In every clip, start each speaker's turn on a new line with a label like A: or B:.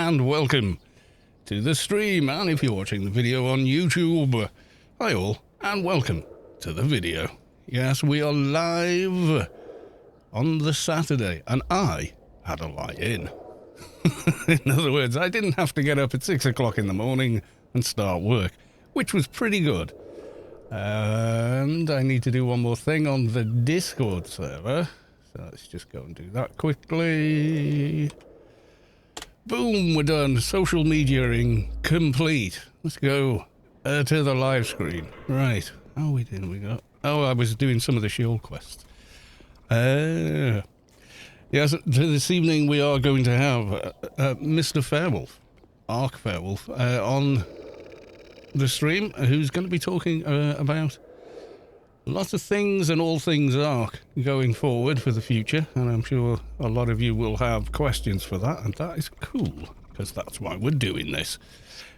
A: and welcome to the stream. And if you're watching the video on YouTube, hi all, and welcome to the video. Yes, we are live on the Saturday, and I had a lie-in. In other words, I didn't have to get up at 6 o'clock in the morning and start work, which was pretty good. And I need to do one more thing on the Discord server. So let's just go and do that quickly. Boom, we're done. Social mediaing complete. Let's go to the live screen. Right, how are we doing? We got... Oh, I was doing some of the shield quests. Yes, this evening we are going to have Mr. Fairwolf, ARK Fairwolf, on the stream, who's going to be talking about lots of things and all things ARK going forward for the future, and I'm sure a lot of you will have questions for that, and that is cool, because that's why we're doing this.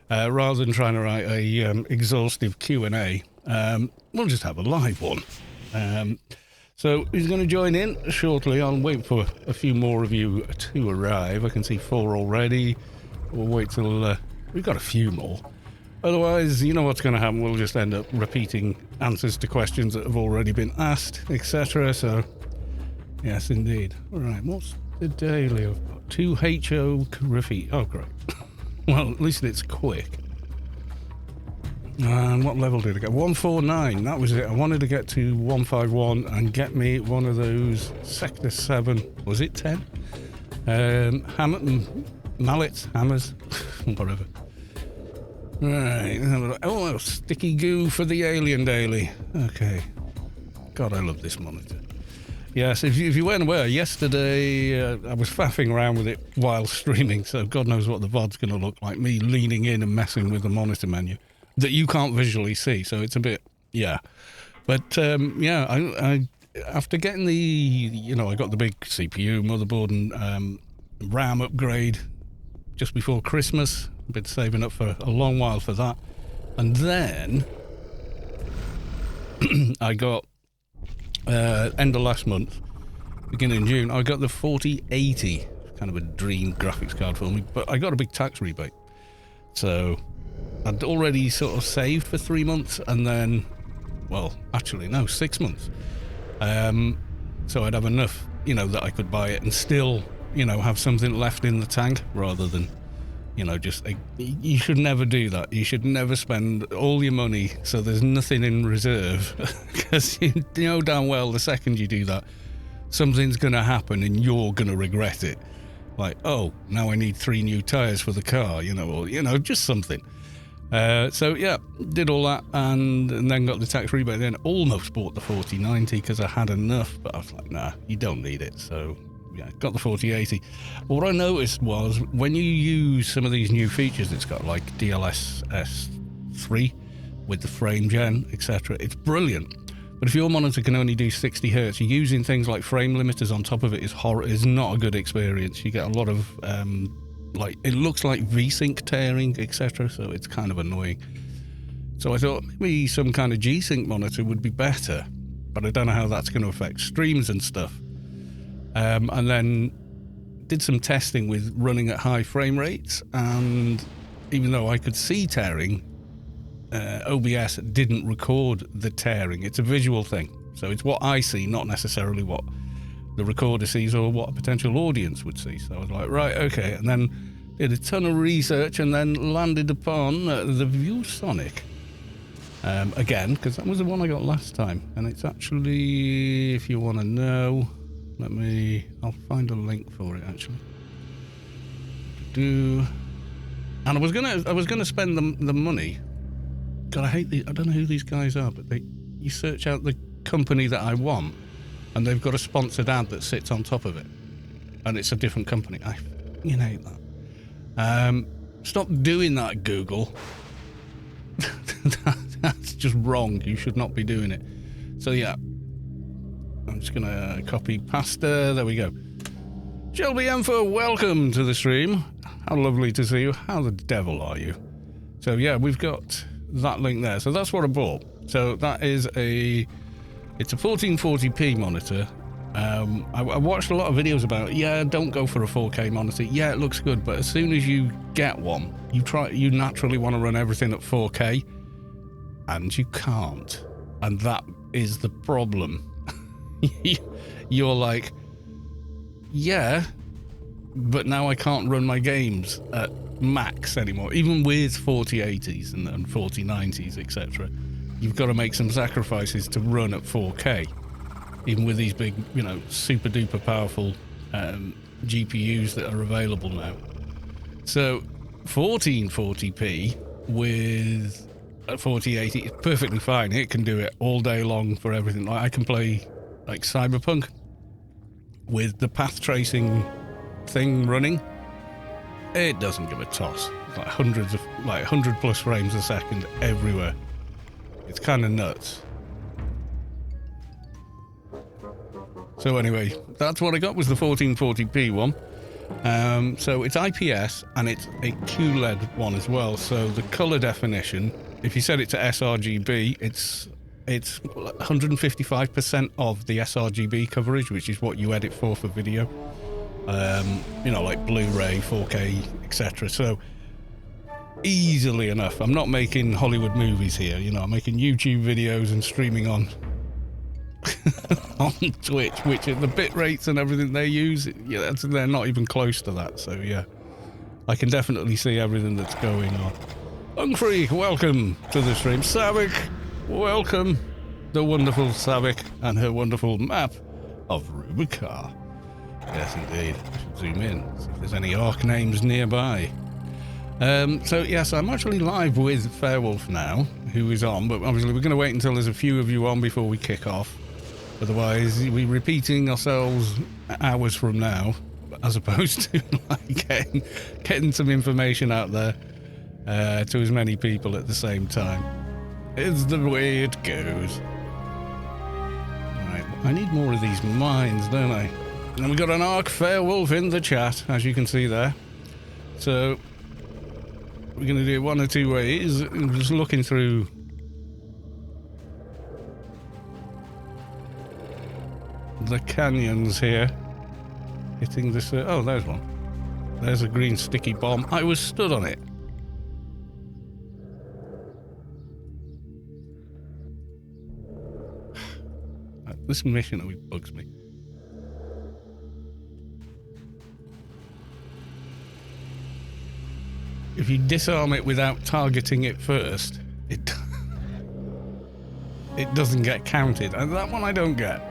A: Rather than trying to write a exhaustive Q&A, we'll just have a live one. So he's going to join in shortly. I'll wait for a few more of you to arrive. I can see 4 already. We'll wait till we've got a few more. Otherwise, you know what's going to happen. We'll just end up repeating answers to questions that have already been asked, etc. So, yes, indeed. All right, what's the daily? I've got 2 HO Graffiti. Oh, great. Well, at least it's quick. And what level did I get? 149, that was it. I wanted to get to 151 and get me one of those Sector 7, was it 10? Mallets, hammers, whatever. Right, oh, sticky goo for the alien daily. Okay. God, I love this monitor. Yes, if you weren't aware, yesterday I was faffing around with it while streaming, so God knows what the VOD's going to look like, me leaning in and messing with the monitor menu that you can't visually see, so it's a bit, yeah. But, yeah, I after getting the, I got the big CPU, motherboard, and RAM upgrade just before Christmas. I've been saving up for a long while for that. And then I got, end of last month, beginning of June, I got the 4080, kind of a dream graphics card for me, but I got a big tax rebate. So I'd already sort of saved for 3 months, and then, well, actually, no, 6 months. So I'd have enough, that I could buy it and still, have something left in the tank rather than, just, you should never do that. You should never spend all your money so there's nothing in reserve, because you know damn well the second you do that, something's going to happen and you're going to regret it. Like, oh, now I need 3 new tyres for the car, or, just something. So yeah, did all that and then got the tax rebate, then almost bought the 4090 because I had enough, but I was like, nah, you don't need it. So yeah, got the 4080. But what I noticed was when you use some of these new features, it's got like DLSS 3 with the frame gen, etc. It's brilliant. But if your monitor can only do 60 Hz, you're using things like frame limiters on top of it is not a good experience. You get a lot of it looks like V-Sync tearing, etc. So it's kind of annoying. So I thought maybe some kind of G-Sync monitor would be better, but I don't know how that's going to affect streams and stuff. And then did some testing with running at high frame rates, and even though I could see tearing, OBS didn't record the tearing. It's a visual thing, so it's what I see, not necessarily what the recorder sees or what a potential audience would see. So I was like, right, okay, and then did a ton of research and then landed upon the ViewSonic again, because that was the one I got last time, and it's actually, if you want to know, I'll find a link for it actually. And I was gonna spend the money. God, I don't know who these guys are, but you search out the company that I want, and they've got a sponsored ad that sits on top of it, and it's a different company. I fucking hate that. Stop doing that, Google. That's just wrong. You should not be doing it. So yeah, I'm just gonna copy pasta. There we go. Shelby Emfer, welcome to the stream. How lovely to see you. How the devil are you? So yeah, we've got that link there. So that's what I bought. So that is it's a 1440p monitor, I watched a lot of videos about, yeah, don't go for a 4K monitor. Yeah, it looks good, but as soon as you get one, you naturally want to run everything at 4K, and you can't. And that is the problem. You're like, yeah, but now I can't run my games at max anymore, even with 4080s and 4090s, etc. You've got to make some sacrifices to run at 4K, even with these big, you know, super duper powerful GPUs that are available now. So 1440p with a 4080 is perfectly fine. It can do it all day long for everything. Like, I can play like Cyberpunk with the path tracing thing running. It doesn't give a toss. It's like 100 plus frames a second everywhere. It's kind of nuts. So anyway, that's what I got, was the 1440p one. So it's IPS and it's a QLED one as well. So the color definition, if you set it to sRGB, it's 155% of the sRGB coverage, which is what you edit for video. You know, like Blu-ray, 4K, etc. So easily enough. I'm not making Hollywood movies here, you know, I'm making YouTube videos and streaming on on Twitch, which are the bit rates and everything they use, yeah, they're not even close to that. So yeah, I can definitely see everything that's going on. Ungfreak, welcome to the stream. Savik, welcome. The wonderful Savik and her wonderful map of Rubicon. Yes, indeed. I should zoom in, see if there's any ARK names nearby. So yes, I'm actually live with Fairwolf now, who is on, but obviously we're going to wait until there's a few of you on before we kick off. Otherwise, we're repeating ourselves hours from now, as opposed to like getting some information out there to as many people at the same time. It's the way it goes. Right, I need more of these mines, don't I? And we got an ARK Fairwolf in the chat, as you can see there. So we're going to do it one or two ways. I'm just looking through the canyons here, hitting this. Oh, there's one. There's a green sticky bomb. I was stood on it. This mission always bugs me. If you disarm it without targeting it first, it doesn't get counted. And that one I don't get.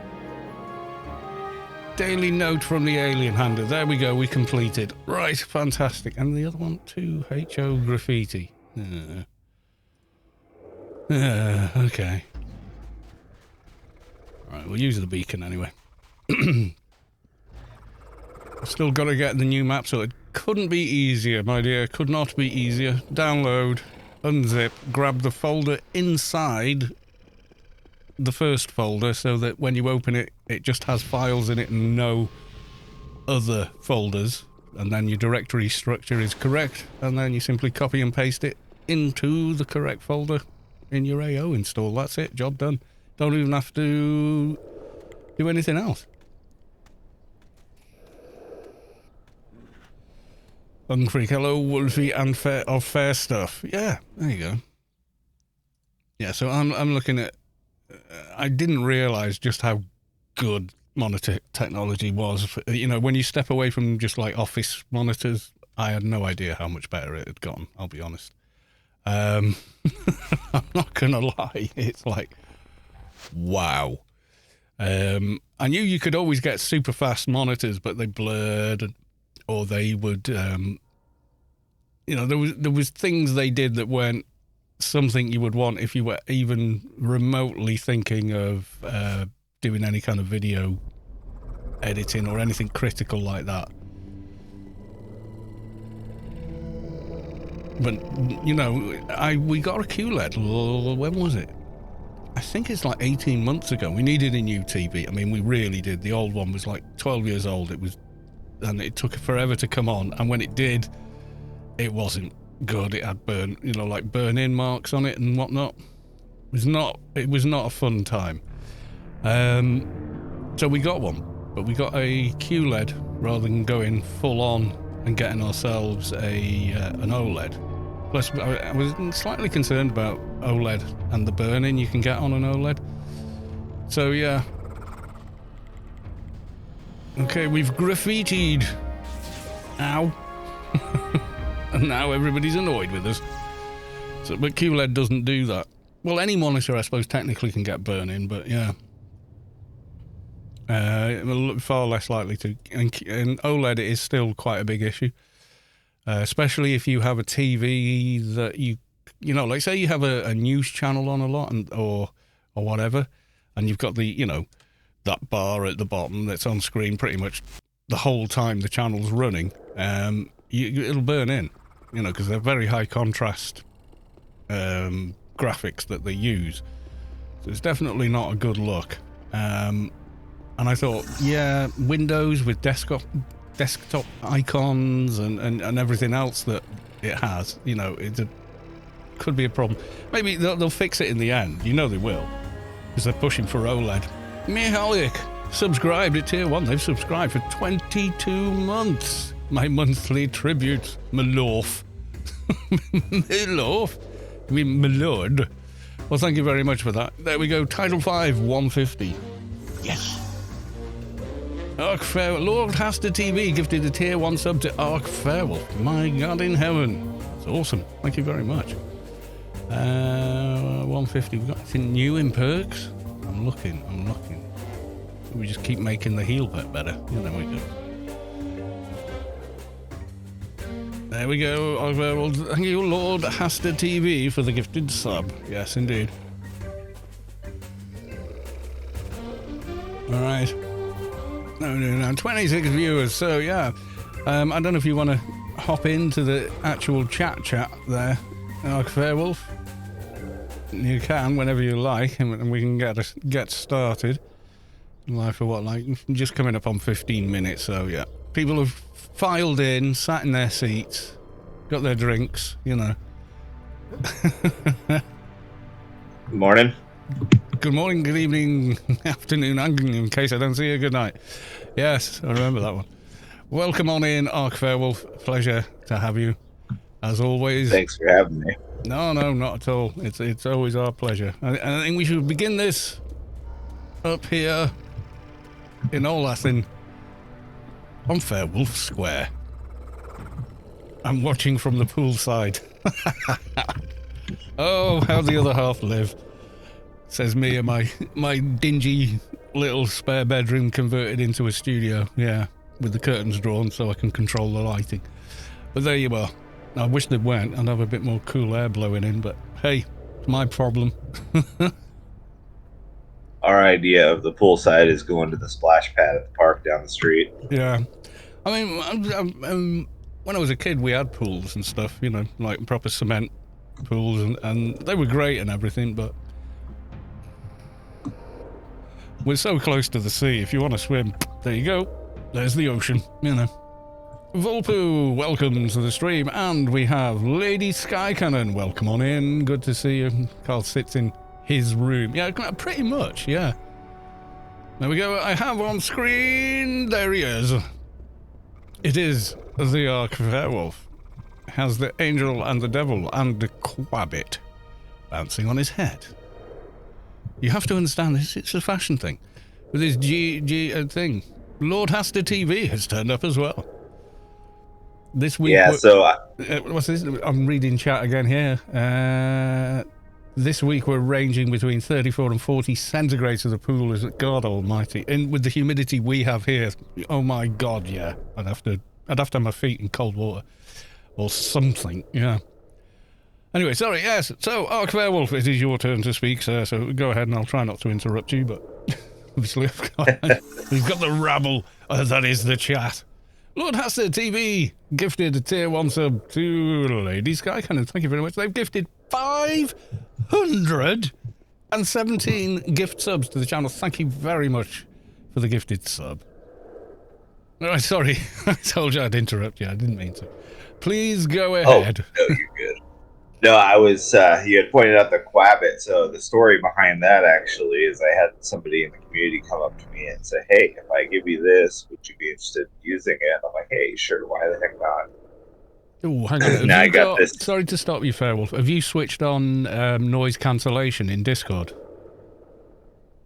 A: Daily note from the alien handler. There we go, we completed. Right, fantastic. And the other one too, HO Graffiti. Okay. Right, we'll use the beacon anyway. I've still got to get the new map, so it couldn't be easier, my dear. Could not be easier. Download, unzip, grab the folder inside the first folder so that when you open it, it just has files in it and no other folders. And then your directory structure is correct. And then you simply copy and paste it into the correct folder in your AO install. That's it. Job done. Don't even have to do anything else. Ungfreak, hello, Wolfie and fair stuff. Yeah, there you go. Yeah, so I'm looking at. I didn't realise just how good monitor technology was. You know, when you step away from just like office monitors, I had no idea how much better it had gotten. I'll be honest. I'm not gonna lie. It's like, wow. I knew you could always get super fast monitors, but they blurred, or they would, you know, there was things they did that weren't something you would want if you were even remotely thinking of doing any kind of video editing or anything critical like that. But, you know, we got a QLED, when was it? I think it's like 18 months ago. We needed a new TV. I mean, we really did. The old one was like 12 years old. And it took forever to come on. And when it did, it wasn't good. It had burn-in marks on it and whatnot. It was not a fun time. So we got one. but we got a QLED rather than going full on and getting ourselves an OLED. Plus, I was slightly concerned about OLED and the burn-in you can get on an OLED. So yeah. Okay, we've graffitied. Ow. And now everybody's annoyed with us. So, but QLED doesn't do that. Well, any monitor, I suppose, technically can get burn-in, but yeah. Far less likely to. And OLED is still quite a big issue. Especially if you have a TV that you know, like say you have a news channel on a lot or whatever, and you've got the, that bar at the bottom that's on screen pretty much the whole time the channel's running, it'll burn in, because they're very high contrast graphics that they use. So it's definitely not a good look. And I thought, yeah, Windows with desktop icons and everything else that it has, could be a problem. Maybe they'll fix it in the end. They will, because they're pushing for OLED. Mihalik subscribed at tier 1. They've subscribed for 22 months. My monthly tribute, Malorf. Malorf? I mean, Malord. Well, thank you very much for that. There we go. Title 5, 150. Yes. ARK Fairwolf. Lord Hasta TV gifted a tier 1 sub to ARK Fairwolf. My God in heaven. It's awesome. Thank you very much. 150. We've got anything new in perks? I'm looking. We just keep making the heal pet better. Yeah, there we go. There we go. ARK Fairwolf. Thank you, Lord Hasta TV, for the gifted sub. Yes, indeed. All right. No. 26 viewers. So yeah, I don't know if you want to hop into the actual chat there, ARK Fairwolf. You can whenever you like, and we can get started. Live for what, just coming up on 15 minutes. So yeah, people have filed in, sat in their seats, got their drinks.
B: Morning.
A: Good morning, good evening, afternoon, and in case I don't see you, good night. Yes, I remember that one. Welcome on in, ARK Fairwolf. Pleasure to have you, as always.
B: Thanks for having me.
A: No, not at all. It's always our pleasure. I think we should begin this up here in Olathin on Fairwolf Square. I'm watching from the poolside. Oh, how the other half live. Says me and my dingy little spare bedroom converted into a studio. Yeah, with the curtains drawn so I can control the lighting. But there you are. I wish they weren't. I'd have a bit more cool air blowing in, but hey, it's my problem.
B: Our idea of the poolside is going to the splash pad at the park down the street.
A: Yeah. I mean, when I was a kid, we had pools and stuff, like proper cement pools, and they were great and everything, but we're so close to the sea. If you want to swim, there you go. There's the ocean, Volpu, welcome to the stream. And we have Lady Skycannon. Welcome on in. Good to see you. Carl sits in his room. Yeah, pretty much, yeah. There we go. I have on screen. There he is. It is the ARK Fairwolf. Has the angel and the devil and the Quabbit bouncing on his head. You have to understand this. It's a fashion thing. With his G thing. Lord Hasta TV has turned up as well. This week...
B: Yeah,
A: what's this? I'm reading chat again here. This week we're ranging between 34 and 40 centigrade to the pool. Is God almighty. And with the humidity we have here, oh my God, yeah. I'd have to have my feet in cold water. Or something, yeah. Anyway, sorry, yes. So, ARK Fairwolf, it is your turn to speak, sir. So go ahead and I'll try not to interrupt you, but obviously we've got the rabble. That is the chat. Lord Hasta TV gifted a tier 1 sub to Lady Skycannon. Thank you very much. They've gifted 517 gift subs to the channel. Thank you very much for the gifted sub. Oh, sorry, I told you I'd interrupt you. I didn't mean to. Please go ahead.
B: Oh, no, you're good. No, I was. You had pointed out the Quabbit. So the story behind that actually is I had somebody in the community come up to me and say, "Hey, if I give you this, would you be interested in using it?" And I'm like, "Hey, sure. Why the heck not?"
A: Oh, hang on. Have
B: Now I
A: you
B: got this.
A: Sorry to stop you, Fairwolf. Have you switched on noise cancellation in Discord?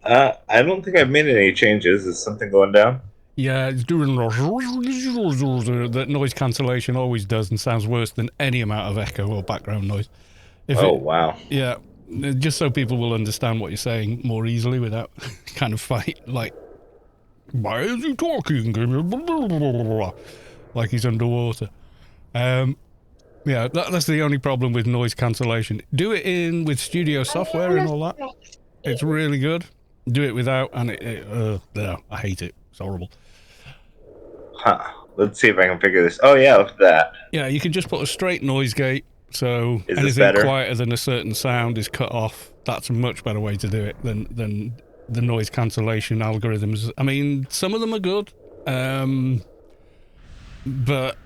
B: I don't think I've made any changes. Is something going down?
A: Yeah, it's doing that noise cancellation always does and sounds worse than any amount of echo or background noise.
B: Wow.
A: Yeah, just so people will understand what you're saying more easily without kind of fight, like, why is he talking? Like he's underwater. Yeah, that's the only problem with noise cancellation. Do it in with studio software and all that. It's really good. Do it without, and no, I hate it. It's horrible.
B: Huh. Let's see if I can figure this. Oh yeah, look at that.
A: Yeah, you can just put a straight noise gate, so
B: Is this
A: anything
B: better?
A: quieter than a certain sound is cut off. That's a much better way to do it than the noise cancellation algorithms. I mean, some of them are good, but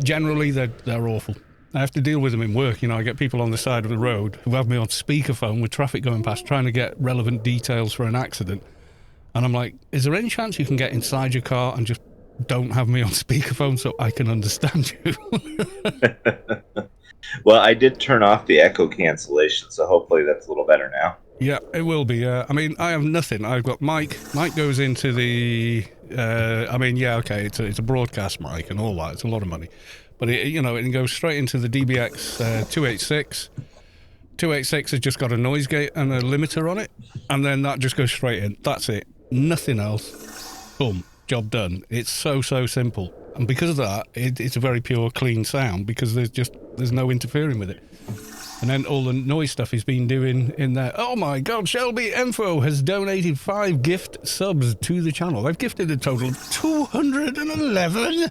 A: generally they're awful. I have to deal with them in work. You know, I get people on the side of the road who have me on speakerphone with traffic going past, trying to get relevant details for an accident. And I'm like, is there any chance you can get inside your car and just don't have me on speakerphone so I can understand you?
B: Well, I did turn off the echo cancellation, so hopefully that's a little better now.
A: Yeah, it will be. I mean, I have nothing. I've got mic. Mic goes into the... I mean, yeah, okay, it's a broadcast mic and all that. It's a lot of money. But, it goes straight into the DBX 286. 286 has just got a noise gate and a limiter on it. And then that just goes straight in. That's it. Nothing else. Boom. Job done. It's so simple. And because of that, it's a very pure, clean sound because there's no interfering with it. And then all the noise stuff he's been doing in there. Oh my God, Shelby Enfo has donated 5 gift subs to the channel. They've gifted a total of 211.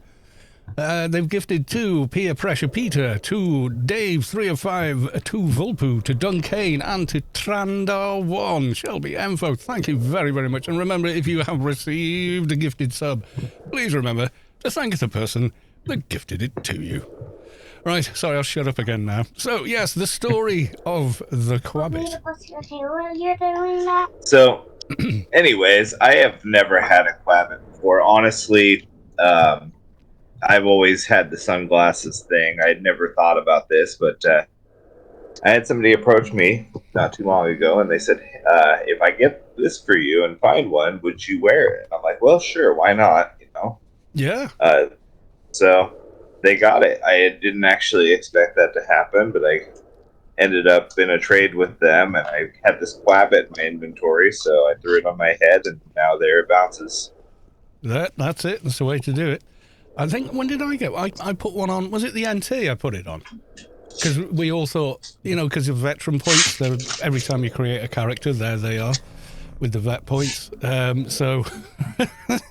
A: They've gifted to Peer Pressure Peter, to Dave 3 of 5, to Vulpu, to Dunkane, and to Trandar1. Shelby Enfo, thank you very, very much. And remember, if you have received a gifted sub, please remember to thank the person that gifted it to you. Right, sorry, I'll shut up again now. So, yes, the story of the Quabbit.
B: So, anyways, I have never had a Quabbit before. Honestly, I've always had the sunglasses thing. I'd never thought about this, but I had somebody approach me not too long ago, and they said, if I get this for you and find one, would you wear it? I'm like, well, sure, why not,
A: Yeah.
B: So they got it. I didn't actually expect that to happen, but I ended up in a trade with them, and I had this Quabbit in my inventory, so I threw it on my head, and now there it bounces.
A: That's it. That's the way to do it. I think, when did I get? I put one on. Was it the NT I put it on? Because we all thought, because of veteran points, every time you create a character, there they are with the vet points. So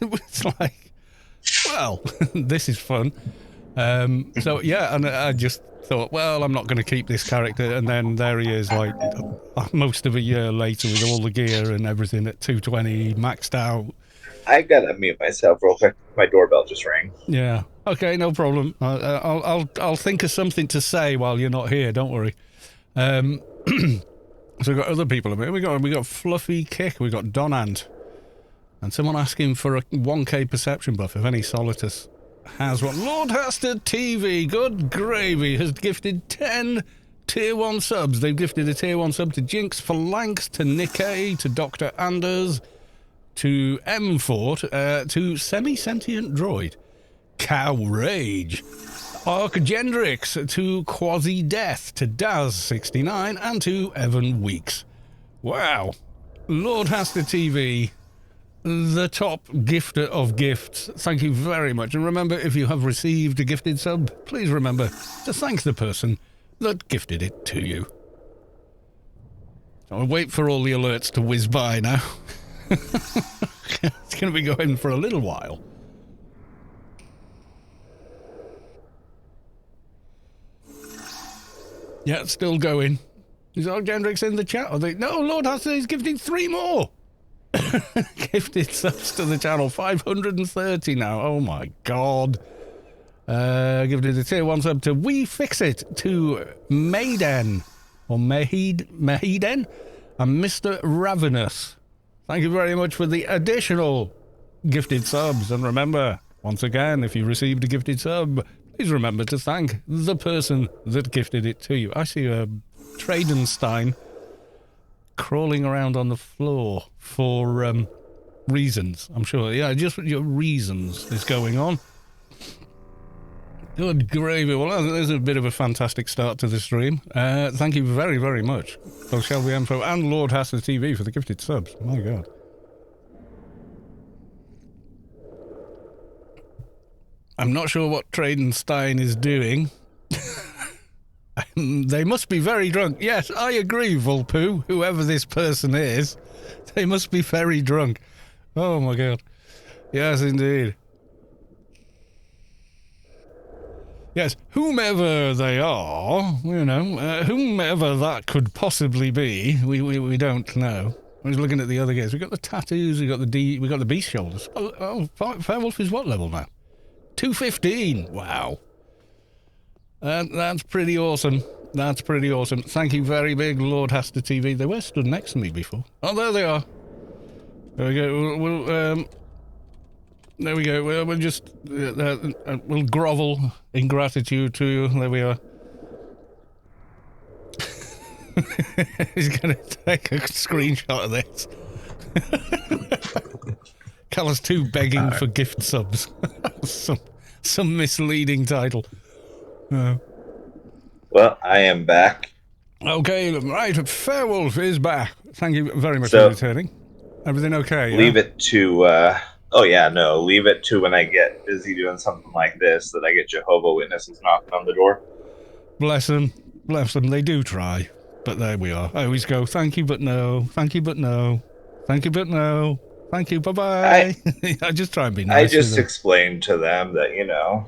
A: it's like, well, this is fun. So yeah, and I just thought, well, I'm not going to keep this character, and then there he is, like most of a year later with all the gear and everything at 220 maxed out.
B: I gotta mute myself real quick. My doorbell just rang.
A: Yeah. Okay, no problem. I'll think of something to say while you're not here. Don't worry. So we've got other people. We got Fluffy Kick. We got Donant, and someone asking for a 1K perception buff if any Solitus has one. Lord Hester TV, good gravy, has gifted 10 tier 1 subs. They've gifted a tier 1 sub to Jinx Phalanx, to Nikkei, to Dr. Anders, to M Fort, to Semi-Sentient Droid, Cow Rage, Arcgendrix, to Quasi Death, to Daz69, and to Evan Weeks. Wow. Lord Hester TV, the top gifter of gifts. Thank you very much. And remember, if you have received a gifted sub, please remember to thank the person that gifted it to you. I'll wait for all the alerts to whiz by now. It's going to be going for a little while. Yeah, it's still going. Is Arcgendrix in the chat? No, Lord Hester is gifting 3 more. Gifted subs to the channel, 530 now. Oh my God. Gifted a tier 1 sub to We Fix It to Maiden, or Mahiden, and Mr. Ravenous. Thank you very much for the additional gifted subs. And remember, once again, if you received a gifted sub, please remember to thank the person that gifted it to you. I see a Tradenstein crawling around on the floor for reasons, I'm sure. Yeah, just your reasons is going on. Good gravy. Well, there's a bit of a fantastic start to the stream. Thank you very, very much, both Shelby Info and Lord Hasta TV for the gifted subs. My God. I'm not sure what Tradenstein is doing. They must be very drunk. Yes, I agree, Vulpoo, whoever this person is. They must be very drunk. Oh, my God. Yes, indeed. Yes, whomever they are, you know, whomever that could possibly be, we don't know. I was looking at the other guys. We got the tattoos, we got the beast shoulders. Oh, Fairwolf is what level now? 215. Wow. That's pretty awesome. That's pretty awesome. Thank you very big, Lord Hasta TV. They were stood next to me before. Oh, there they are. There we go. There we go. We'll just we'll grovel in gratitude to you. There we are. He's gonna take a screenshot of this. Callus 2 begging for gift subs. some misleading title.
B: Well, I am back.
A: Okay, right. Fairwolf is back. Thank you very much for returning. Everything okay?
B: Leave it to. Leave it to when I get busy doing something like this that I get Jehovah's Witnesses knocking on the door.
A: Bless them. Bless them. They do try. But there we are. I always go, thank you, but no. Thank you, but no. Thank you, but no. Thank you, bye-bye. I just try and be nice.
B: I just explained to them that, you know,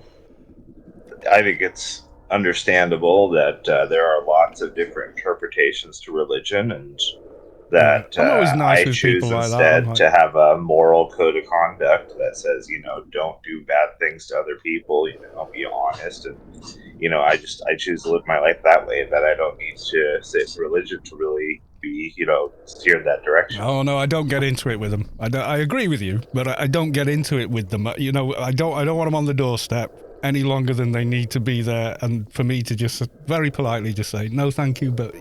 B: I think it's understandable that there are lots of different interpretations to religion, and that
A: nice
B: I choose instead to have a moral code of conduct that says, you know, don't do bad things to other people, you know, be honest. And, you know, I choose to live my life that way, that I don't need to sit religion to really be, you know, steered that direction.
A: Oh, no, I don't get into it with them. I agree with you, but I don't get into it with them. You know, I don't want them on the doorstep any longer than they need to be there, and for me to just very politely just say, no, thank you, but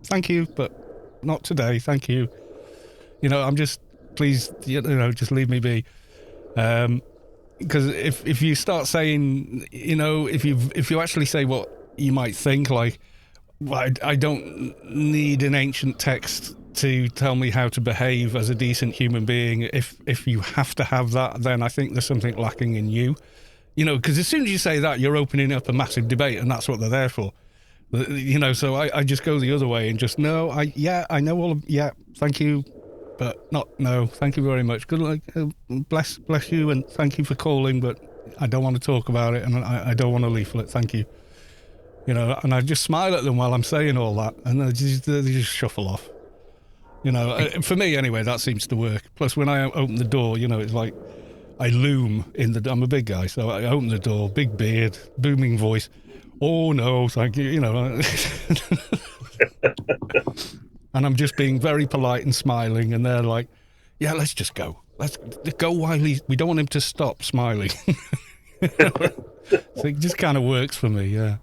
A: thank you, but not today, thank you. You know, I'm just, please, you know, just leave me be. Because if you start saying, you know, if you actually say what you might think, like, I don't need an ancient text to tell me how to behave as a decent human being. If you have to have that, then I think there's something lacking in you. You know, because as soon as you say that, you're opening up a massive debate, and that's what they're there for. You know, so I just go the other way and just, no, I know all of, thank you, but no, thank you very much. Good luck, bless you, and thank you for calling, but I don't want to talk about it, and I don't want to leaflet, thank you. You know, and I just smile at them while I'm saying all that, and they just shuffle off. You know, for me anyway, that seems to work. Plus, when I open the door, you know, it's like I loom in I'm a big guy, so I open the door, big beard, booming voice. Oh no, thank you, you know. And I'm just being very polite and smiling, and they're like, yeah, let's just go. Let's go while we don't want him to stop smiling. So it just kind of works for me, yeah.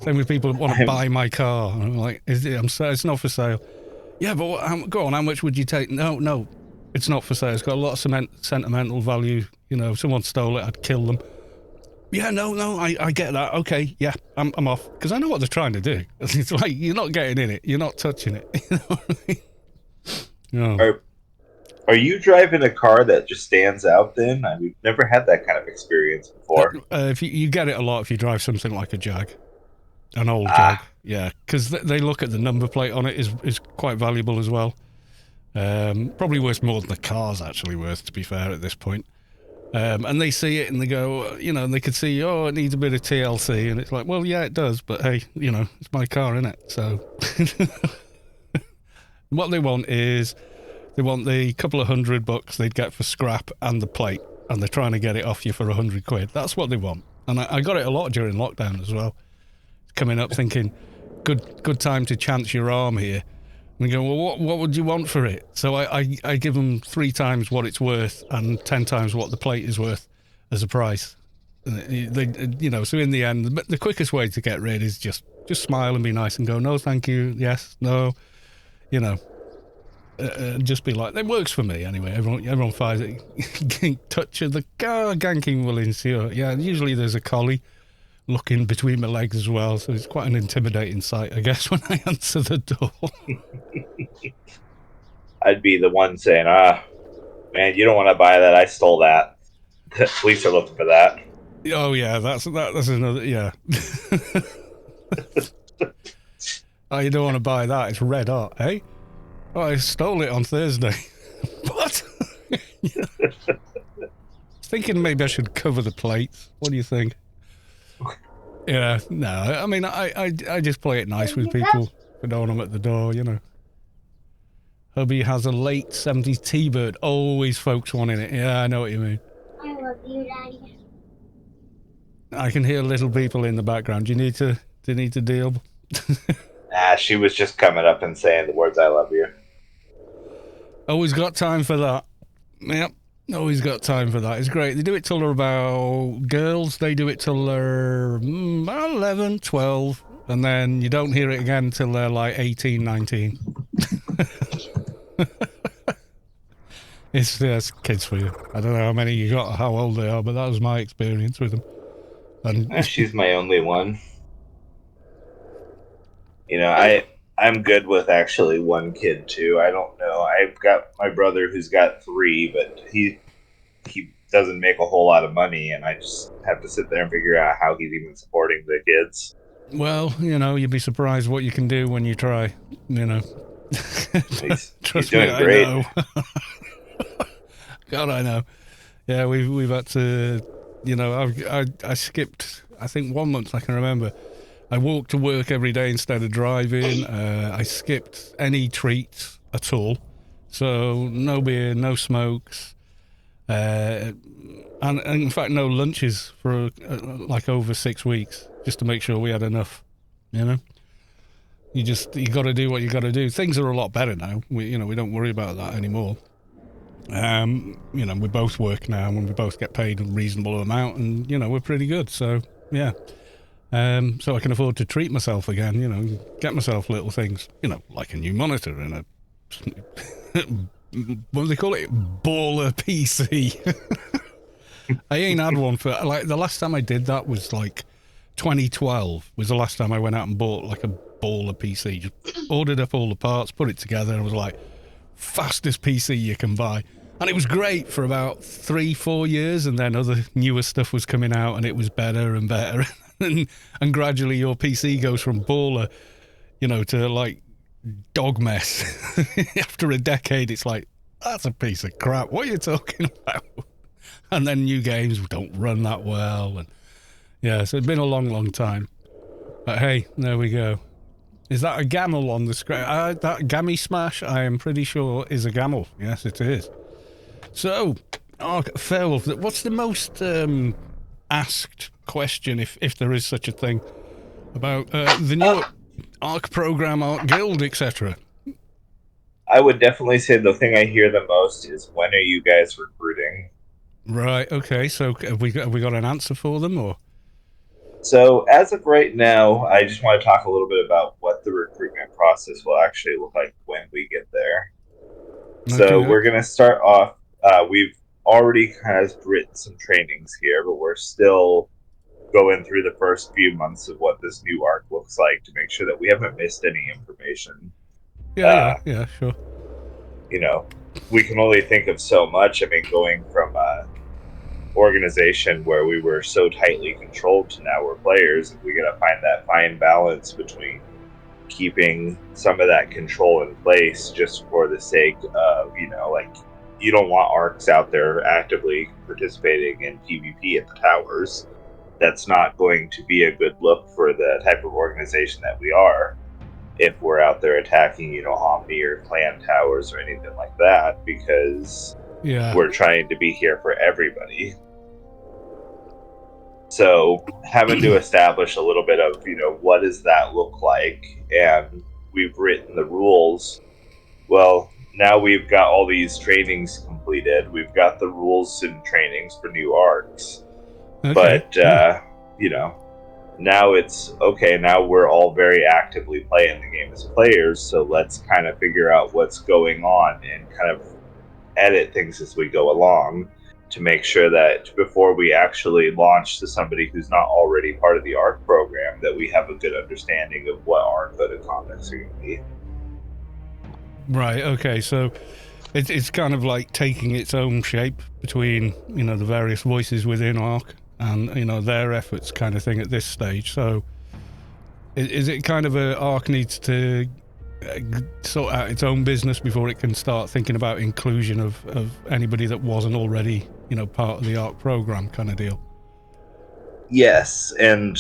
A: Same with people that want to buy my car. And I'm like, it's not for sale. Yeah, but go on, how much would you take? No, it's not for sale. It's got a lot of sentimental value. You know, if someone stole it, I'd kill them. Yeah, no, I get that. Okay, yeah, I'm off. Because I know what they're trying to do. It's like, you're not getting in it. You're not touching it. You know what I mean? No.
B: Are you driving a car that just stands out then? I've never had that kind of experience before.
A: If you get it a lot if you drive something like a Jag. An old Jag. Yeah, because they look at the number plate on it is quite valuable as well. Probably worth more than the car's actually worth, to be fair, at this point. And they see it and they go, you know, and they could see, it needs a bit of TLC. And it's like, well, yeah, it does. But hey, you know, it's my car, innit? So what they want is they want the couple of $100 they'd get for scrap and the plate. and they're trying to get it off you for 100 quid. That's what they want. And I got it a lot during lockdown as well. Coming up thinking, good time to chance your arm here. And go, well, what would you want for it? So I give them 3 times what it's worth and 10 times what the plate is worth as a price. They, so in the end, the quickest way to get rid is just smile and be nice and go, no, thank you, yes, no, just be like, it works for me anyway. Everyone finds it. Touch of the car, ganking will ensue. Yeah, usually there's a collie looking between my legs as well, so it's quite an intimidating sight, I guess, when I answer the door.
B: I'd be the one saying, man, you don't want to buy that. I stole that. The police are looking for that.
A: Oh yeah, that's another, yeah. Oh, you don't want to buy that. It's red hot, eh? Oh, I stole it on Thursday. What? Thinking maybe I should cover the plates. What do you think? Yeah, no, I mean, I just play it nice with people. I don't want them at the door, Hubby has a late 70s T-Bird. Always folks wanting it. Yeah, I know what you mean.
C: I love you, Daddy.
A: I can hear little people in the background. Do you need to deal?
B: She was just coming up and saying the words, I love you.
A: Always got time for that. Yep. Always got time for that. It's great. They do it till they're about... Girls, they do it till they're about 11, 12. And then you don't hear it again till they're like 18, 19. It's kids for you. I don't know how many you got or how old they are, but that was my experience with them. And
B: she's my only one. I'm good with actually one kid too. I don't know. I've got my brother who's got 3, but he doesn't make a whole lot of money, and I just have to sit there and figure out how he's even supporting the kids.
A: Well, you'd be surprised what you can do when you try.
B: He's
A: Trust
B: doing
A: me,
B: great.
A: I know. God, I know. Yeah, we've had to. I skipped. I think 1 month I can remember. I walked to work every day instead of driving. I skipped any treats at all. So no beer, no smokes, and in fact no lunches for like over 6 weeks, just to make sure we had enough. You got to do what you got to do. Things are a lot better now. We don't worry about that anymore. We both work now and we both get paid a reasonable amount, and we're pretty good. So yeah. So I can afford to treat myself again, get myself little things, like a new monitor and a, what do they call it? Baller PC. I ain't had one for, like, the last time I did that was like 2012 was the last time I went out and bought like a baller PC. Just ordered up all the parts, put it together, and was like, fastest PC you can buy. And it was great for about 3-4 years, and then other newer stuff was coming out and it was better and better. and gradually your PC goes from baller, to like dog mess. After a decade, it's like, that's a piece of crap. What are you talking about? And then new games don't run that well. And yeah, so it's been a long, long time. But hey, there we go. Is that a gamel on the screen? That gammy smash, I am pretty sure, is a gamel. Yes, it is. So, ARK Fairwolf, what's the most asked question, if there is such a thing, about the new ARK program, ARK Guild, etc.?
B: I would definitely say the thing I hear the most is, when are you guys recruiting?
A: Right, okay, so have we got an answer for them, or?
B: So as of right now, I just want to talk a little bit about what the recruitment process will actually look like when we get there.
A: Okay.
B: So we're going to start off, we've already kind of written some trainings here, but we're still going through the first few months of what this new ARK looks like to make sure that we haven't missed any information.
A: Yeah, sure.
B: We can only think of so much. I mean, going from a organization where we were so tightly controlled to now we're players, and we got to find that fine balance between keeping some of that control in place just for the sake of, you don't want ARKs out there actively participating in PvP at the towers. That's not going to be a good look for the type of organization that we are if we're out there attacking, Omni or clan towers or anything like that, because
A: Yeah.
B: We're trying to be here for everybody. So having to establish a little bit of, what does that look like? And we've written the rules. Well, now we've got all these trainings completed. We've got the rules and trainings for new arcs.
A: Okay.
B: But, now it's, okay, now we're all very actively playing the game as players, so let's kind of figure out what's going on and kind of edit things as we go along to make sure that before we actually launch to somebody who's not already part of the ARC program, that we have a good understanding of what our code of conducts are going to be.
A: Right, okay, so it's kind of like taking its own shape between, the various voices within ARC and, their efforts kind of thing at this stage. So is it kind of ARC needs to sort out its own business before it can start thinking about inclusion of anybody that wasn't already, part of the ARC program kind of deal?
B: Yes, and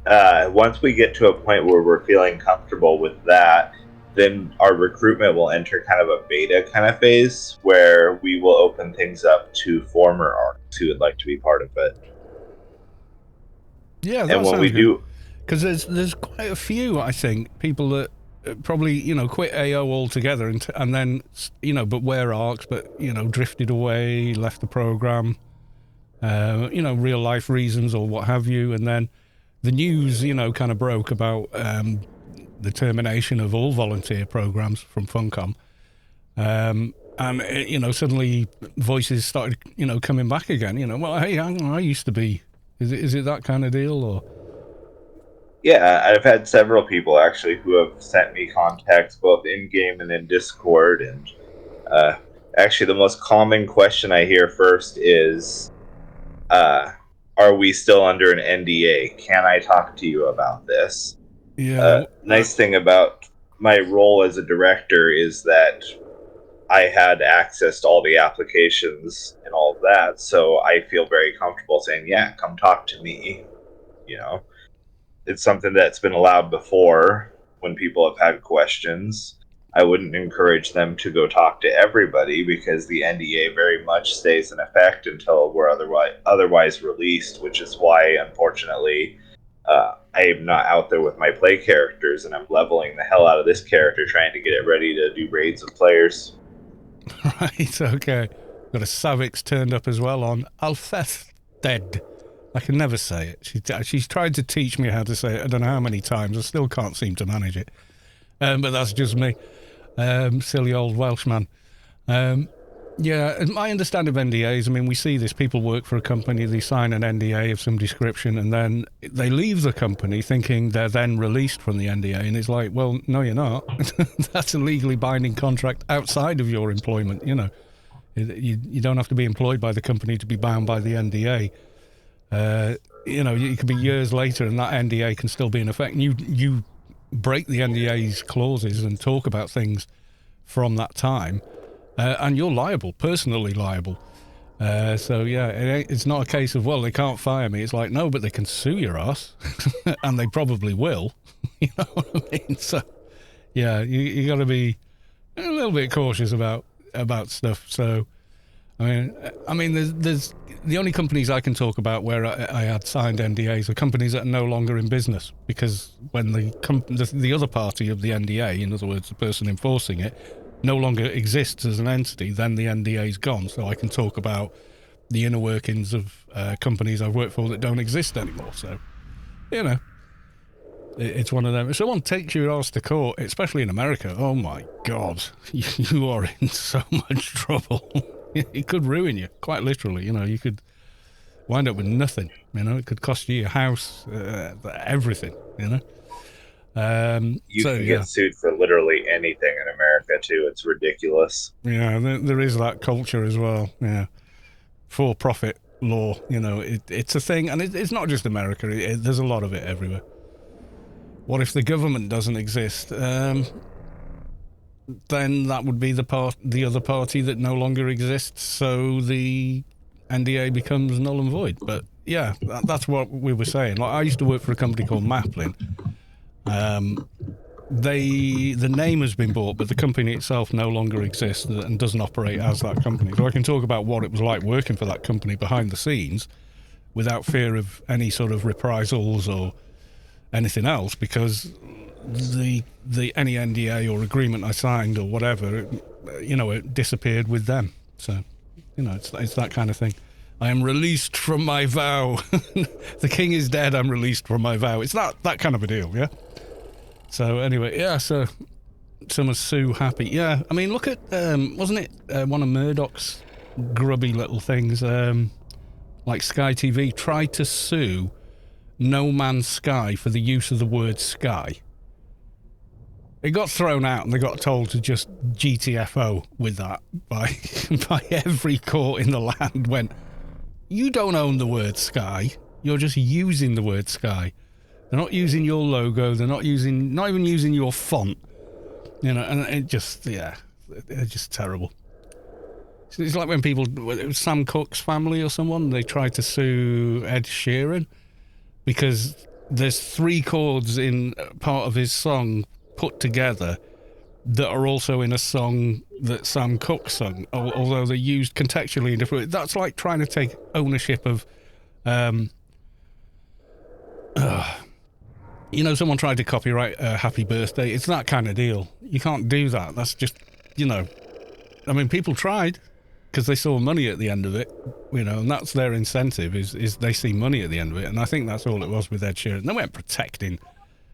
B: once we get to a point where we're feeling comfortable with that, then our recruitment will enter kind of a beta kind of phase where we will open things up to former ARCs who would like to be part of it.
A: Yeah, that
B: and when
A: sounds
B: we
A: good.
B: do,
A: because there's quite a few, I think, people that probably quit AO altogether and then but were ARCs, but drifted away, left the program, real life reasons or what have you, and then the news kind of broke about the termination of all volunteer programs from Funcom, and suddenly voices started coming back again. Well, hey, I used to be. Is it that kind of deal or?
B: Yeah, I've had several people actually who have sent me contacts both in game and in Discord, and actually the most common question I hear first is, are we still under an NDA? Can I talk to you about this?
A: Yeah.
B: Nice thing about my role as a director is that I had access to all the applications and all of that, so I feel very comfortable saying, yeah, come talk to me. It's something that's been allowed before when people have had questions. I wouldn't encourage them to go talk to everybody because the NDA very much stays in effect until we're otherwise released, which is why, unfortunately, I am not out there with my play characters, and I'm leveling the hell out of this character trying to get it ready to do raids with players.
A: Right, okay. Got a Savix turned up as well on Alfested. I can never say it. She's tried to teach me how to say it. I don't know how many times. I still can't seem to manage it. But that's just me. Silly old Welshman. Yeah, my understanding of NDAs, I mean, we see this. People work for a company, they sign an NDA of some description, and then they leave the company thinking they're then released from the NDA. And it's like, well, no, you're not. That's a legally binding contract outside of your employment, You don't have to be employed by the company to be bound by the NDA. It could be years later and that NDA can still be in effect. And you break the NDA's clauses and talk about things from that time, and you're liable, personally liable. So yeah, it's not a case of, well, they can't fire me. It's like, no, but they can sue your ass, and they probably will. You know what I mean? So yeah, you got to be a little bit cautious about stuff. So I mean, there's the only companies I can talk about where I had signed NDAs are companies that are no longer in business, because when the other party of the NDA, in other words, the person enforcing it, no longer exists as an entity, then the NDA's gone. So I can talk about the inner workings of companies I've worked for that don't exist anymore. So, it's one of them. If someone takes your ass to court, especially in America, oh my God, you are in so much trouble. It could ruin you, quite literally. You could wind up with nothing. It could cost you your house, everything.
B: You can get sued for literally anything in America too. It's ridiculous.
A: Yeah, there is that culture as well. Yeah, for-profit law. It's a thing, and it's not just America. There's a lot of it everywhere. What if the government doesn't exist? Then that would be the other party that no longer exists, so the NDA becomes null and void. But yeah, that's what we were saying. Like, I used to work for a company called Maplin, the name has been bought, but the company itself no longer exists and doesn't operate as that company. So I can talk about what it was like working for that company behind the scenes without fear of any sort of reprisals or anything else, because the any NDA or agreement I signed or whatever, it disappeared with them. So, it's that kind of thing. I am released from my vow. The king is dead, I'm released from my vow. It's that kind of a deal, yeah? So anyway, yeah, so Summer Sue happy. Yeah, I mean, look at, wasn't it one of Murdoch's grubby little things, like Sky TV tried to sue No Man's Sky for the use of the word sky. It got thrown out and they got told to just GTFO with that by every court in the land. Went, you don't own the word sky, you're just using the word sky. They're not using your logo. They're not even using your font. And it just, it's just terrible. It's like when people, it was Sam Cooke's family or someone, they tried to sue Ed Sheeran because there's 3 chords in part of his song put together that are also in a song that Sam Cooke sung, although they're used contextually in different ways. That's like trying to take ownership of, someone tried to copyright Happy Birthday. It's that kind of deal. You can't do that. That's just, I mean, people tried because they saw money at the end of it, and that's their incentive is they see money at the end of it. And I think that's all it was with Ed Sheeran. They weren't protecting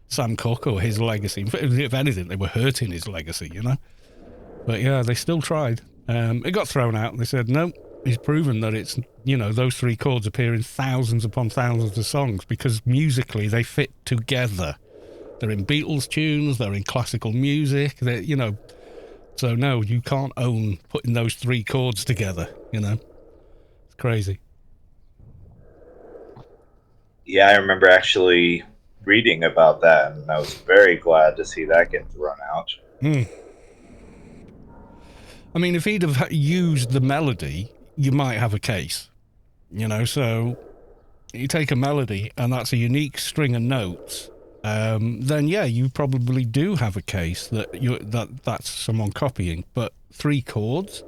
A: Sam Cooke or his legacy. If anything, they were hurting his legacy, But yeah, they still tried. It got thrown out. They said, no, he's proven that it's, those 3 chords appear in thousands upon thousands of songs because musically they fit together. They're in Beatles tunes, they're in classical music, they're, So no, you can't own putting those 3 chords together, It's crazy.
B: Yeah, I remember actually reading about that, and I was very glad to see that get thrown out.
A: I mean, if he'd have used the melody, you might have a case, so you take a melody and that's a unique string of notes, then yeah, you probably do have a case that's someone copying. But 3 chords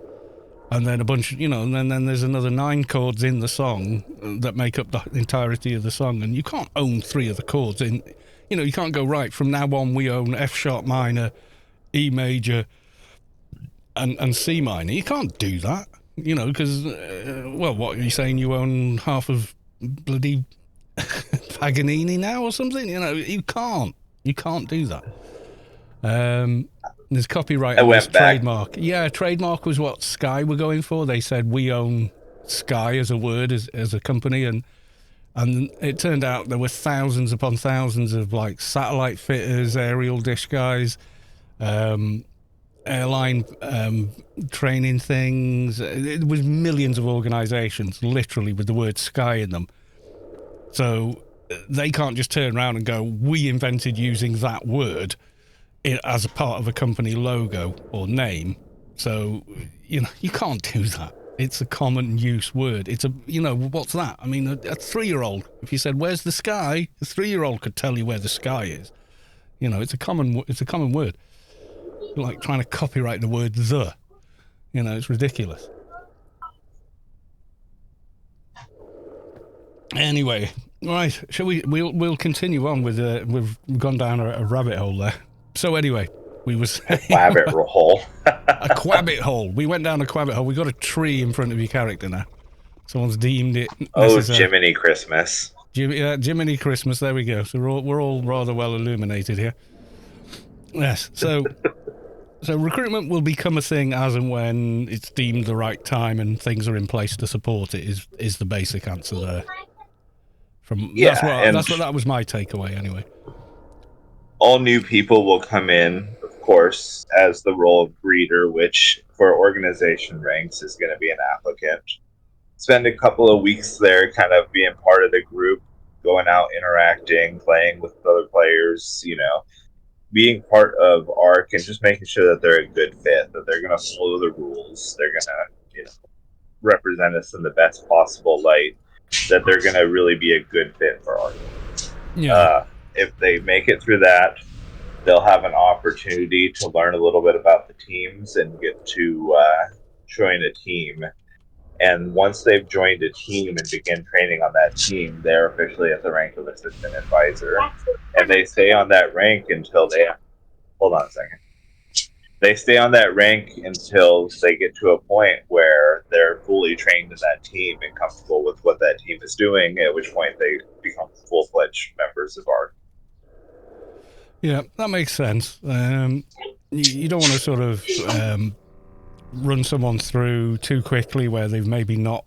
A: and then a bunch, and then there's another 9 chords in the song that make up the entirety of the song, and you can't own 3 of the chords in, you can't go, right, from now on we own F sharp minor, E major, and C minor. You can't do that, because, what are you saying? You own half of bloody Paganini now or something? You can't do that. There's copyright on this trademark. Yeah, trademark was what Sky were going for. They said we own Sky as a word, as a company, and it turned out there were thousands upon thousands of like satellite fitters, aerial dish guys, airline training things. It was millions of organizations literally with the word Sky in them. So they can't just turn around and go, we invented using that word as a part of a company logo or name. So, you can't do that. It's a common use word. It's a, what's that? I mean, a 3-year-old, if you said, where's the sky? A 3-year-old could tell you where the sky is. It's a common word. Like trying to copyright the word the. It's ridiculous. Anyway, right, shall we'll continue on with, we've gone down a rabbit hole there. So anyway, we was
B: a quabbit hole.
A: A quabbit hole. We went down a quabbit hole. We got a tree in front of your character now. Someone's deemed it necessary.
B: Oh, Jiminy Christmas.
A: Jiminy Christmas. There we go. So we're all rather well illuminated here. Yes. So recruitment will become a thing as and when it's deemed the right time and things are in place to support it. Is the basic answer there? That was my takeaway anyway.
B: All new people will come in, of course, as the role of greeter, which for organization ranks is going to be an applicant. Spend a couple of weeks there kind of being part of the group, going out, interacting, playing with other players, being part of ARK and just making sure that they're a good fit, that they're going to follow the rules, they're going to represent us in the best possible light, that they're going to really be a good fit for ARK.
A: Yeah.
B: If they make it through that, they'll have an opportunity to learn a little bit about the teams and get to join a team. And once they've joined a team and begin training on that team, they're officially at the rank of assistant advisor. And they stay on that rank until they... Hold on a second. They stay on that rank until they get to a point where they're fully trained in that team and comfortable with what that team is doing, at which point they become full-fledged members of ARK.
A: Yeah, that makes sense. You don't want to sort of run someone through too quickly where they've maybe not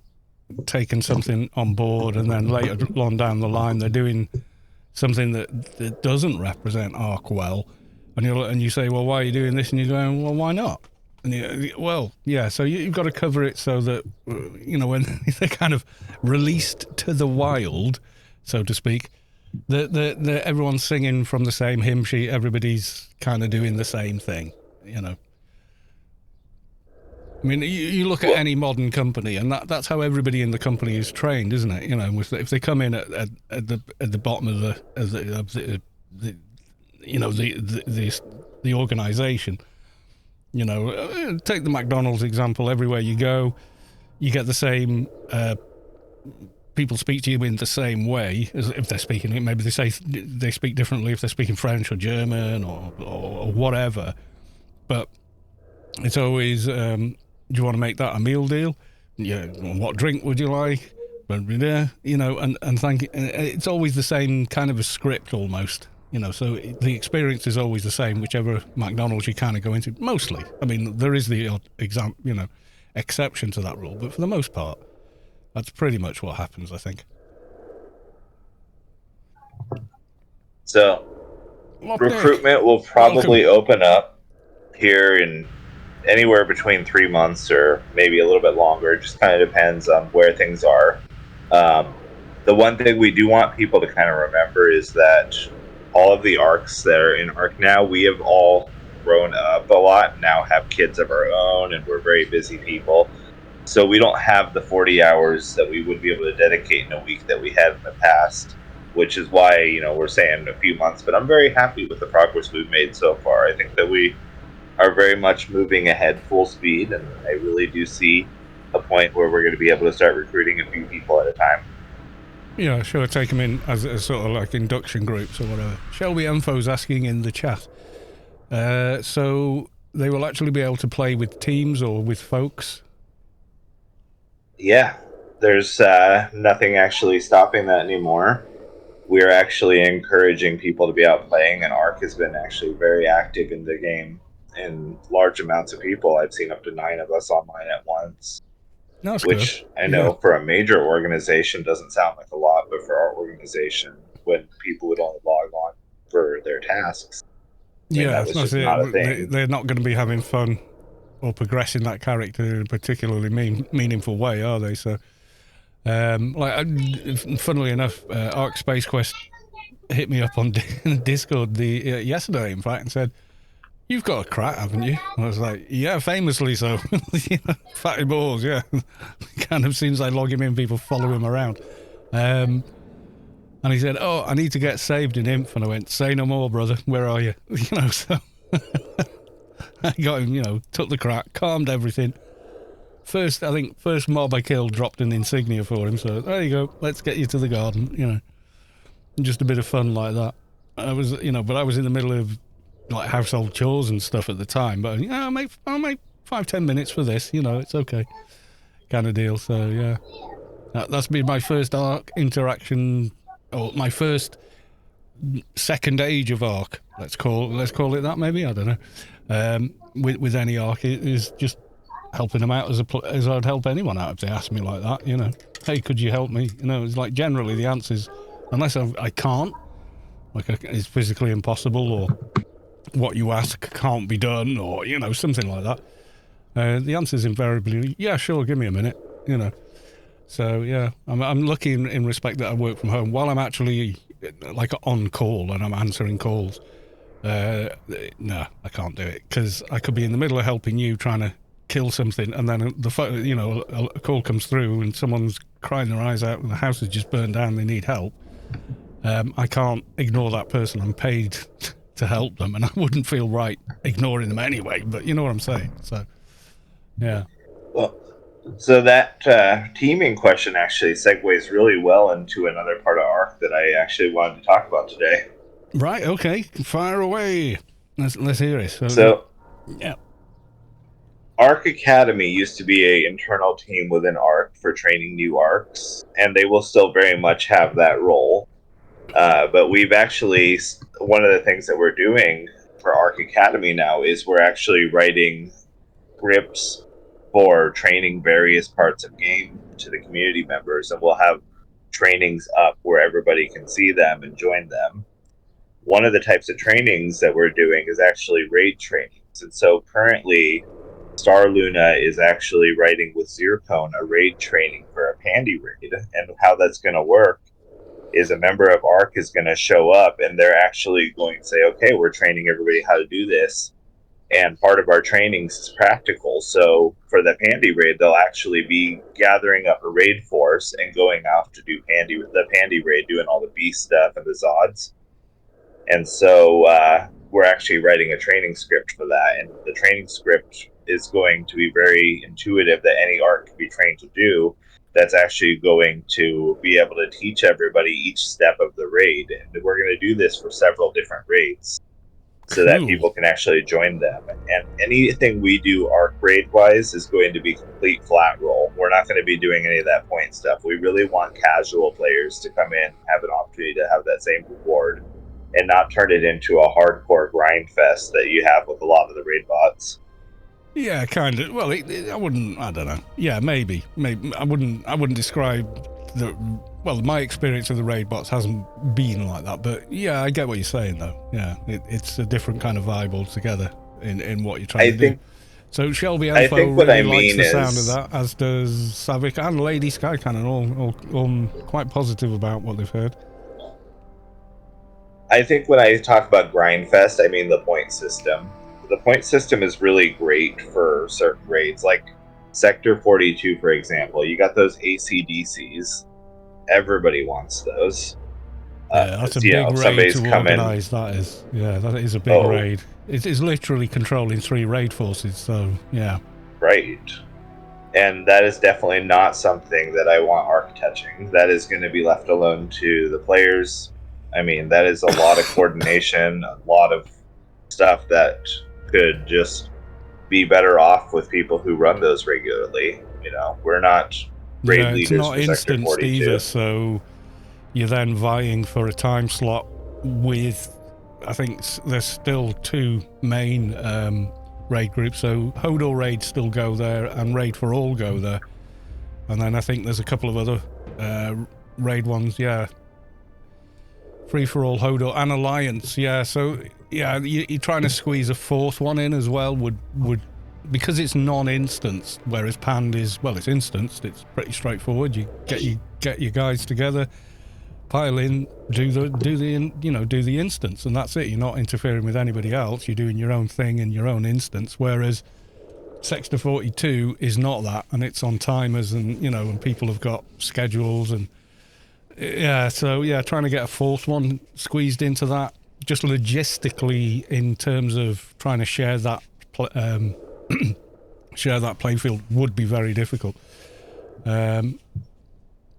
A: taken something on board, and then later on down the line they're doing something that doesn't represent ARK well, and you say, well, why are you doing this? And you're going, well, why not? And well, yeah, so you've got to cover it so that, when they're kind of released to the wild, so to speak, that everyone's singing from the same hymn sheet, everybody's kind of doing the same thing, I mean, you look at any modern company, and that's how everybody in the company is trained, isn't it? If they come in at the bottom of the organization, take the McDonald's example. Everywhere you go, you get the same. People speak to you in the same way as if they're speaking it. Maybe they speak differently if they're speaking French or German or whatever. But it's always, do you want to make that a meal deal? Yeah. What drink would you like? And it's always the same kind of a script almost. So the experience is always the same, whichever McDonald's you kind of go into. Mostly, I mean, there is the odd exception to that rule, but for the most part, that's pretty much what happens, I think.
B: So, recruitment will probably open up here in anywhere between 3 months or maybe a little bit longer. It just kind of depends on where things are. The one thing we do want people to kind of remember is that all of the ARKs that are in ARK now, we have all grown up a lot, now have kids of our own, and we're very busy people. So we don't have the 40 hours that we would be able to dedicate in a week that we had in the past, which is why, we're saying a few months. But I'm very happy with the progress we've made so far. I think that we are very much moving ahead full speed, and I really do see a point where we're going to be able to start recruiting a few people at a time.
A: Yeah, sure, take them in as sort of like induction groups or whatever. Shelby Enfo's asking in the chat. So they will actually be able to play with teams or with folks?
B: Yeah, there's nothing actually stopping that anymore. We're actually encouraging people to be out playing, and ARK has been actually very active in the game in large amounts of people. I've seen up to 9 of us online at once.
A: That's
B: which
A: good.
B: I know for a major organization doesn't sound like a lot, but for our organization, when people would only log on for their tasks, that was just not a thing.
A: They're not going to be having fun or progressing that character in a particularly meaningful way, are they? So, funnily enough, ARK Space Quest hit me up on Discord yesterday, in fact, and said, "You've got a crat, haven't you?" I was like, "Yeah, famously so." Fatty balls, yeah. Kind of seems like log him in, people follow him around. And he said, "Oh, I need to get saved in Inf." And I went, "Say no more, brother. Where are you?" So I got him, took the crack, calmed everything. First mob I killed dropped an insignia for him. So there you go. Let's get you to the garden, Just a bit of fun like that. I was, but I was in the middle of like household chores and stuff at the time, but I'll make 5-10 minutes for this, it's okay, kind of deal. So yeah, that's been my first ARK interaction, or my first second age of ARK. Let's call it that, maybe, I don't know. With any ARK, it is just helping them out as I'd help anyone out if they asked me like that. Hey, could you help me? It's like generally the answers, unless I can't, like it's physically impossible, or what you ask can't be done, or something like that. The answer is invariably, yeah, sure, give me a minute. So yeah, I'm lucky in respect that I work from home while I'm actually like on call and I'm answering calls. No, I can't do it, because I could be in the middle of helping you trying to kill something, and then a call comes through and someone's crying their eyes out and the house has just burned down, they need help. I can't ignore that person. I'm paid to help them, and I wouldn't feel right ignoring them anyway. But you know what I'm saying. So, yeah.
B: Well, so that teaming question actually segues really well into another part of ARK that I actually wanted to talk about today.
A: Right. Okay. Fire away. Let's hear it.
B: So
A: yeah.
B: ARK Academy used to be an internal team within ARK for training new ARKs, and they will still very much have that role. But we've actually, one of the things that we're doing for ARK Academy now is we're actually writing scripts for training various parts of game to the community members, and we'll have trainings up where everybody can see them and join them. One of the types of trainings that we're doing is actually raid trainings, and so currently Star Luna is actually writing with Zircon a raid training for a Pandy raid, and how that's going to work is a member of ARK is going to show up, and they're actually going to say, okay, we're training everybody how to do this, and part of our trainings is practical. So for the Pandy raid, they'll actually be gathering up a raid force and going off to do the Pandy raid, doing all the beast stuff and the Zods. And so we're actually writing a training script for that, and the training script is going to be very intuitive that any ARK can be trained to do. That's actually going to be able to teach everybody each step of the raid, and we're going to do this for several different raids so that people can actually join them. And anything we do ARK raid wise is going to be complete flat roll. We're not going to be doing any of that point stuff. We really want casual players to come in, have an opportunity to have that same reward, and not turn it into a hardcore grind fest that you have with a lot of the raid bots.
A: Yeah, kind of. Well, I wouldn't. I don't know. Yeah, maybe. I wouldn't describe the. Well, my experience of the raid bots hasn't been like that, but yeah, I get what you're saying though. Yeah, it's a different kind of vibe altogether in what you're trying to do. So Shelby Alpha really likes the sound of that, as does Savik and Lady Sky Cannon, all quite positive about what they've heard.
B: I think when I talk about Grindfest, I mean the point system. The point system is really great for certain raids, like Sector 42, for example. You got those ACDCs. Everybody wants those.
A: Yeah, that's a big raid to organise, that is. Yeah, that is a big raid. It is literally controlling 3 raid forces, so yeah.
B: Right. And that is definitely not something that I want ARK touching. That is going to be left alone to the players. I mean, that is a lot of coordination, a lot of stuff that could just be better off with people who run those regularly. You know, we're not raid leaders
A: for Sector 42. It's not instant either, so you're then vying for a time slot with, I think there's still 2 main raid groups, so Hodor raids still go there and Raid for All go there, and then I think there's a couple of other raid ones, yeah. Free for All, Hodor, and Alliance, yeah. So yeah, you're trying to squeeze a 4th one in as well. Would because it's non-instanced, whereas Pand is, well, it's instanced. It's pretty straightforward. You get your guys together, pile in, do the instance, and that's it. You're not interfering with anybody else. You're doing your own thing in your own instance. Whereas Sector 42 is not that, and it's on timers, and and people have got schedules and. Yeah, so yeah, trying to get a 4th one squeezed into that, just logistically in terms of trying to share that playing field would be very difficult.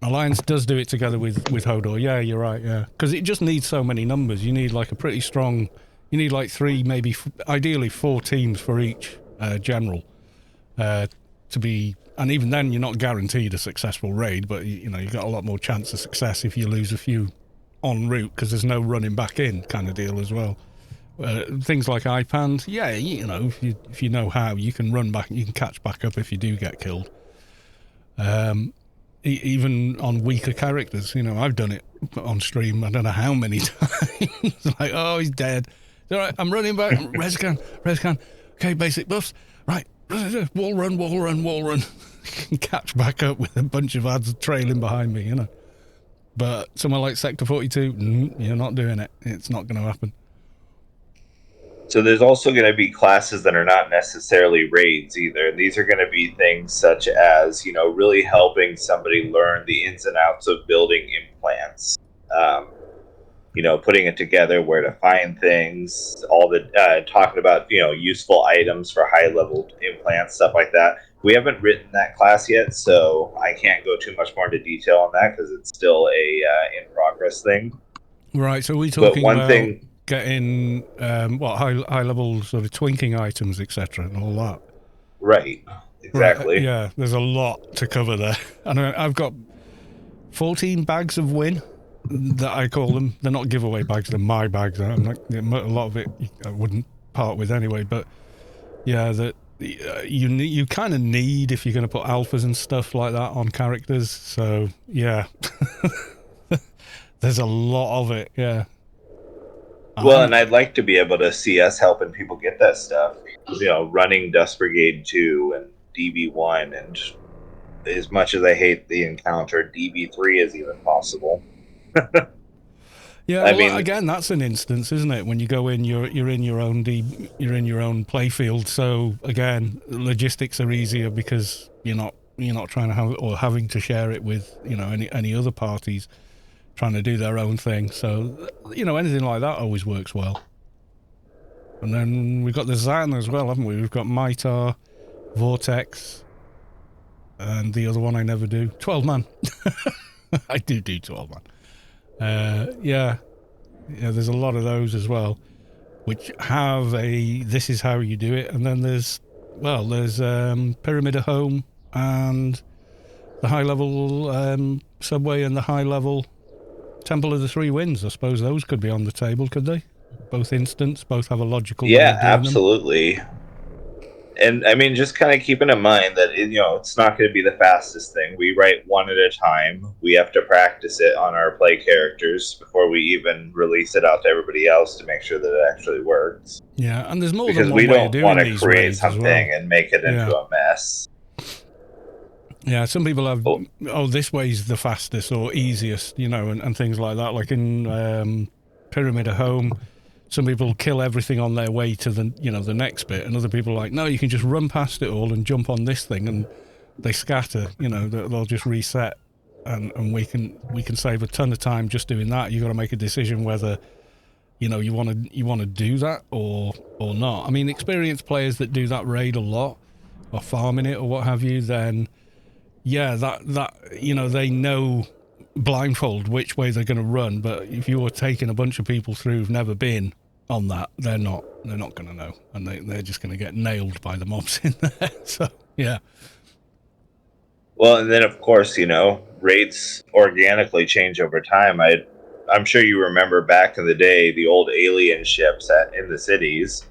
A: Alliance does do it together with Hodor. Yeah, you're right. Yeah, because it just needs so many numbers. You need like a pretty strong. You need like 3, maybe ideally 4 teams for each general to be. And even then, you're not guaranteed a successful raid, but you've got a lot more chance of success if you lose a few en route, because there's no running back in kind of deal as well. Things like iPand, yeah, if you know how, you can run back, you can catch back up if you do get killed. Even on weaker characters, I've done it on stream. I don't know how many times. Like, oh, he's dead. All right, I'm running back. Rescan. Okay, basic buffs. Right. Wall run. Catch back up with a bunch of ads trailing behind me, But somewhere like Sector 42, you're not doing it. It's not going to happen.
B: So there's also going to be classes that are not necessarily raids either. These are going to be things such as, really helping somebody learn the ins and outs of building implants. putting it together, where to find things, all the talking about useful items for high level implants, stuff like that. We haven't written that class yet, so I can't go too much more into detail on that because it's still a in progress thing.
A: Right. So we're
B: But
A: talking
B: one
A: about
B: thing,
A: getting what high level sort of twinking items, etc., and all that.
B: right? Exactly.
A: Right. Yeah. There's a lot to cover there, and I've got 14 bags of win that I call them. They're not giveaway bags; they're my bags. I'm not, a lot of it I wouldn't part with anyway. But yeah, that you kind of need if you're going to put alphas and stuff like that on characters. So yeah, there's a lot of it. Yeah.
B: Well, and I'd like to be able to see us helping people get that stuff. Running Dust Brigade 2 and DB1, and as much as I hate the encounter, DB3 is even possible.
A: Yeah, well, again, that's an instance, isn't it? When you go in, you're in your own you're in your own playfield. So again, logistics are easier because you're not trying to have or having to share it with any other parties trying to do their own thing. So anything like that always works well. And then we've got the Zan as well, haven't we? We've got Mitar, Vortex, and the other one I never do. 12 man. I do 12 man. Yeah, there's a lot of those as well, which have this is how you do it. And then there's Pyramid of Home and the high level subway and the high level Temple of the Three Winds. I suppose those could be on the table, could they? Both instants, both have a logical way of doing
B: absolutely.
A: them.
B: And I mean, just kind of keeping in mind that it's not going to be the fastest thing. We write one at a time. We have to practice it on our play characters before we even release it out to everybody else to make sure that it actually works.
A: Yeah, and there's more
B: because
A: than one way of doing
B: want
A: these
B: to create
A: raids
B: something
A: as well.
B: And make it into a mess.
A: Yeah, some people have, this way's the fastest or easiest, and things like that. Like in Pyramid of Home, some people kill everything on their way to the next bit, and other people are like, no, you can just run past it all and jump on this thing, and they scatter. They'll just reset, and we can save a ton of time just doing that. You got to make a decision whether you want to do that or not. I mean, experienced players that do that raid a lot or farming it or what have you, then yeah, that they know blindfold which way they're going to run. But if you were taking a bunch of people through who've never been on that, they're not going to know, and they're just going to get nailed by the mobs in there. So yeah.
B: Well, and then of course raids organically change over time. I'm sure you remember back in the day the old alien ships in the cities.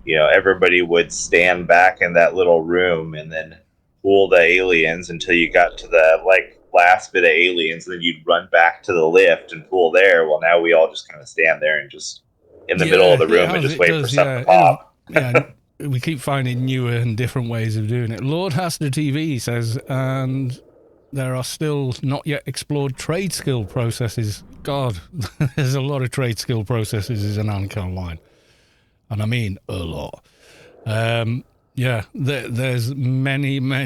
B: Everybody would stand back in that little room and then fool the aliens until you got to the last bit of aliens, and then you'd run back to the lift and fool there. Well, now we all just kind of stand there and just in the middle of the room and just wait for something to pop.
A: We keep finding newer and different ways of doing it. Lord Haster TV says, and there are still not yet explored trade skill processes. God, there's a lot of trade skill processes in Anarchy Online, and I mean a lot. Yeah, there's many. I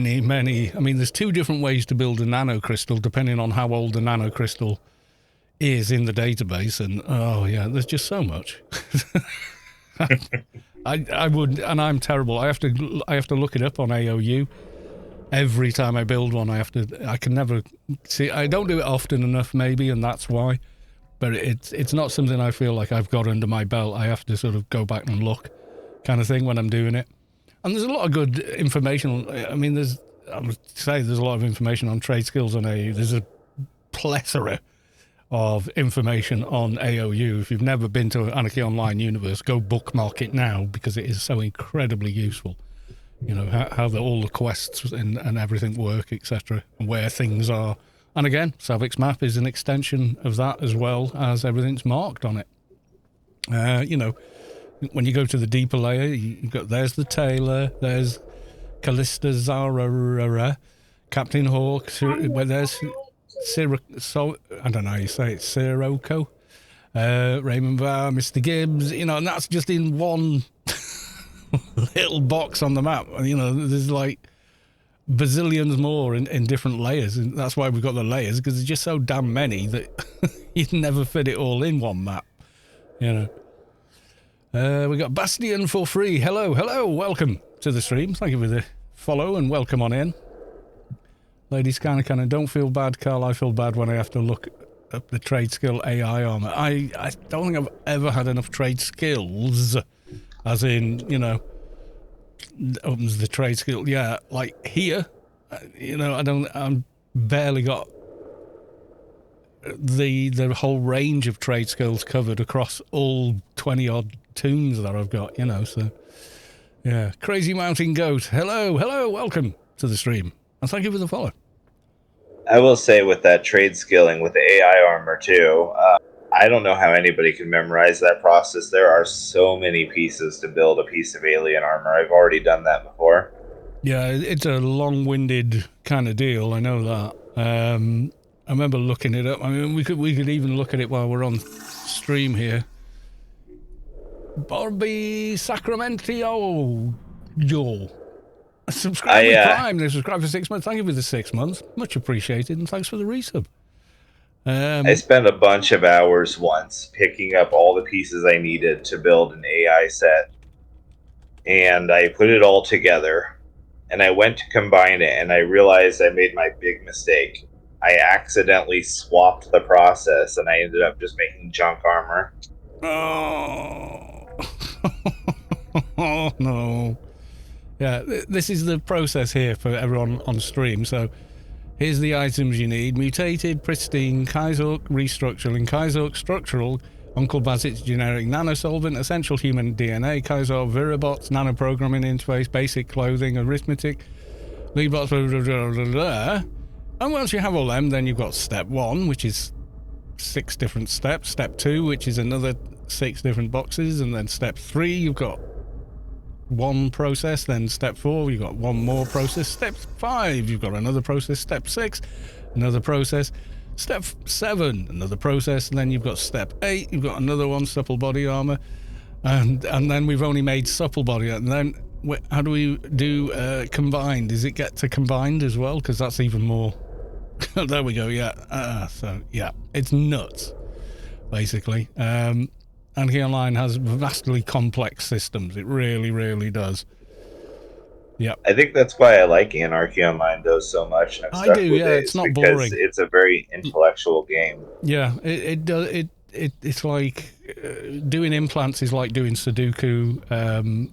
A: mean, there's two different ways to build a nanocrystal, depending on how old the nanocrystal is in the database. And there's just so much. I would, and I'm terrible. I have to look it up on AOU every time I build one. I can never see. I don't do it often enough, maybe, and that's why. But it's not something I feel like I've got under my belt. I have to sort of go back and look, kind of thing, when I'm doing it. And there's a lot of good information. I mean, I would say there's a lot of information on trade skills on AOU. There's a plethora of information on AOU. If you've never been to Anarchy Online Universe, go bookmark it now, because it is so incredibly useful. How all the quests and everything work, etc., and where things are. And again, Savic's map is an extension of that, as well as everything's marked on it. When you go to the deeper layer, there's the Tailor, there's Callista Zara, Captain Hawk, where there's I don't know how you say it, Sirocco, Raymond Var, Mr. Gibbs, and that's just in one little box on the map. There's bazillions more in different layers, and that's why we've got the layers, because there's just so damn many that you'd never fit it all in one map, you know. We got Bastion for free. Hello, welcome to the stream. Thank you for the follow and welcome on in. Ladies kind of don't feel bad, Carl. I feel bad when I have to look up the trade skill AI armor. I don't think I've ever had enough trade skills, as in, you know, opens the trade skill. Yeah, like here, you know, I'm barely got the whole range of trade skills covered across all 20 odd toons that I've got, you know. So yeah, Crazy Mountain Goat. Hello, welcome to the stream. And thank you for the follow.
B: I will say with that trade skilling with the AI armor too, I don't know how anybody can memorize that process. There are so many pieces to build a piece of alien armor. I've already done that before.
A: Yeah, it's a long-winded kind of deal. I know that. I remember looking it up. I mean, we could even look at it while we're on stream here. Bobby Sacramento Joel. Subscribe with Prime. They subscribed for 6 months. Thank you for the 6 months. Much appreciated, and thanks for the resub.
B: I spent a bunch of hours once picking up all the pieces I needed to build an AI set, and I put it all together, and I went to combine it, and I realized I made my big mistake. I accidentally swapped the process, and I ended up just making junk armor.
A: Oh, oh no. Yeah, this is the process here for everyone on stream. So here's the items you need. Mutated, pristine, Kaizork restructuring, Kaizork structural, Uncle Bazit's generic nanosolvent, essential human DNA, Kaizork viribots, nanoprogramming interface, basic clothing, arithmetic, leadbots, blah, blah, blah, blah, blah. And once you have all them, then you've got step 1, which is 6 different steps. Step 2, which is another 6 different boxes. And then step 3, you've got 1 process. Then step 4, you've got 1 more process. Step 5, you've got another process. Step 6, another process. Step 7, another process. And then you've got step 8, you've got another one, supple body armor. And then we've only made supple body. And then how do we do combined? Does it get to combined as well? Because that's even more. There we go, yeah. So, yeah, it's nuts, basically. Anarchy Online has vastly complex systems. It really, really does. Yeah.
B: I think that's why I like Anarchy Online though so much. And
A: I do, yeah. It's not boring.
B: It's a very intellectual game.
A: Yeah, it does. It's like doing implants is like doing Sudoku.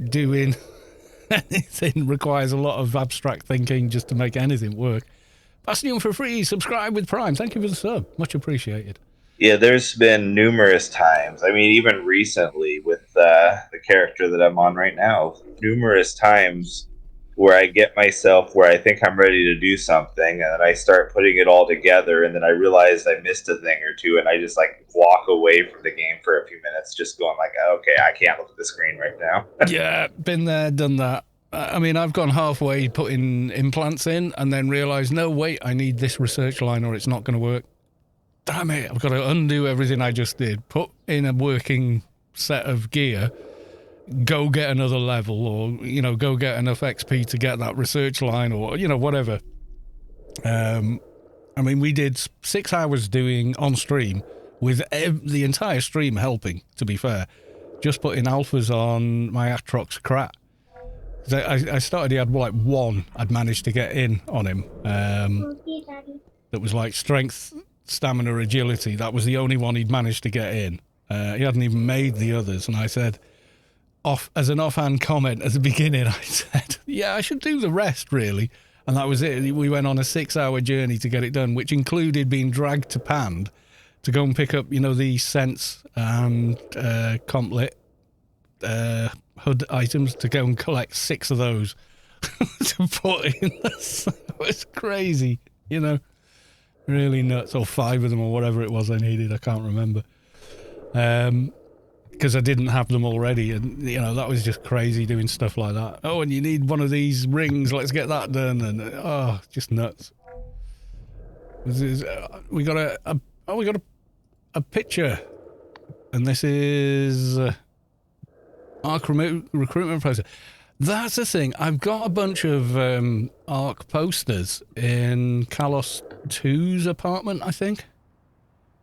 A: Doing anything requires a lot of abstract thinking just to make anything work. Bastion for free. Subscribe with Prime. Thank you for the sub. Much appreciated.
B: Yeah, there's been numerous times. I mean, even recently with the character that I'm on right now, numerous times where I get myself where I think I'm ready to do something, and then I start putting it all together, and then I realize I missed a thing or two, and I just like walk away from the game for a few minutes, just going like, okay, I can't look at the screen right now.
A: Yeah, been there, done that. I mean, I've gone halfway putting implants in, and then realised, no, wait, I need this research line or it's not going to work. Damn it, I've got to undo everything I just did, put in a working set of gear, go get another level, or, you know, go get enough XP to get that research line, or, you know, whatever. I mean, we did 6 hours doing on stream with the entire stream helping, to be fair, just putting alphas on my Atrox Krat. I started, he had like 1 I'd managed to get in on him. That was like strength, stamina, agility. That was the only one he'd managed to get in. He hadn't even made the others. And I said, as an offhand comment at the beginning, I said, yeah, I should do the rest, really. And that was it. We went on a 6-hour journey to get it done, which included being dragged to Pand to go and pick up, you know, the Sense and Complit HUD items, to go and collect 6 of those to put in. It was crazy, you know. Really nuts. Or 5 of them, or whatever it was I needed. I can't remember. Because I didn't have them already, and you know, that was just crazy doing stuff like that. Oh, and you need one of these rings, let's get that done, and just nuts. We got a picture, and this is ARK recruitment process. That's the thing. I've got a bunch of ARK posters in Kalos 2's apartment, I think.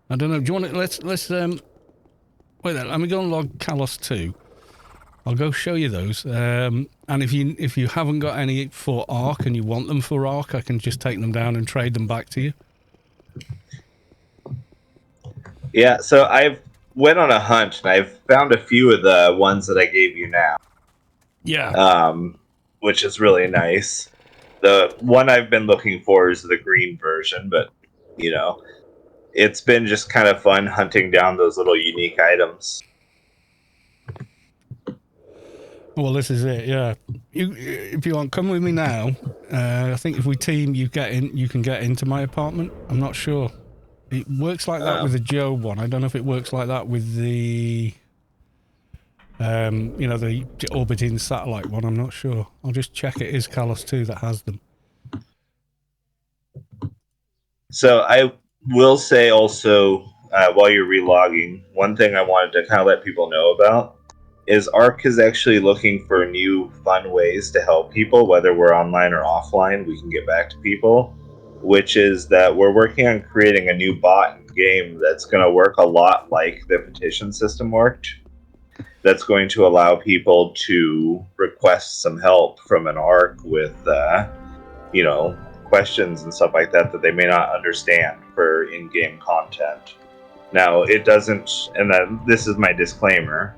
A: I don't know. Do you want to... Let's wait there. Let me go and log Kalos 2. I'll go show you those. And if you haven't got any for ARK and you want them for ARK, I can just take them down and trade them back to you.
B: Yeah, so I've went on a hunt and I've found a few of the ones that I gave you now.
A: Yeah.
B: Which is really nice. The one I've been looking for is the green version, but you know, it's been just kind of fun hunting down those little unique items.
A: Well, this is it. Yeah. If you want, come with me now. I think if we team, you can get into my apartment. I'm not sure. It works like that with the Joe one. I don't know if it works like that with the, the orbiting satellite one. I'm not sure. I'll just check it is Kalos 2 that has them.
B: So I will say also, while you're relogging, one thing I wanted to kind of let people know about is ARK is actually looking for new fun ways to help people, whether we're online or offline. We can get back to people, which is that we're working on creating a new bot game that's going to work a lot like the petition system worked. That's going to allow people to request some help from an ARK with, questions and stuff like that they may not understand for in-game content. Now, it doesn't, and this is my disclaimer,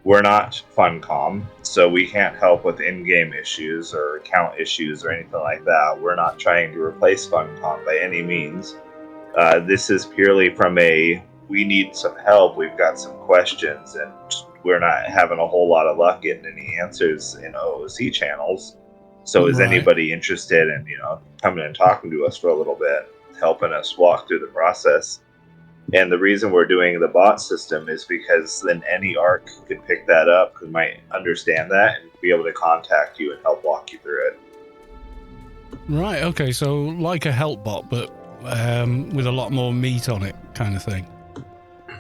B: we're not Funcom, so we can't help with in-game issues or account issues or anything like that. We're not trying to replace Funcom by any means. This is purely from we need some help, we've got some questions, and we're not having a whole lot of luck getting any answers in OOC channels. So is anybody interested in, coming and talking to us for a little bit, helping us walk through the process? And the reason we're doing the bot system is because then any ARK could pick that up, who might understand that, and be able to contact you and help walk you through it.
A: Right, okay, so like a help bot, but with a lot more meat on it kind of thing.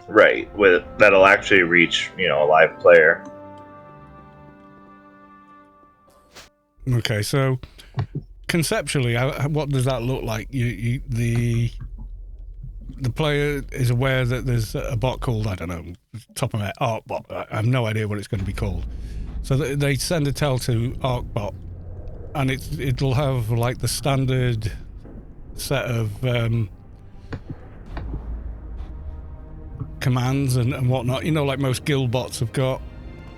B: Right, that'll actually reach, a live player.
A: Okay, so conceptually, what does that look like? The player is aware that there's a bot called, I don't know, top of my head, ARK bot. I have no idea what it's going to be called. So they send a tell to ARK bot, and it'll have like the standard set of commands and whatnot. Like most guild bots have got,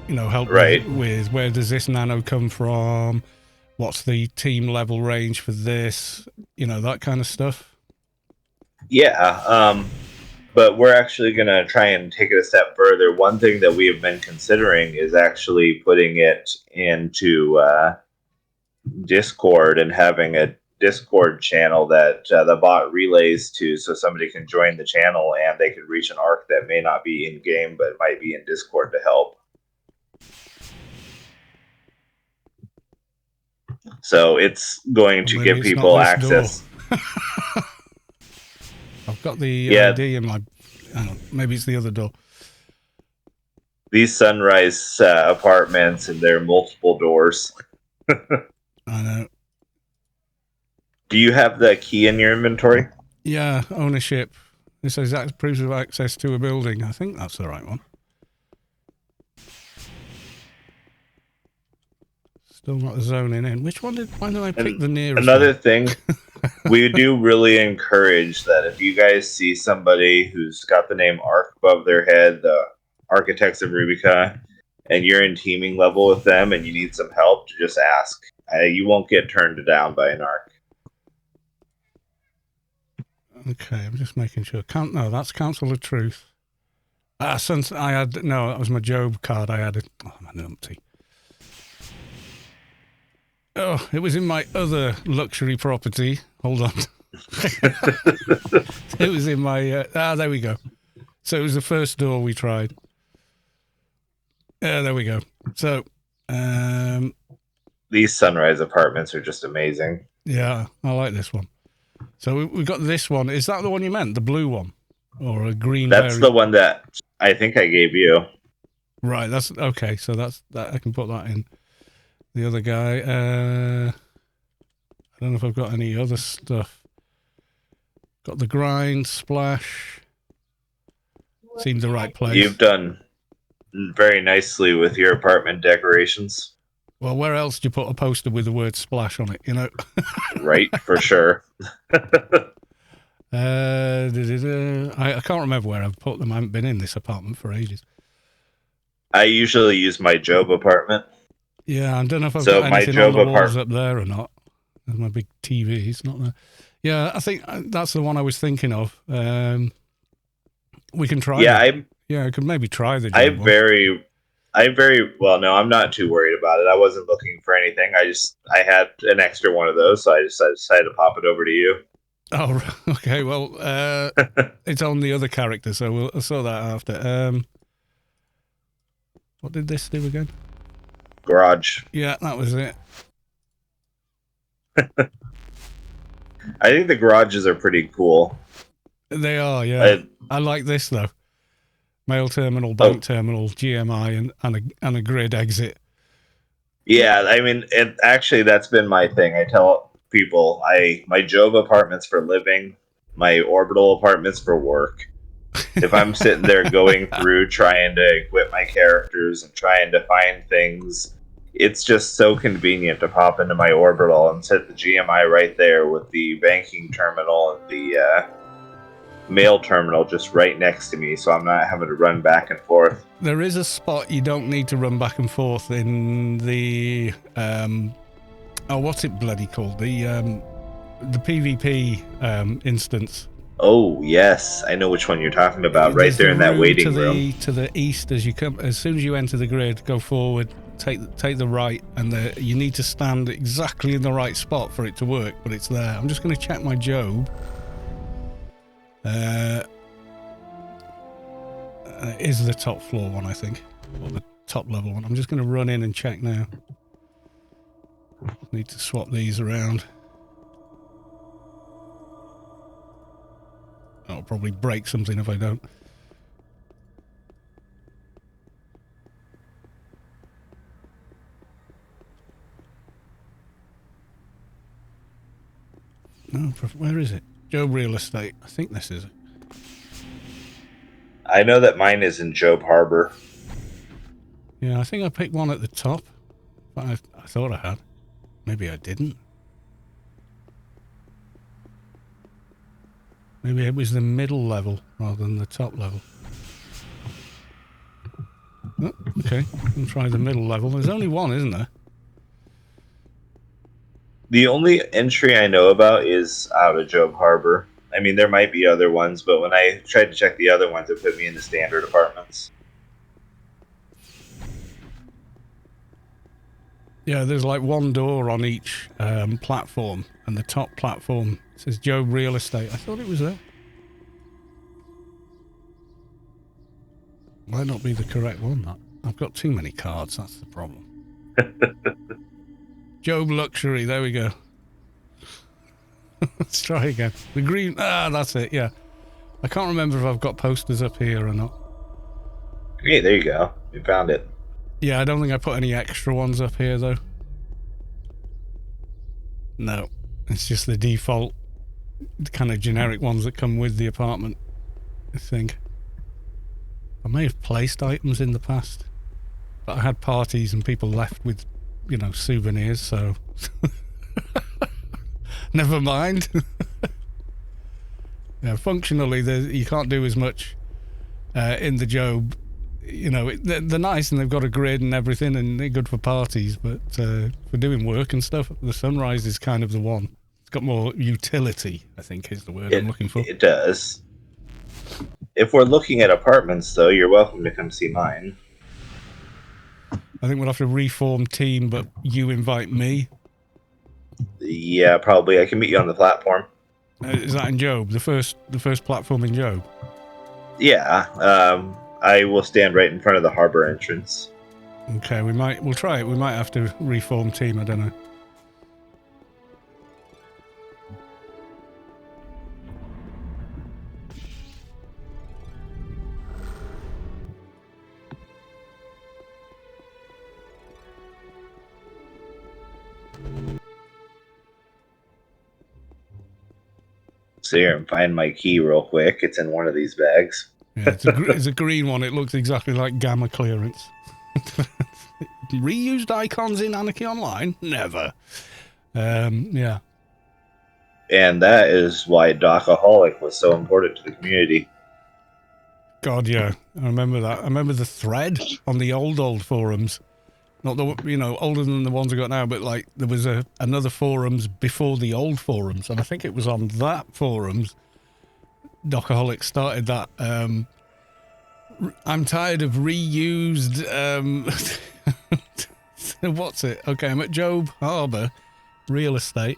A: help with where does this nano come from? What's the team level range for this? That kind of stuff.
B: Yeah, but we're actually going to try and take it a step further. One thing that we have been considering is actually putting it into Discord and having a Discord channel that the bot relays to, so somebody can join the channel and they could reach an ARK that may not be in game but might be in Discord to help. So it's going to give people access.
A: I've got the ID in my... Hang on, maybe it's the other door.
B: These sunrise apartments, and there are multiple doors.
A: I know.
B: Do you have the key in your inventory?
A: Yeah, ownership. It says that proves of access to a building. I think that's the right one. Still not zoning in. Why did I pick the nearest
B: Another
A: one?
B: thing, we do really encourage that if you guys see somebody who's got the name ARK above their head, the Architects of Rubica, and you're in teaming level with them and you need some help, to just ask. You won't get turned down by an ARK.
A: Okay, I'm just making sure. No, that's Council of Truth. Since I had... No, that was my Job card I had. Oh, my numpty. Oh, it was in my other luxury property. Hold on. It was in my... there we go. So it was the first door we tried. There we go. So...
B: These sunrise apartments are just amazing.
A: Yeah, I like this one. So we got this one. Is that the one you meant? The blue one? Or a green...
B: That's the one that I think I gave you.
A: Right, that's... Okay, so that's that. I can put that in the other guy. I don't know if I've got any other stuff. Got the grind, splash. Seemed the right place.
B: You've done very nicely with your apartment decorations.
A: Well, where else do you put a poster with the word splash on it, you know?
B: Right, for sure.
A: I can't remember where I've put them. I haven't been in this apartment for ages.
B: I usually use my Job apartment.
A: Yeah, I don't know if I've
B: So
A: got
B: my
A: anything on
B: Job
A: the walls
B: apart-
A: up there or not. There's my big TV. It's not there. Yeah, I think that's the one I was thinking of. We can try
B: Yeah,
A: I could maybe try the
B: I
A: Job one.
B: very well. No, I'm not too worried about it. I wasn't looking for anything. I had an extra one of those, so I decided to pop it over to you.
A: Oh, okay. Well, it's on the other character, so we'll sort that after. What did this do again?
B: Garage.
A: Yeah, that was it.
B: I think the garages are pretty cool.
A: They are, yeah. I like this though. Mail terminal, bank terminal, GMI, and a grid exit.
B: Yeah, I mean, actually that's been my thing. I tell people my Job apartments for living, my orbital apartments for work. If I'm sitting there going through trying to equip my characters and trying to find things, it's just so convenient to pop into my orbital and set the GMI right there with the banking terminal and the mail terminal just right next to me, so I'm not having to run back and forth.
A: There is a spot you don't need to run back and forth in the what's it bloody called? The PvP instance.
B: Oh yes, I know which one you're talking about. Right
A: There's
B: there
A: the
B: in that
A: room
B: waiting room.
A: to the east as you come. As soon as you enter the grid, go forward, take the right, and you need to stand exactly in the right spot for it to work. But it's there. I'm just going to check my Job. Is the top floor one, I think, or the top level one. I'm just going to run in and check now. Need to swap these around. I'll probably break something if I don't. No, where is it? Job Real Estate. I think this is it.
B: I know that mine is in Job Harbor.
A: Yeah, I think I picked one at the top. But I thought I had. Maybe I didn't. Maybe it was the middle level rather than the top level. Oh, okay, I'll try the middle level. There's only one, isn't there?
B: The only entry I know about is out of Job Harbor. I mean, there might be other ones, but when I tried to check the other ones, it put me in the standard apartments.
A: Yeah, there's like one door on each platform, and the top platform says Job Real Estate. I thought it was there. Might not be the correct one, that. I've got too many cards, that's the problem. Job Luxury, there we go. Let's try again. The green, that's it, yeah. I can't remember if I've got posters up here or not.
B: Hey, there you go. You found it.
A: Yeah, I don't think I put any extra ones up here, though. No, it's just the default kind of generic ones that come with the apartment, I think. I may have placed items in the past, but I had parties and people left with, you know, souvenirs, so... Never mind. Yeah, functionally, you can't do as much in the Job. You know, they're nice and they've got a grid and everything and they're good for parties, but for doing work and stuff, the Sunrise is kind of the one. It's got more utility, I think is the word I'm looking for.
B: It does. If we're looking at apartments, though, you're welcome to come see mine.
A: I think we'll have to reform team, but you invite me.
B: Yeah, probably. I can meet you on the platform.
A: Is that in Job? The first platform in Job?
B: Yeah, I will stand right in front of the harbor entrance.
A: Okay, we'll try it. We might have to reform team, I don't know.
B: sit here and find my key real quick. It's in one of these bags.
A: Yeah, it's a green one. It looks exactly like gamma clearance. Reused icons in Anarchy Online? Never. Yeah.
B: And that is why Dockaholic was so important to the community.
A: God, yeah. I remember that. I remember the thread on the old forums. Not the, older than the ones I got now, but like there was another forums before the old forums. And I think it was on that forums Dockaholic started that. I'm tired of reused, what's it? Okay, I'm at Job Harbour Real Estate.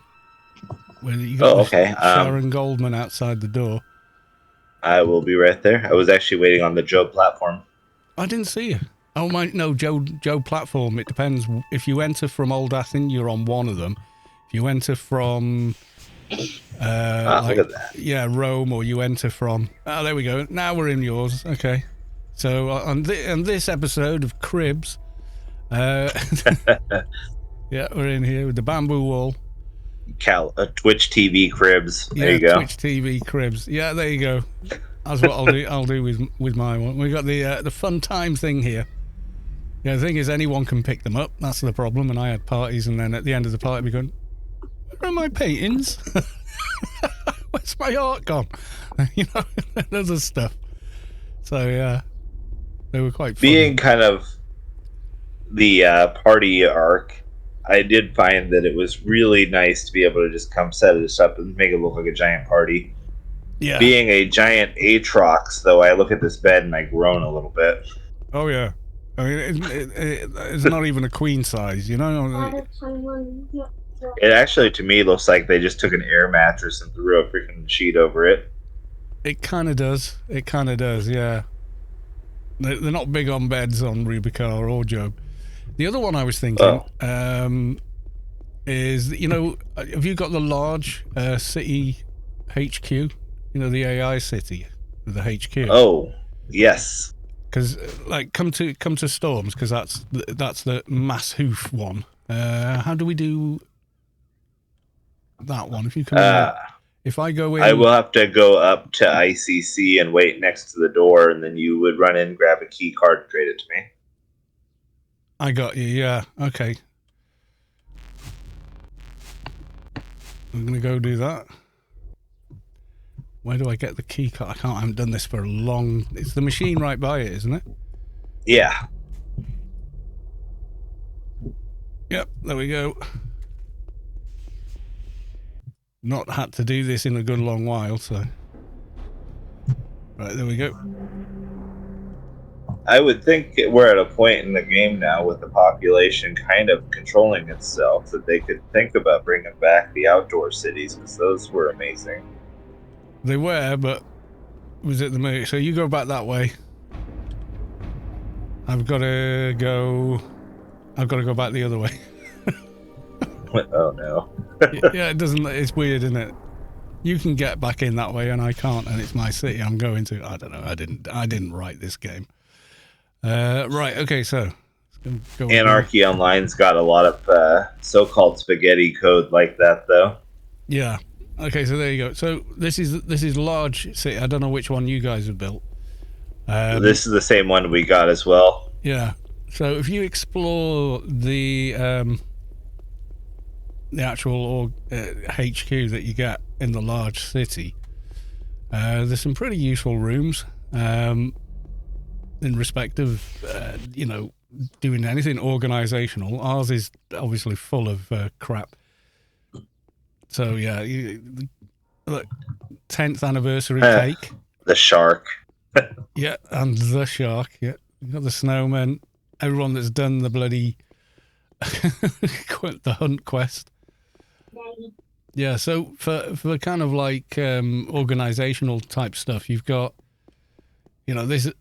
A: Where you got Sharon Goldman outside the door.
B: I will be right there. I was actually waiting on the Joe platform.
A: I didn't see you. Oh my, no, Joe platform. It depends. If you enter from Old Athens, you're on one of them. If you enter from,
B: look at that.
A: Yeah, Rome, or you enter from. Oh, there we go. Now we're in yours. Okay. So on this episode of Cribs, yeah, we're in here with the bamboo wall.
B: Twitch TV Cribs. There you go.
A: Twitch TV Cribs. Yeah, there you go. That's what I'll do with my one. We got the fun time thing here. Yeah, the thing is, anyone can pick them up. That's the problem. And I had parties, and then at the end of the party, we going, "Where are my paintings? Where's my art gone?" And other stuff. So yeah, they were quite funny.
B: Being kind of the party ARK, I did find that it was really nice to be able to just come set this up and make it look like a giant party.
A: Yeah.
B: Being a giant Atrox, though, I look at this bed and I groan a little bit.
A: Oh yeah, I mean it's not even a queen size,
B: It actually, to me, looks like they just took an air mattress and threw a freaking sheet over it.
A: It kind of does. It kind of does. Yeah. They're not big on beds on Rubicar or Job. The other one I was thinking is, have you got the large city HQ? The AI city, the HQ.
B: Oh, yes.
A: Because come to Storms, because that's the mass hoof one. How do we do that one? If you come, if I go in,
B: I will have to go up to ICC and wait next to the door, and then you would run in, grab a key card, and trade it to me.
A: I got you. Yeah. Okay. I'm gonna go do that. Where do I get the key card? I haven't done this for a long... It's the machine right by it, isn't it?
B: Yeah.
A: Yep, there we go. Not had to do this in a good long while, so... Right, there we go.
B: I would think we're at a point in the game now with the population kind of controlling itself that they could think about bringing back the outdoor cities, because those were amazing.
A: They were, but was it the mood? So you go back that way. I've got to go back the other way.
B: Oh no.
A: Yeah, it doesn't. It's weird, isn't it? You can get back in that way, and I can't, and it's my city. I'm going to. I don't know. I didn't write this game. Right. Okay. So go
B: Anarchy Online's got a lot of so-called spaghetti code like that, though.
A: Yeah. Okay, so there you go. So this is large city. I don't know which one you guys have built.
B: This is the same one we got as well.
A: Yeah. So if you explore the actual HQ that you get in the large city, there's some pretty useful rooms in respect of doing anything organizational. Ours is obviously full of crap. So yeah, look, 10th anniversary cake.
B: The shark.
A: Yeah, and the shark. Yeah, you got the snowman. Everyone that's done the bloody the hunt quest. Yeah, so for kind of like organizational type stuff, you've got this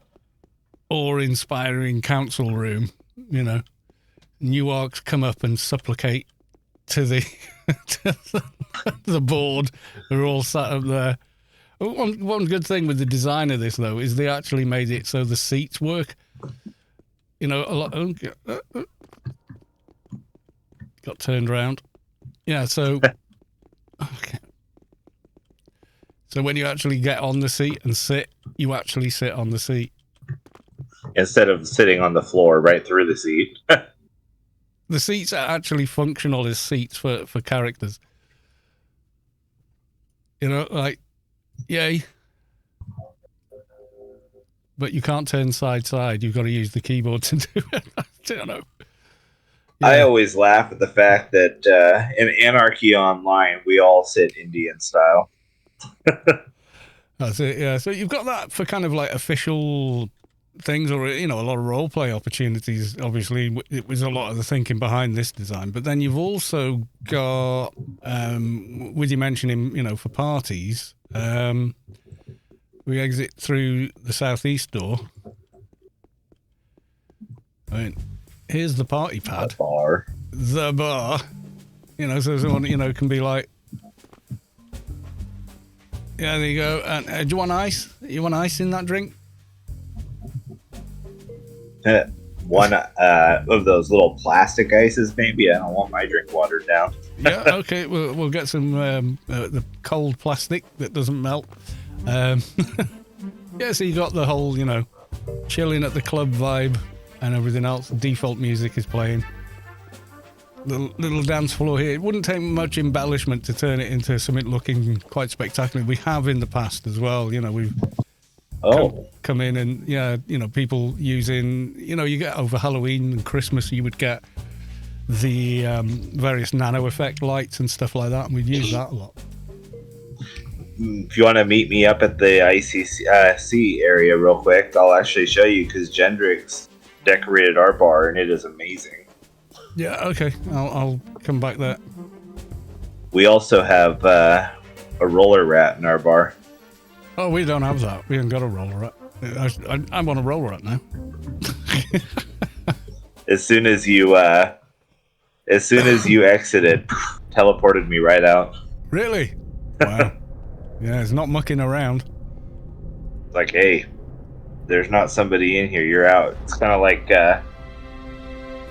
A: awe-inspiring council room. New ARKs come up and supplicate to the the board. They're all sat up there. One good thing with the design of this, though, is they actually made it so the seats work. A lot got turned around. Yeah, so okay. So when you actually get on the seat and sit, you actually sit on the seat.
B: Instead of sitting on the floor right through the seat.
A: The seats are actually functional as seats for characters. You know, like, yay. But you can't turn side to side. You've got to use the keyboard to do it. I don't know. Yeah.
B: I always laugh at the fact that in Anarchy Online, we all sit Indian style.
A: That's it, yeah. So you've got that for kind of like official things, or, you know, a lot of role play opportunities. Obviously, it was a lot of the thinking behind this design. But then you've also got, with you mentioning, you know, for parties, we exit through the southeast door. I mean, here's the party pad. The bar. You know, so someone, you know, can be like, yeah, there you go. And do you want ice? You want ice in that drink?
B: One of those little plastic ices, maybe. I don't want my drink watered down.
A: Yeah, okay. We'll get some the cold plastic that doesn't melt. Yeah, so you got the whole, you know, chilling at the club vibe and everything else. Default music is playing. Little dance floor here. It wouldn't take much embellishment to turn it into something looking quite spectacular. We have in the past as well. You know, we've come in and, yeah, you know, people using, you know, you get over Halloween and Christmas, you would get the various nano effect lights and stuff like that, and we'd use that a lot.
B: If you want to meet me up at the ICC area real quick, I'll actually show you, because Gendrix decorated our bar and it is amazing.
A: Yeah, okay. I'll come back there.
B: We also have a roller rat in our bar.
A: Oh, we don't have that. We haven't got a roller rat. I'm on a roller rat now.
B: As soon as you exited, teleported me right out.
A: Really? Wow. Yeah, it's not mucking around.
B: Like, hey, there's not somebody in here. You're out. It's kind of like,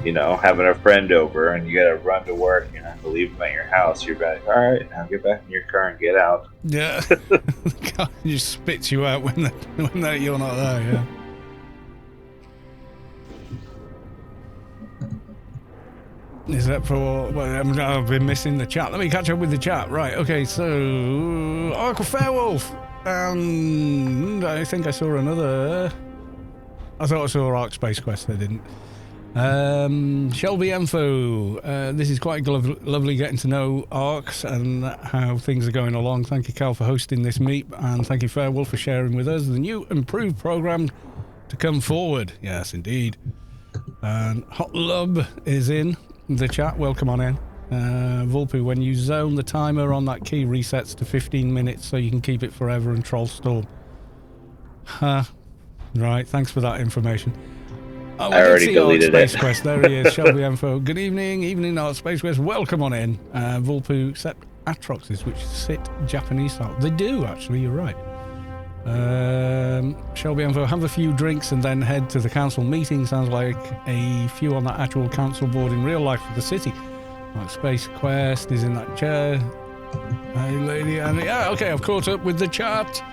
B: you know, having a friend over and you got to run to work. You have to leave them at your house. You're like, all right, now get back in your car and get out.
A: Yeah. The guy just spits you out when you're not there, yeah. Is that for... Well, I've been missing the chat. Let me catch up with the chat. Right, okay, so... ARK Fairwolf! And I think I saw another... I thought I saw ARK Space Quest, I didn't. Shelby Info. This is quite lovely getting to know ARKs and how things are going along. Thank you, Cal, for hosting this meet, and thank you, Fairwolf, for sharing with us the new improved program to come forward. Yes, indeed. And Hot Lub is in the chat. Welcome on in. Vulpu, when you zone, the timer on that key resets to 15 minutes so you can keep it forever and troll storm. Right, thanks for that information. Oh,
B: I already deleted
A: Space
B: it.
A: Quest. There he is, Shelby Info. Good evening, ARK Space Quest. Welcome on in. Vulpu accept Atroxes, which sit Japanese style. They do, actually, you're right. Shelby Info, have a few drinks and then head to the council meeting. Sounds like a few on that actual council board in real life for the city. Like Space Quest is in that chair. Hey, lady, and yeah, okay, I've caught up with the chat.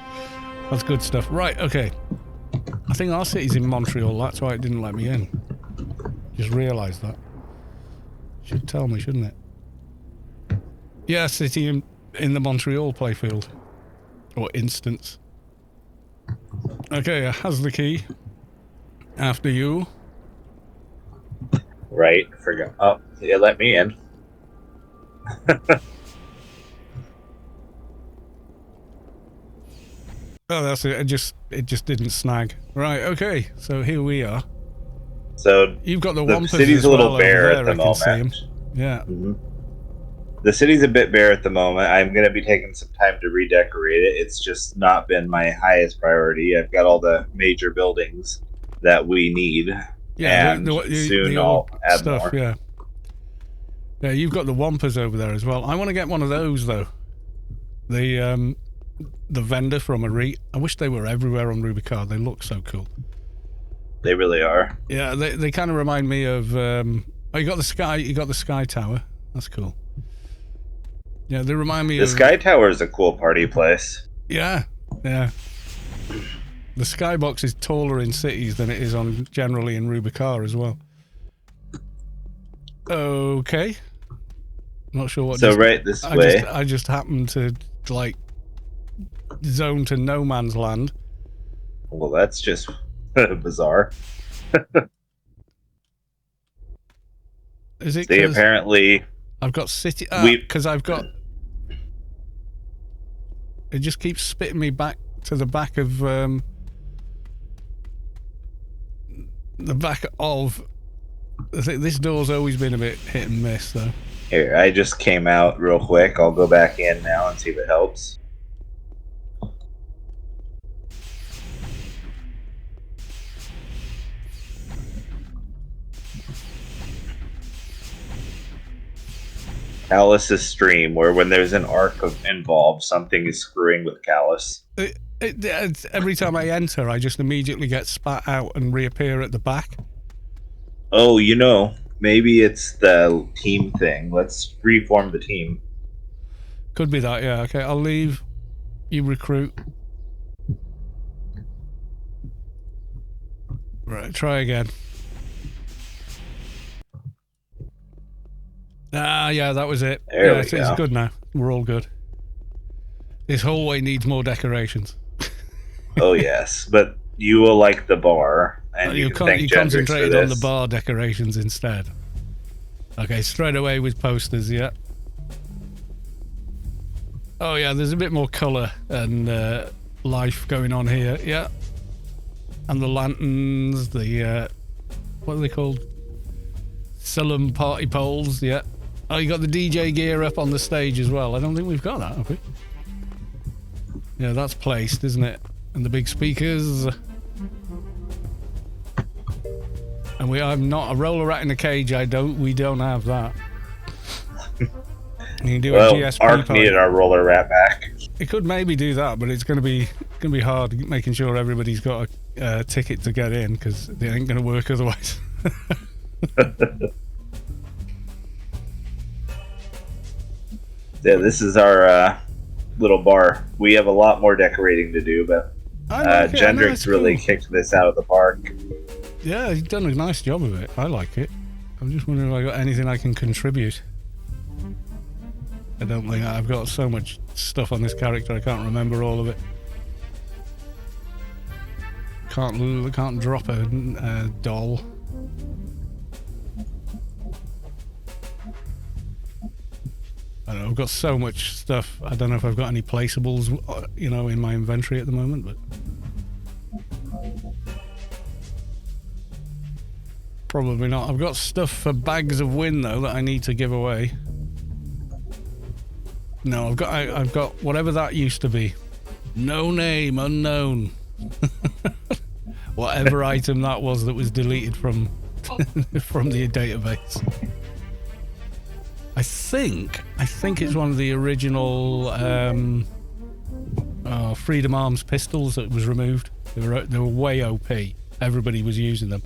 A: That's good stuff. Right, okay. I think our city's in Montreal. That's why it didn't let me in. Just realised that. Should tell me, shouldn't it? Yeah, city in the Montreal playfield. Or instance. Okay, has the key. After you.
B: Right, forgot. Oh, yeah, let me in.
A: Oh, that's it. It just didn't snag. Right, okay. So here we are.
B: So
A: you've got the
B: the city's a little bare at the moment.
A: Yeah.
B: Mm-hmm. The city's a bit bare at the moment. I'm going to be taking some time to redecorate it. It's just not been my highest priority. I've got all the major buildings that we need.
A: Yeah,
B: and soon I'll add
A: stuff,
B: more.
A: Yeah. Yeah, you've got the Wampers over there as well. I want to get one of those, though. The vendor from a REIT. I wish they were everywhere on Rubicard. They look so cool.
B: They really are.
A: Yeah, they kind of remind me of... oh, you got the Sky Tower. That's cool. Yeah, they remind me
B: the
A: of...
B: Sky Tower is a cool party place.
A: Yeah, yeah. The skybox is taller in cities than it is on generally in Rubicar as well. Okay. Not sure what.
B: So right this way.
A: I just happened to like zone to no man's land.
B: Well, that's just bizarre.
A: Is it?
B: See, apparently
A: I've got city. Because I've got. It just keeps spitting me back to the back of. The back of. I think this door's always been a bit hit and miss, though.
B: Here, I just came out real quick. I'll go back in now and see if it helps. Callus' stream, where when there's an arc involved, something is screwing with Callus.
A: Every time I enter, I just immediately get spat out and reappear at the back.
B: Oh, you know, maybe it's the team thing. Let's reform the team.
A: Could be that, yeah. Okay, I'll leave. You recruit. Right, try again. Ah, yeah, that was it.
B: There we
A: it's
B: go.
A: good now. We're all good. This hallway needs more decorations.
B: Oh, yes. But you will like the bar. And you
A: concentrated on the bar decorations instead. Okay, straight away with posters, yeah. Oh, yeah, there's a bit more colour and life going on here, yeah. And the lanterns, the, what are they called? Solemn party poles, yeah. Oh, you got the DJ gear up on the stage as well. I don't think we've got that, have we? Yeah, that's placed, isn't it? And the big speakers. And I'm not a roller rat in a cage. We don't have that. You can do a GSP
B: ARK
A: party.
B: needed our roller rat back.
A: It could maybe do that, but it's going to be hard making sure everybody's got a ticket to get in because it ain't going to work otherwise.
B: Yeah, this is our little bar. We have a lot more decorating to do, but Gendrix really kicked this out of the park.
A: Yeah, he's done a nice job of it. I like it. I'm just wondering if I got anything I can contribute. I don't think I've got so much stuff on this character. I can't remember all of it. Can't drop a doll. I don't know, I've got so much stuff. I don't know if I've got any placeables, you know, in my inventory at the moment, but probably not. I've got stuff for bags of wind though that I need to give away. No, I've got whatever that used to be. No name, unknown. Whatever item that was deleted from from the database. I think it's one of the original Freedom Arms pistols that was removed. They were way OP. Everybody was using them.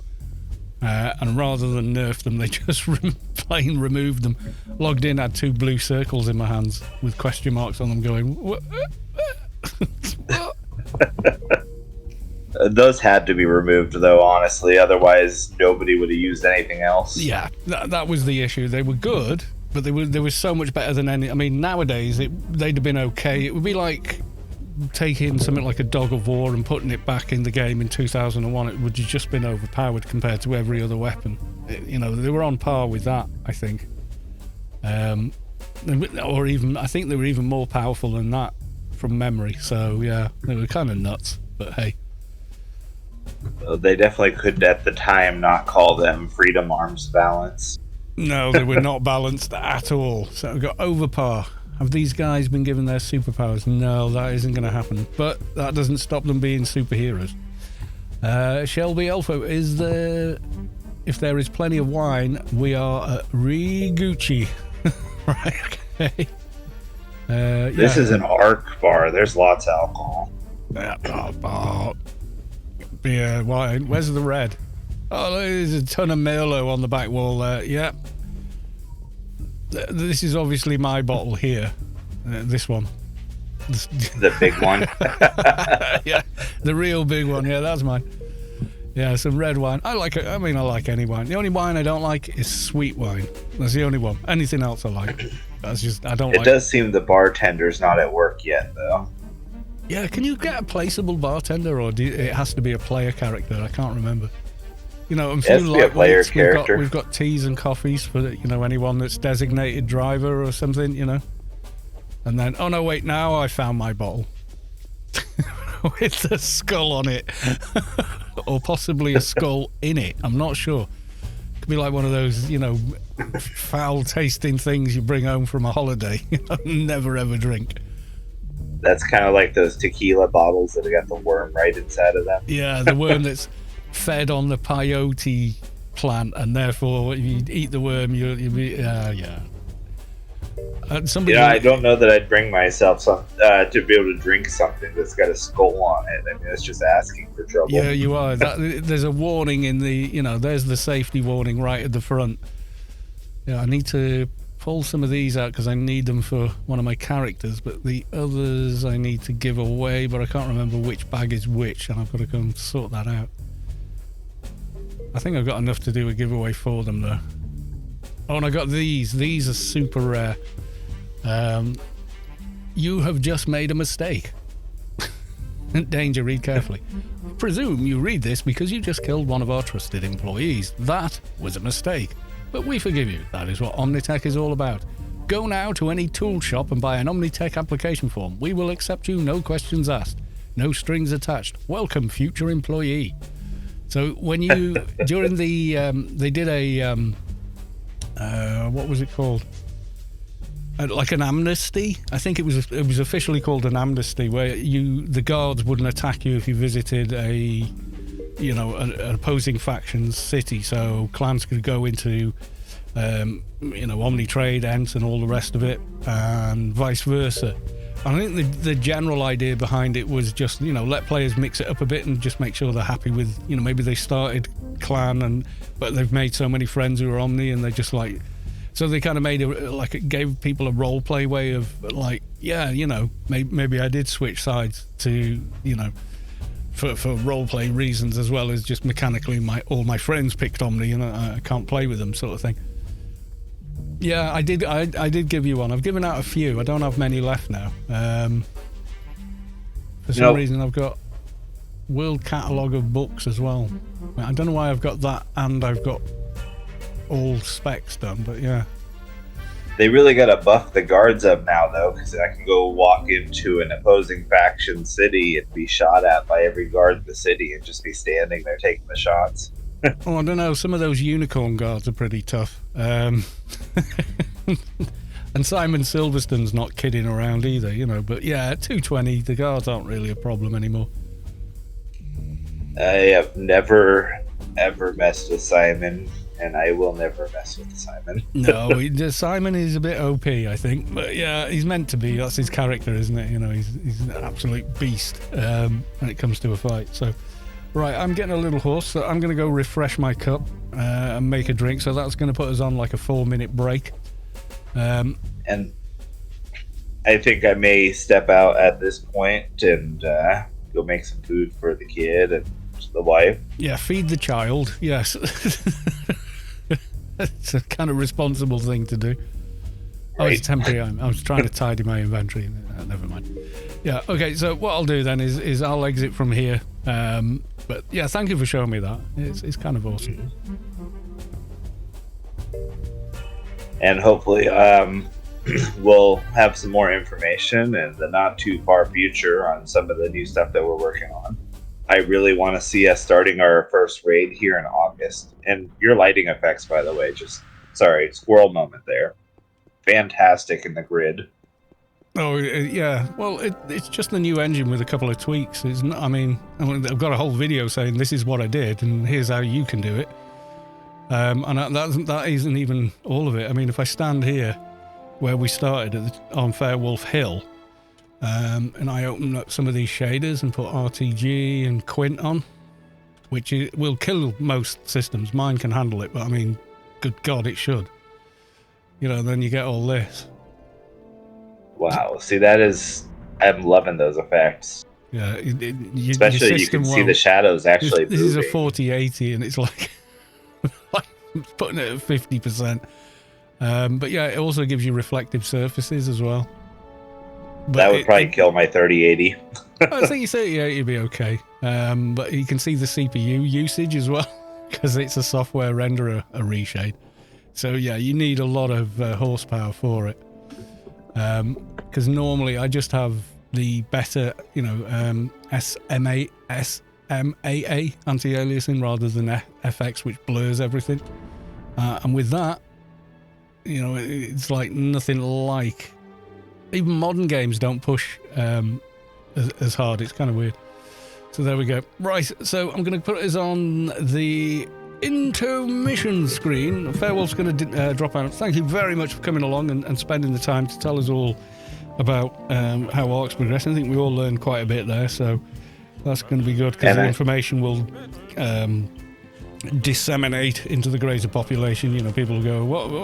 A: And rather than nerf them, they just plain removed them. Logged in, had 2 blue circles in my hands with question marks on them going, what?
B: Those had to be removed, though, honestly. Otherwise, nobody would have used anything else.
A: Yeah, that was the issue. They were good, but they were so much better than any... I mean, nowadays, they'd have been okay. It would be like taking something like a Dog of War and putting it back in the game in 2001. It would have just been overpowered compared to every other weapon. You know, they were on par with that, I think. Or even... I think they were even more powerful than that from memory. So, yeah, they were kind of nuts, but hey.
B: They definitely could, at the time, not call them Freedom Arms balanced.
A: No, they were not balanced at all. So we've got overpower. Have these guys been given their superpowers? No, that isn't going to happen. But that doesn't stop them being superheroes. Shelby Elfo, if there is plenty of wine, we are at Rigucci. Right, okay.
B: This is an ARK bar. There's lots of alcohol.
A: Beer, wine. Where's the red? Oh, there's a ton of Merlot on the back wall there. Yeah. This is obviously my bottle here. This one.
B: The big one.
A: Yeah, the real big one. Yeah, that's mine. Yeah, some red wine. I like it. I mean, I like any wine. The only wine I don't like is sweet wine. That's the only one. Anything else I like. That's just, I don't
B: It
A: like.
B: does seem the bartender's not at work yet, though.
A: Yeah, can you get a placeable bartender, or it has to be a player character? I can't remember. You know, I'm
B: It has to be a player character.
A: We've got teas and coffees for anyone that's designated driver or something. And then, oh no, wait! Now I found my bottle with the skull on it, or possibly a skull in it. I'm not sure. Could be like one of those, foul-tasting things you bring home from a holiday. Never ever drink.
B: That's kind of like those tequila bottles that have got the worm right inside of them.
A: Yeah, the worm that's fed on the peyote plant, and therefore if you eat the worm, you'll be yeah.
B: I don't know that I'd bring myself to be able to drink something that's got a skull on it. I mean, that's just asking for trouble.
A: Yeah, you are. There's a warning in the, there's the safety warning right at the front. Yeah, I need to pull some of these out because I need them for one of my characters, but the others I need to give away, but I can't remember which bag is which, and I've got to go and sort that out. I think I've got enough to do a giveaway for them, though. Oh, and I got these. These are super rare. You have just made a mistake. Danger, read carefully. Presume you read this because you just killed one of our trusted employees. That was a mistake. But we forgive you. That is what Omnitech is all about. Go now to any tool shop and buy an Omnitech application form. We will accept you, no questions asked. No strings attached. Welcome, future employee. So when you, during the, they did a, what was it called? Like an amnesty. I think it was officially called an amnesty, where the guards wouldn't attack you if you visited an opposing faction's city. So clans could go into, Omnitrade, Ents, and all the rest of it, and vice versa. And I think the general idea behind it was just, let players mix it up a bit and just make sure they're happy with, maybe they started clan but they've made so many friends who are Omni, and they just like. So they kind of made it gave people a role play way of maybe I did switch sides to, for role play reasons, as well as just mechanically all my friends picked Omni and I can't play with them, sort of thing. Yeah, I did give you one. I've given out a few. I don't have many left now. For some reason I've got World Catalogue of Books as well. I don't know why I've got that and I've got all specs done, but yeah.
B: They really got to buff the guards up now, though, because I can go walk into an opposing faction city and be shot at by every guard in the city and just be standing there taking the shots.
A: Oh, I don't know. Some of those unicorn guards are pretty tough. And Simon Silverstone's not kidding around either, But yeah, at 220, the guards aren't really a problem anymore.
B: I have never, ever messed with Simon. And I will never mess with Simon.
A: No, Simon is a bit OP, I think. But yeah, he's meant to be. That's his character, isn't it? He's an absolute beast when it comes to a fight. So, right, I'm getting a little hoarse, so I'm going to go refresh my cup and make a drink. So that's going to put us on like a 4-minute break.
B: And I think I may step out at this point and go make some food for the kid and the wife.
A: Yeah, feed the child. Yes. It's a kind of responsible thing to do. Oh, it's temporary. I was trying to tidy my inventory. Never mind. Yeah, okay, so what I'll do then is I'll exit from here. But yeah, thank you for showing me that. It's kind of awesome.
B: And hopefully we'll have some more information in the not too far future on some of the new stuff that we're working on. I really want to see us starting our first raid here in August. And your lighting effects, by the way, squirrel moment there. Fantastic in the grid.
A: Oh, yeah. Well, it's just the new engine with a couple of tweaks. It's not, I mean, I've got a whole video saying this is what I did and here's how you can do it. And that isn't even all of it. I mean, if I stand here where we started on Fairwolf Hill, and I open up some of these shaders and put RTG and Quint on, which will kill most systems. Mine can handle it, but I mean, good God, it should. Then you get all this.
B: Wow. See, that is I'm loving those effects.
A: Yeah, your
B: Especially you
A: system
B: can see the
A: won't.
B: shadows actually
A: This is a
B: moving.
A: 4080, and it's like, like putting it at 50%. But yeah, it also gives you reflective surfaces as well. But
B: That would probably kill my 3080.
A: I think you say yeah, you'd be okay. But you can see the CPU usage as well because it's a software renderer, a reshade. So yeah, you need a lot of horsepower for it. Because normally I just have the better, SMAA anti-aliasing rather than FX, which blurs everything. And with that, it's like nothing like. Even modern games don't push as hard. It's kind of weird. So there we go. Right, so I'm going to put us on the intermission screen. Fairwolf's going to drop out. Thank you very much for coming along and spending the time to tell us all about how ARK's progressing. I think we all learned quite a bit there, so that's going to be good because the information will disseminate into the greater population. People will go,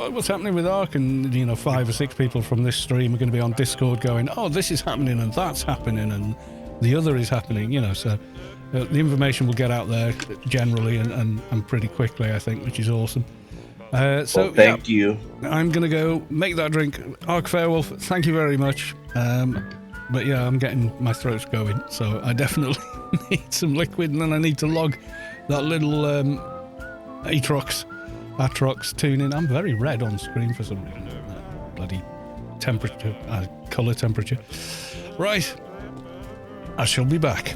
A: what's happening with ARK? And 5 or 6 people from this stream are going to be on Discord going, oh, this is happening and that's happening and the other is happening. So the information will get out there generally and pretty quickly, I think, which is awesome.
B: Thank you.
A: I'm gonna go make that drink. ARK Fairwolf, thank you very much. But yeah, I'm getting my throat's going, so I definitely need some liquid, and then I need to log that little Atrox tuning. I'm very red on screen for some reason. Bloody temperature, color temperature. Right, I shall be back.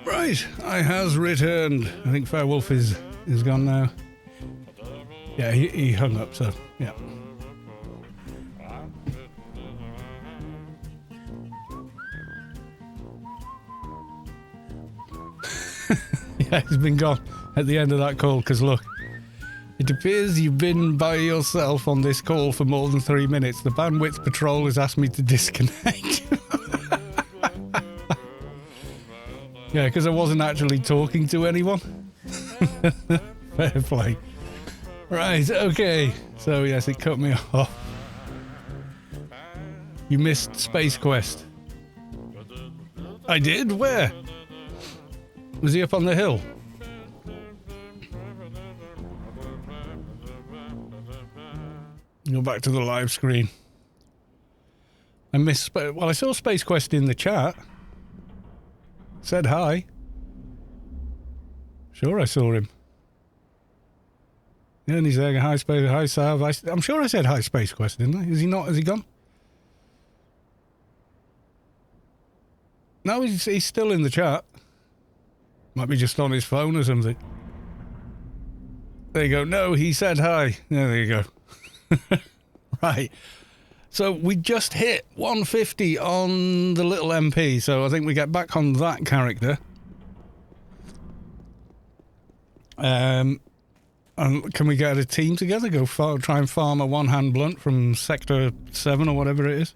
A: Right, I has returned. I think Fairwolf is gone now. Yeah, he hung up, so yeah. Yeah, he's been gone at the end of that call, because look, it appears you've been by yourself on this call for more than 3 minutes. The bandwidth patrol has asked me to disconnect. Yeah, because I wasn't actually talking to anyone. Fair play. Right, okay. So, yes, it cut me off. You missed Space Quest. I did? Where? Was he up on the hill? Go back to the live screen. I missed... Well, I saw Space Quest in the chat. Said hi. Sure, I saw him. Yeah, and he's there. Hi, Space. Hi, Sav. I'm sure I said hi, Space Quest, didn't I? Is he not? Has he gone? No, he's still in the chat. Might be just on his phone or something. There you go. No, he said hi. Yeah, there you go. Right. So we just hit 150 on the little MP, so I think we get back on that character. And can we get a team together? Try and farm a one-hand blunt from Sector 7 or whatever it is?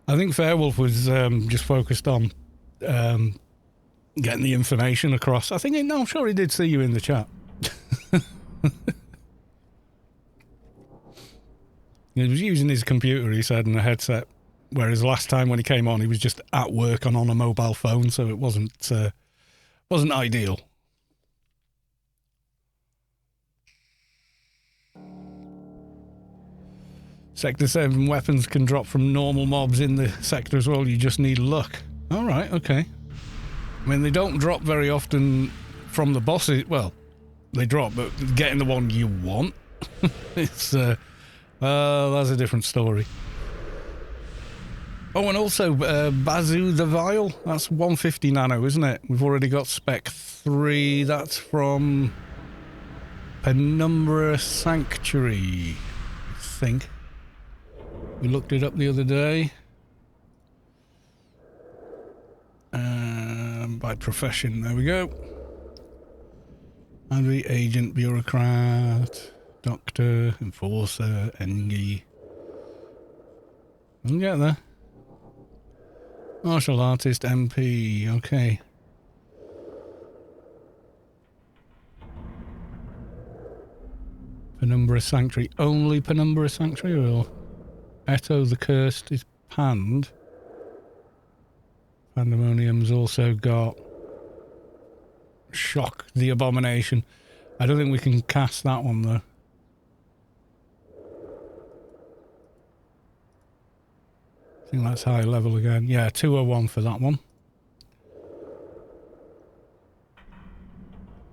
A: I think Fairwolf was just focused on getting the information across. I'm sure he did see you in the chat. He was using his computer, he said, and a headset, whereas last time when he came on, he was just at work and on a mobile phone, so it wasn't ideal. Sector 7 weapons can drop from normal mobs in the sector as well. You just need luck. All right, okay. I mean, they don't drop very often from the bosses. Well, they drop, but getting the one you want, it's that's a different story. Oh, and also Bazoo the Vial. That's 150 nano, isn't it? We've already got Spec 3. That's from Penumbra Sanctuary, I think. We looked it up the other day. By profession, there we go. Advi, agent, bureaucrat, doctor, enforcer, Engie. We'll get there. Martial artist, MP, okay. Penumbra Sanctuary, only Penumbra Sanctuary, or Eto the Cursed is panned. Pandemonium's also got Shock the Abomination. I don't think we can cast that one though. I think that's high level again. Yeah, 201 for that one.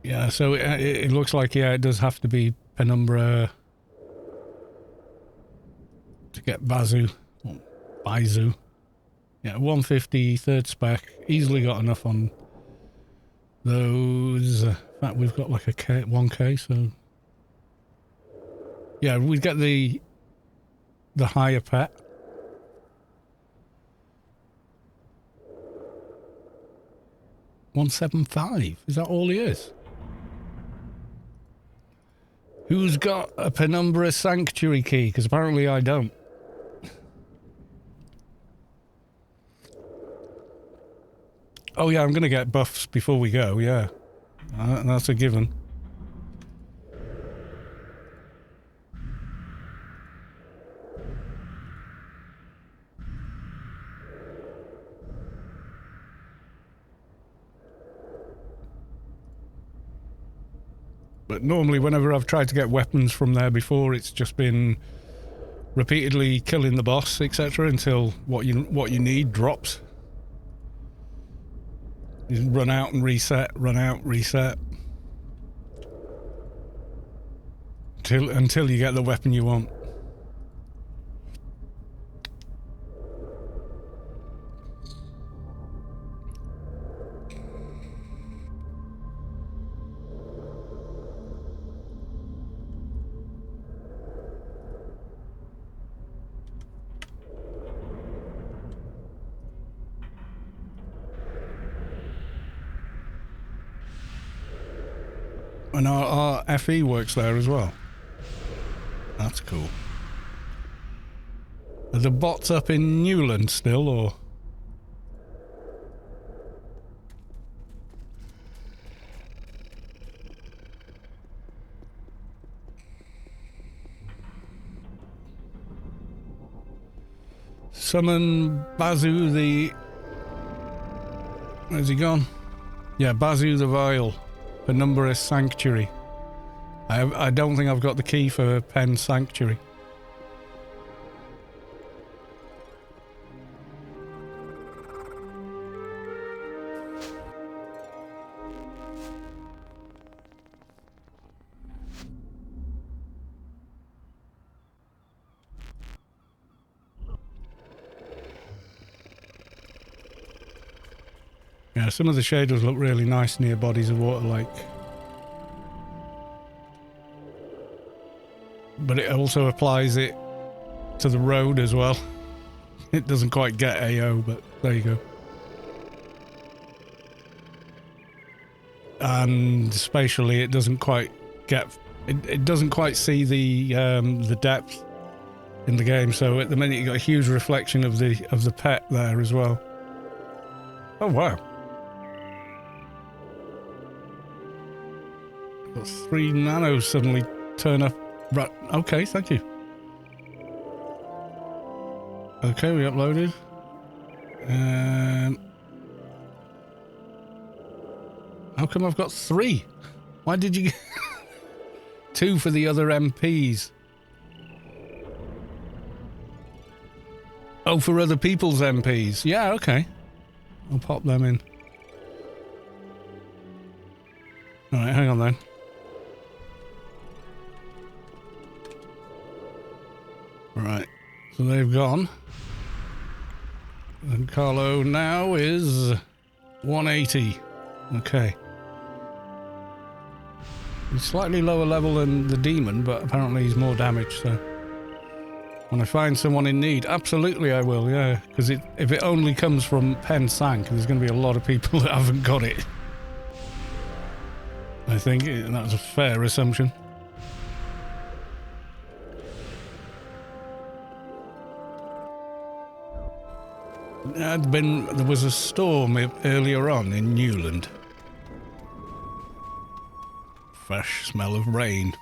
A: Yeah, so it looks like, yeah, it does have to be Penumbra to get Bazoo. Or Bazoo. Yeah, 150, third spec. Easily got enough on those. In fact, we've got like a 1K, so... Yeah, we get the higher pet. $175. Is that all he is? Who's got a Penumbra Sanctuary key? Because apparently I don't. Oh yeah, I'm going to get buffs before we go, yeah. That's a given. But normally whenever I've tried to get weapons from there before, it's just been repeatedly killing the boss, etc., until what you need drops. You run out and reset, run out, reset. until you get the weapon you want. And our FE works there as well. That's cool. Are the bots up in Newland still, or? Summon Bazu the... Where's he gone? Yeah, Bazu the Vile. Penumbra Sanctuary. I don't think I've got the key for Pen Sanctuary. Yeah, some of the shaders look really nice near bodies of water, like. But it also applies it to the road as well. It doesn't quite get AO, but there you go. And spatially, it doesn't quite get. It doesn't quite see the depth in the game. So at the minute, you got a huge reflection of the pet there as well. Oh wow! Got 3 nanos suddenly turn up. Right, okay, thank you. Okay, we uploaded. How come I've got 3? Why did you get 2 for the other MPs? Oh, for other people's MPs. Yeah, okay. I'll pop them in. Alright, hang on then. Right, so they've gone. And Carlo now is 180. Okay. He's slightly lower level than the demon, but apparently he's more damaged, so... When I find someone in need, absolutely I will, yeah. Because if it only comes from Pen Sank, there's going to be a lot of people that haven't got it. I think that's a fair assumption. There was a storm earlier on in Newland. Fresh smell of rain.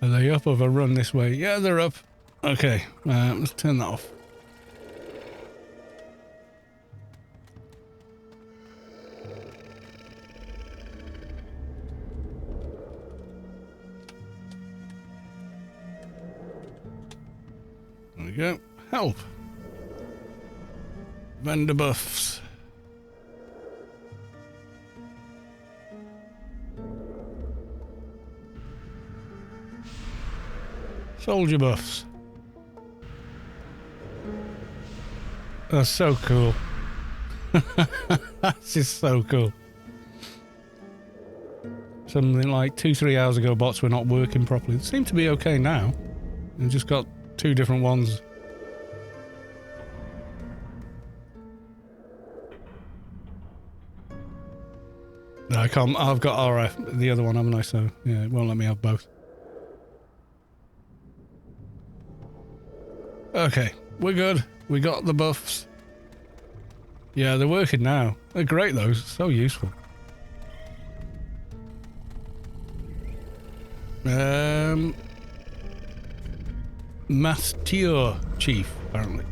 A: Are they up or have I run this way? Yeah, they're up. Okay, let's turn that off. There we go. Help. Vendor buffs. Soldier buffs. That's so cool. That's just so cool. Something like 2-3 hours ago, bots were not working properly. They seem to be okay now. We've just got 2 different ones. No, I can't. I've got RF, the other one, haven't I? So yeah, it won't let me have both. Okay, we're good. We got the buffs. Yeah, they're working now. They're great though, so useful. Mastiur Chief, apparently.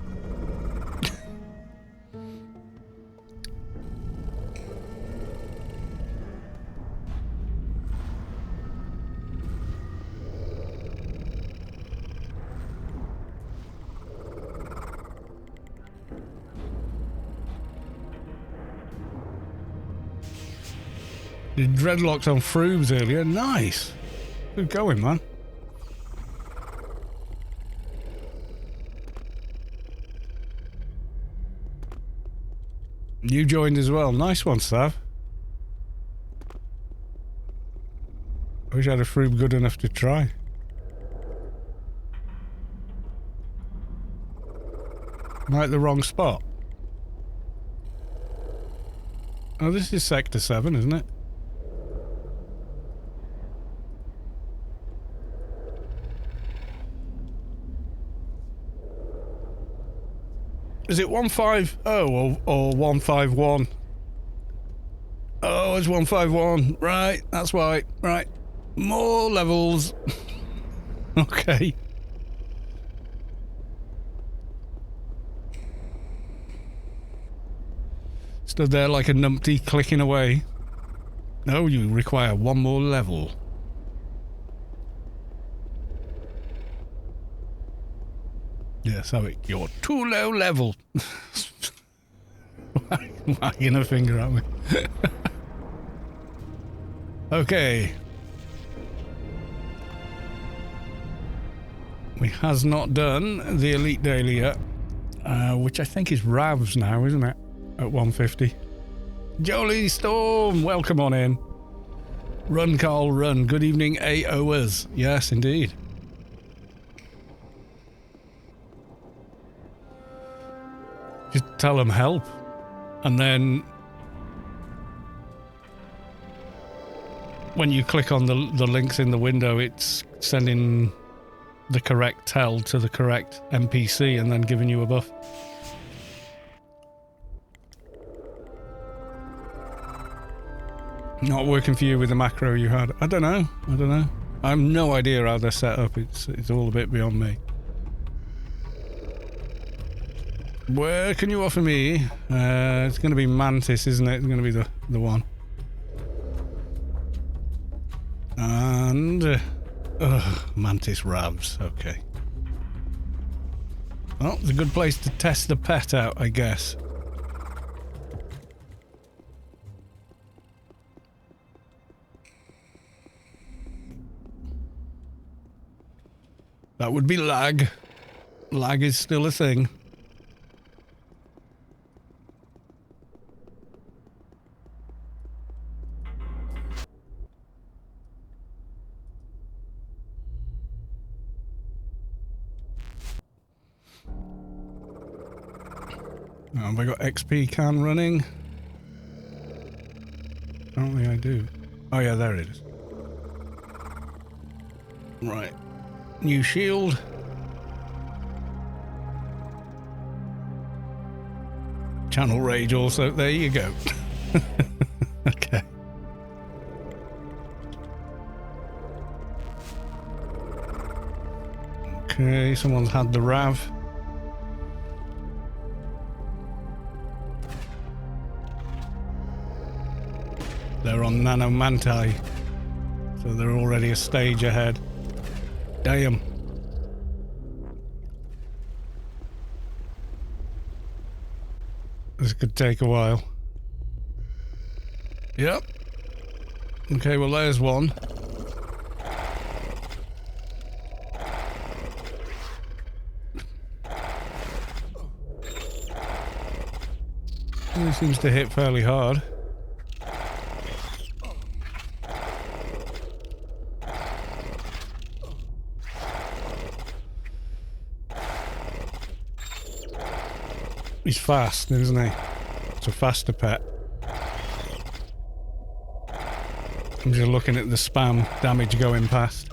A: Did dreadlocks on Froobs earlier. Nice. Good going, man. You joined as well. Nice one, Sav. I wish I had a Froob good enough to try. Am I at the wrong spot? Oh, this is Sector 7, isn't it? Is it 150 or 151? Oh, it's 151. Right, that's why. Right. More levels. Okay. Stood there like a numpty clicking away. No, you require one more level. Yes, you're too low level. Wagging a finger at me. Okay. We has not done the Elite Daily yet, which I think is Ravs now, isn't it? At 150. Jolie Storm, welcome on in. Run, Carl, run. Good evening, AOers. Yes, indeed. Just tell them help. And then when you click on the links in the window, it's sending the correct tell to the correct NPC and then giving you a buff. Not working for you with the macro you had. I don't know. I have no idea how they're set up. It's all a bit beyond me. Where can you offer me? It's going to be Mantis, isn't it? It's going to be the one. And Mantis Ravs. Okay. Well, it's a good place to test the pet out, I guess. That would be lag. Lag is still a thing. Have I got XP can running? I don't think I do. Oh yeah, there it is. Right. New shield. Channel rage also. There you go. Okay. Okay, someone's had the Rav. They're on Nano Manti, so they're already a stage ahead. Damn. This could take a while. Yep. Okay, well there's one. He seems to hit fairly hard. He's fast, isn't he? It's a faster pet. I'm just looking at the spam damage going past.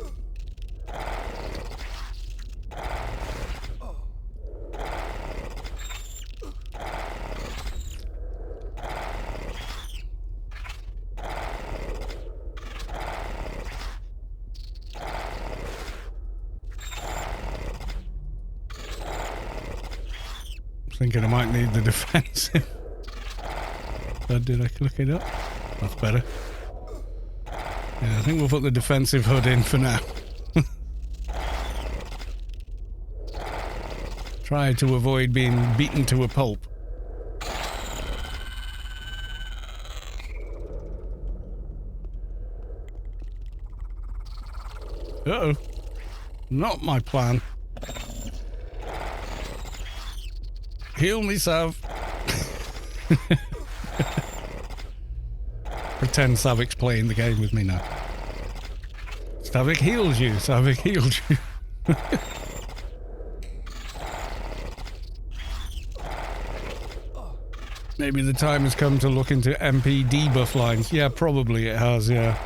A: Thinking I might need the defensive. But did I look it up? That's better. Yeah, I think we'll put the defensive hood in for now. Try to avoid being beaten to a pulp. Uh-oh. Not my plan. Heal me, Sav. Pretend Savic's playing the game with me now. Savic heals you. Savic heals you. Maybe the time has come to look into MP debuff lines. Yeah, probably it has, yeah.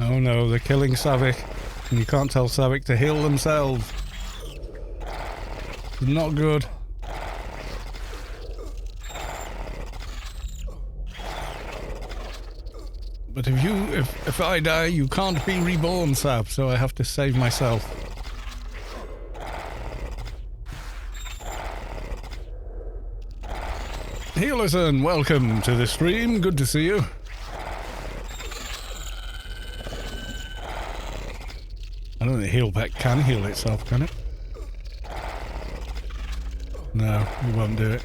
A: Oh no, they're killing Savic. And you can't tell Savic to heal themselves. It's not good. But if I die, you can't be reborn, Sav, so I have to save myself. Healerson, welcome to the stream. Good to see you. I don't think heal pack can heal itself, can it? No, it won't do it.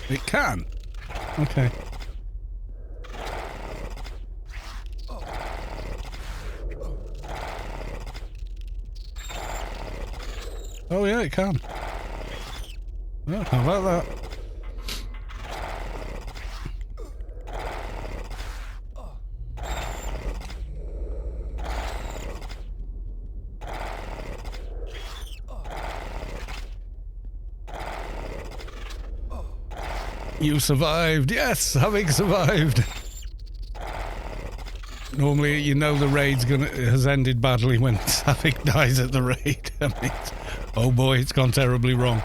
A: It can? Okay. Oh yeah, it can. Oh, how about that? You survived. Yes, having survived. Normally, you know the raid's has ended badly when Savic dies at the raid. I mean, oh boy, it's gone terribly wrong.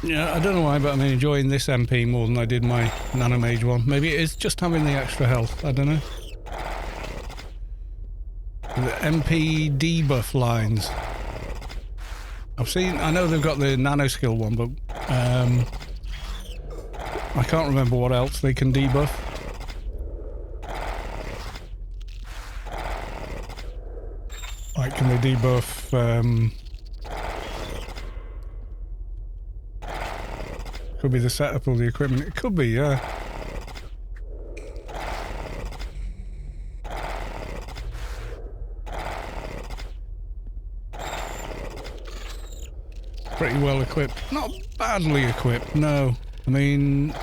A: Yeah, I don't know why, but I'm enjoying this MP more than I did my nanomage one. Maybe it is just having the extra health, I don't know. The MP debuff lines. I know they've got the nano skill one, but I can't remember what else they can debuff. Like, can they debuff, could be the setup or the equipment. It could be, yeah. Pretty well equipped. Not badly equipped, no. I mean,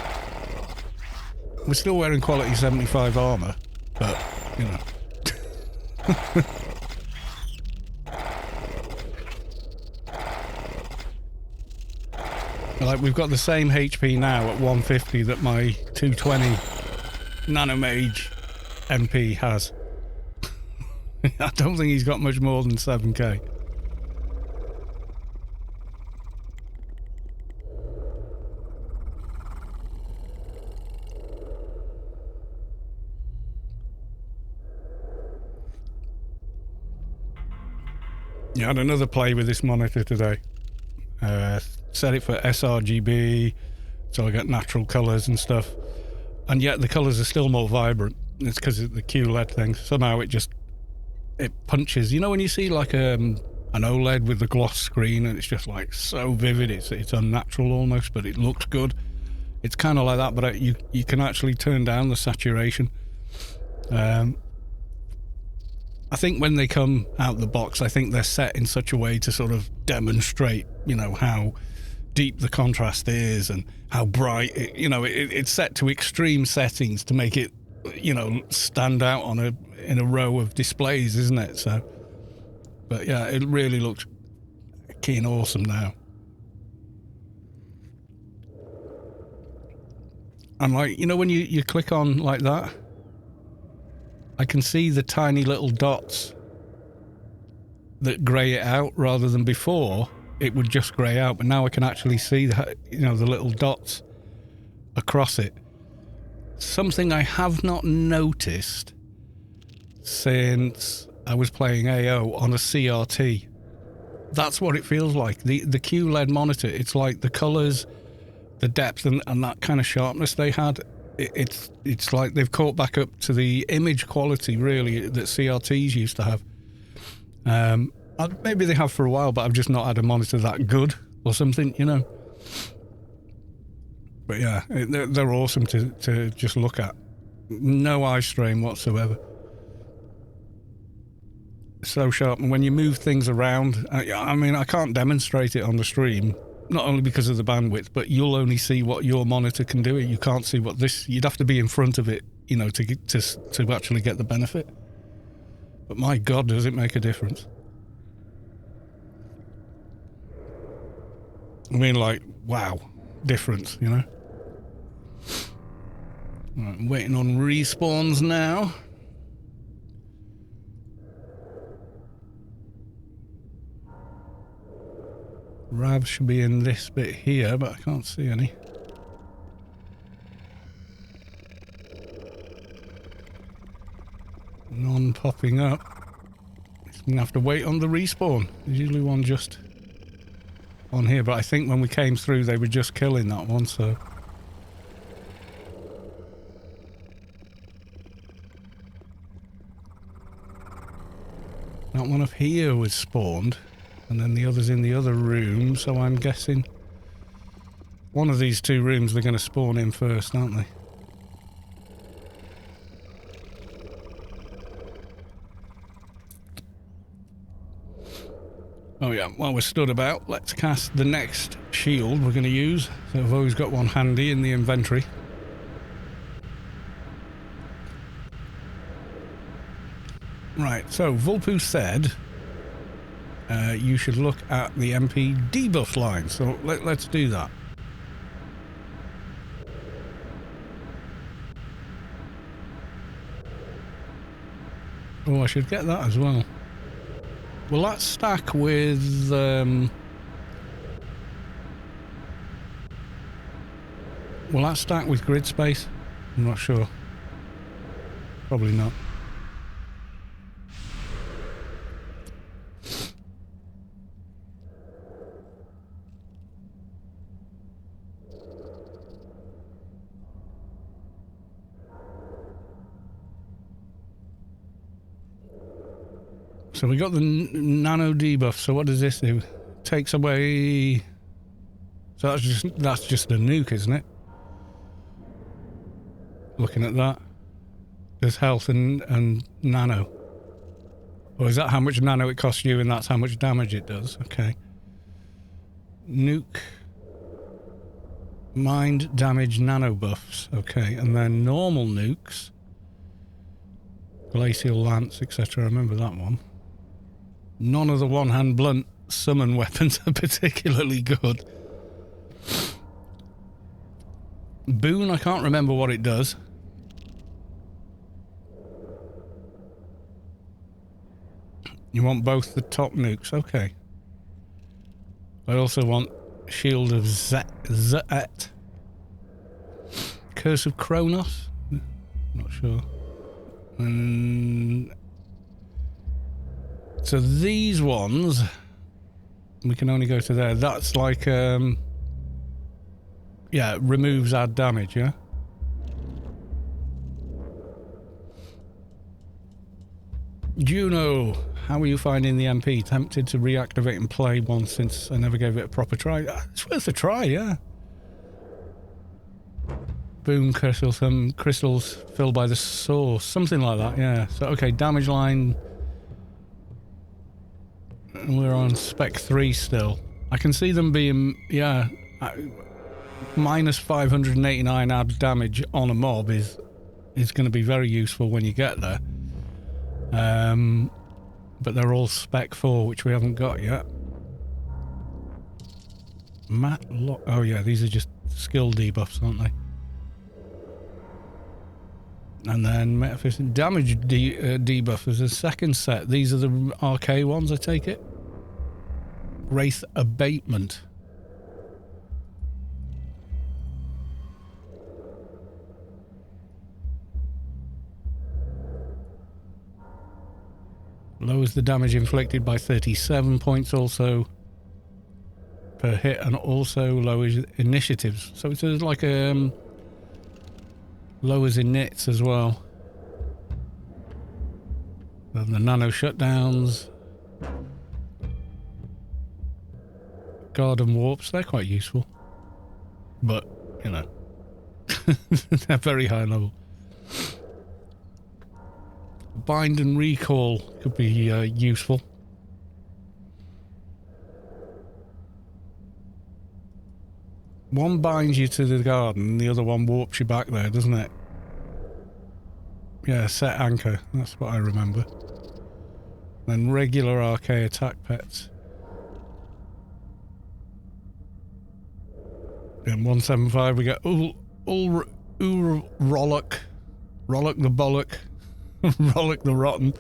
A: we're still wearing quality 75 armor, but, you know. Like, we've got the same HP now at 150 that my 220 nanomage MP has. I don't think he's got much more than 7k. Yeah, I had another play with this monitor today. Set it for sRGB, so I get natural colours and stuff. And yet the colours are still more vibrant. It's because of the QLED thing. Somehow it punches. You know when you see like an OLED with the gloss screen and it's just like so vivid, it's unnatural almost, but it looks good. It's kind of like that, but you can actually turn down the saturation. I think when they come out the box, I think they're set in such a way to sort of demonstrate, you know, how deep the contrast is and how bright it, you know, it's set to extreme settings to make it, you know, stand out in a row of displays, isn't it? So, but yeah, it really looks keen awesome now. And like, you know, when you click on like that, I can see the tiny little dots that grey it out, rather than before it would just grey out, but now I can actually see the, you know, the little dots across it. Something I have not noticed since I was playing AO on a CRT. That's what it feels like. The QLED monitor, it's like the colours, the depth and that kind of sharpness they had, it's like they've caught back up to the image quality, really, that CRTs used to have. Maybe they have for a while, but I've just not had a monitor that good or something, you know. But yeah, they're awesome to just look at. No eye strain whatsoever. So sharp, and when you move things around, I mean, I can't demonstrate it on the stream, not only because of the bandwidth, but you'll only see what your monitor can do. You can't see what this. You'd have to be in front of it, you know, to actually get the benefit. But my God, does it make a difference? I mean, like, wow, difference, you know. Right, I'm waiting on respawns now. Rav should be in this bit here, but I can't see any. None popping up. I'm gonna have to wait on the respawn. There's usually one just on here, but I think when we came through they were just killing that one, so... That one up here was spawned. And then the other's in the other room, so I'm guessing one of these two rooms they're going to spawn in first, aren't they? Oh yeah, while we're stood about, let's cast the next shield we're going to use. So I've always got one handy in the inventory. Right, so Vulpu said... you should look at the MP debuff line, so let's do that. Oh, I should get that as well. Will that stack with... will that stack with grid space? I'm not sure. Probably not. So we got the nano debuff. So what does this do? Takes away... So that's just a nuke, isn't it? Looking at that. There's health and nano. Or is that how much nano it costs you and that's how much damage it does? Okay. Nuke. Mind damage nano buffs. Okay. And then normal nukes. Glacial lance, etc. I remember that one. None of the one-hand blunt summon weapons are particularly good. Boon, I can't remember what it does. You want both the top nukes, okay. I also want Shield of Zet. Curse of Kronos? Not sure. So these ones, we can only go to there. That's like, yeah, removes add damage, yeah? Juno, how are you finding the MP? Tempted to reactivate and play one since I never gave it a proper try. It's worth a try, yeah. Boom, crystals, some crystals filled by the source. Something like that, yeah. So, okay, damage line... We're on spec 3 still. I can see them being, yeah, minus 589 add damage on a mob is going to be very useful when you get there. But they're all spec 4, which we haven't got yet. Oh yeah, these are just skill debuffs, aren't they? And then metaphysical damage debuff is a second set. These are the RK ones, I take it. Wraith abatement. Lowers the damage inflicted by 37 points also per hit, and also lowers initiatives. So it's like lowers inits as well. Then the nano shutdowns. Guard and warps, they're quite useful. But, you know, they're very high level. Bind and recall could be useful. One binds you to the garden, the other one warps you back there, doesn't it? Yeah, set anchor, that's what I remember. Then regular RK attack pets. In 175 we get Rollock the Bollock, Rollock the Rotten,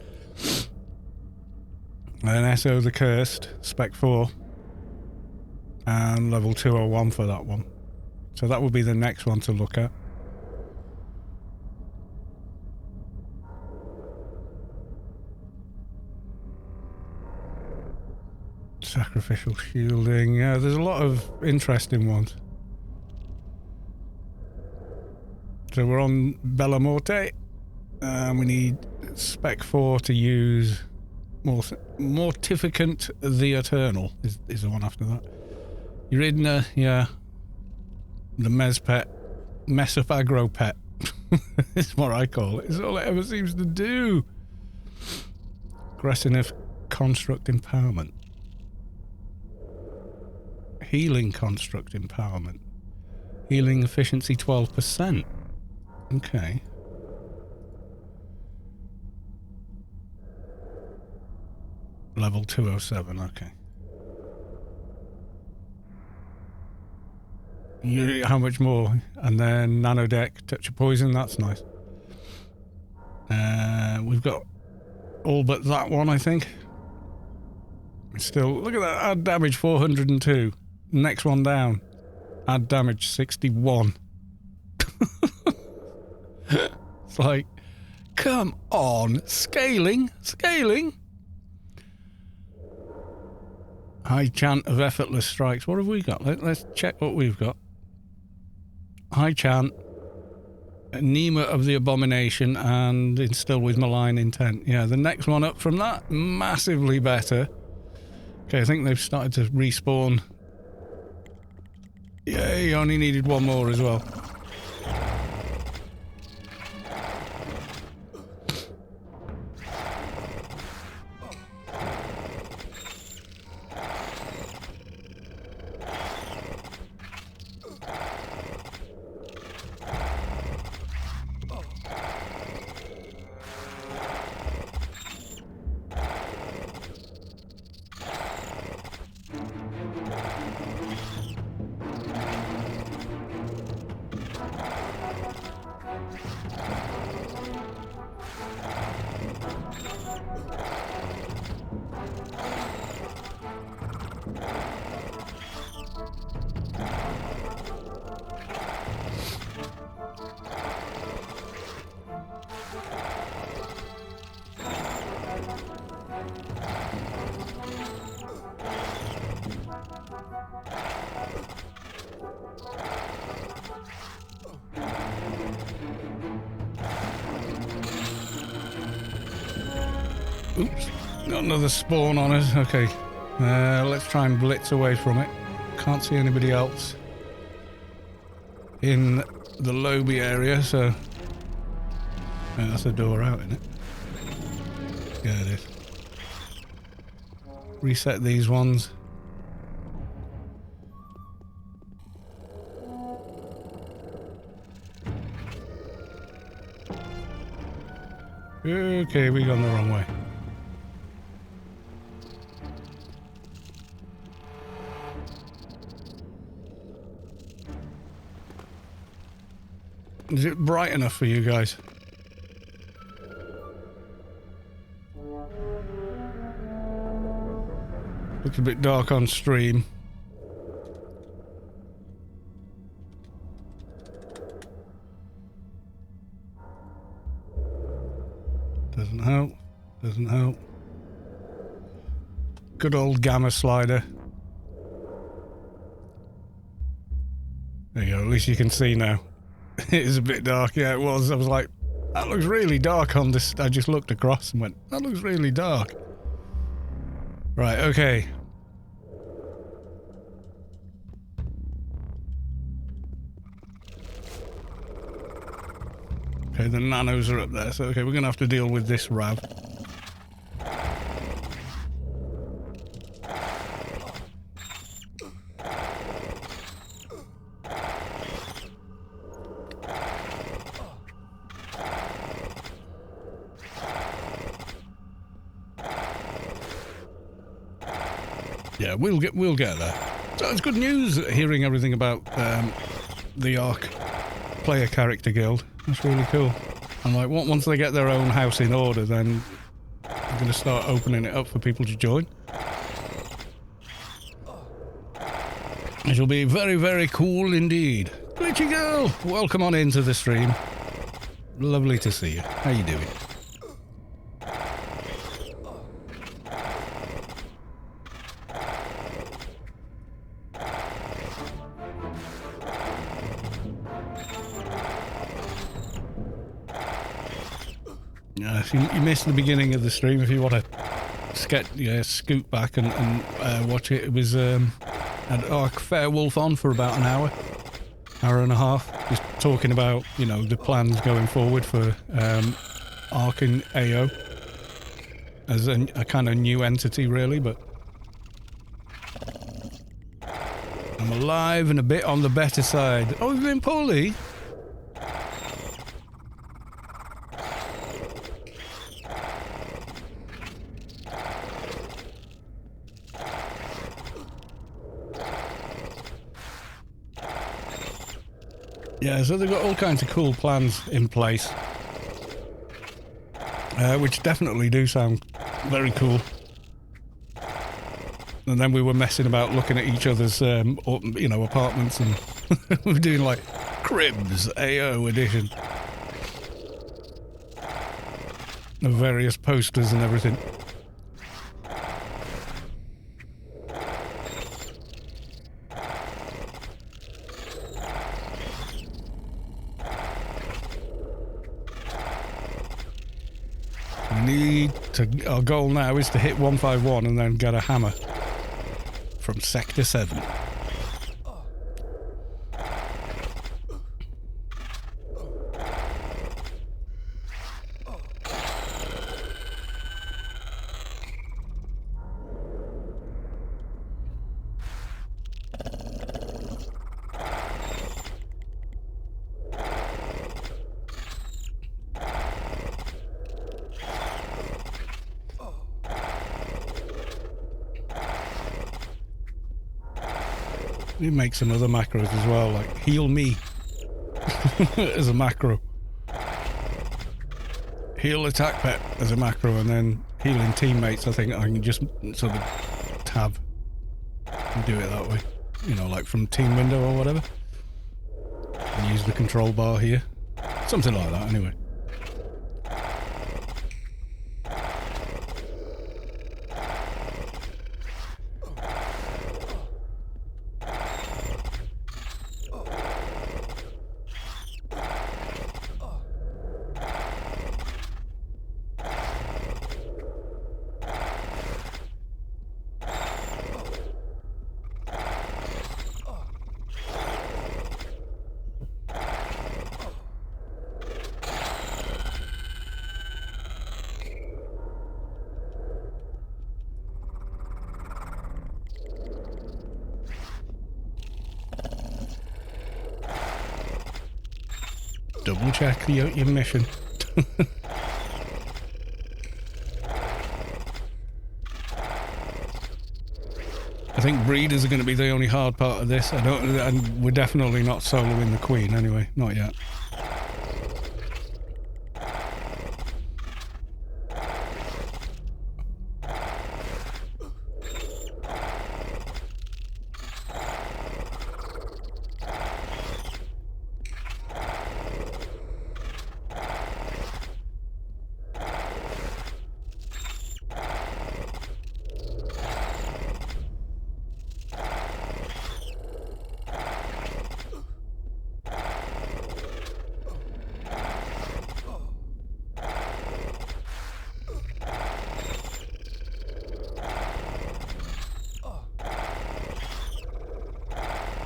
A: and SO the Cursed, Spec 4, and level 201 for that one. So that would be the next one to look at. Sacrificial shielding, yeah, there's a lot of interesting ones. So we're on Bella Morte, and we need Spec 4 to use Mortificant the Eternal, is the one after that. Euridna, yeah. The Mess Pet. Mess of Aggro Pet. It's what I call it. It's all it ever seems to do. Aggressive Construct Empowerment. Healing Construct Empowerment. Healing Efficiency 12%. Okay. Level 207, okay. How much more? And then Nano Deck, Touch of Poison, that's nice. We've got all but that one, I think. Still, look at that, add damage 402. Next one down. Add damage 61. It's like, come on, scaling. High chant of effortless strikes. What have we got? Let's check what we've got. High chant, Nema of the Abomination, and Instill with Malign Intent. Yeah, the next one up from that, massively better. Okay, I think they've started to respawn. Yay, only needed one more as well. Oops, got another spawn on us. Okay, let's try and blitz away from it. Can't see anybody else in the lobby area, so yeah, that's a door out, isn't it? Yeah, it is. Reset these ones. Okay, we gone the wrong way. Is it bright enough for you guys? Looks a bit dark on stream. Doesn't help. Doesn't help. Good old gamma slider. There you go, at least you can see now. It is a bit dark, yeah it was. I was like, that looks really dark on this. I just looked across and went, that looks really dark. Right, okay. Okay, the nanos are up there, so okay, we're gonna have to deal with this Rav. Yeah, we'll get there. So it's good news hearing everything about the ARK player character guild. That's really cool. And like once they get their own house in order, then I'm going to start opening it up for people to join. It'll be very, very cool indeed. Glitchy girl, welcome on into the stream. Lovely to see you. How you doing? You missed the beginning of the stream. If you want to scoot back and watch it, it was had ARK Fairwolf on for about an hour and a half, just talking about, you know, the plans going forward for ARK and AO as a kind of new entity, really. But I'm alive and a bit on the better side. Oh, you've been poorly? Yeah, so they've got all kinds of cool plans in place, which definitely do sound very cool. And then we were messing about looking at each other's, you know, apartments, and we were doing like cribs, AO edition, of various posters and everything. Our goal now is to hit 151 and then get a hammer from Sector 7. You make some other macros as well, like heal me as a macro. Heal attack pet as a macro, and then healing teammates, I think I can just sort of tab and do it that way. You know, like from team window or whatever. And use the control bar here. Something like that, anyway. Double check your mission. I think breeders are going to be the only hard part of this. And we're definitely not soloing the queen anyway, not yet.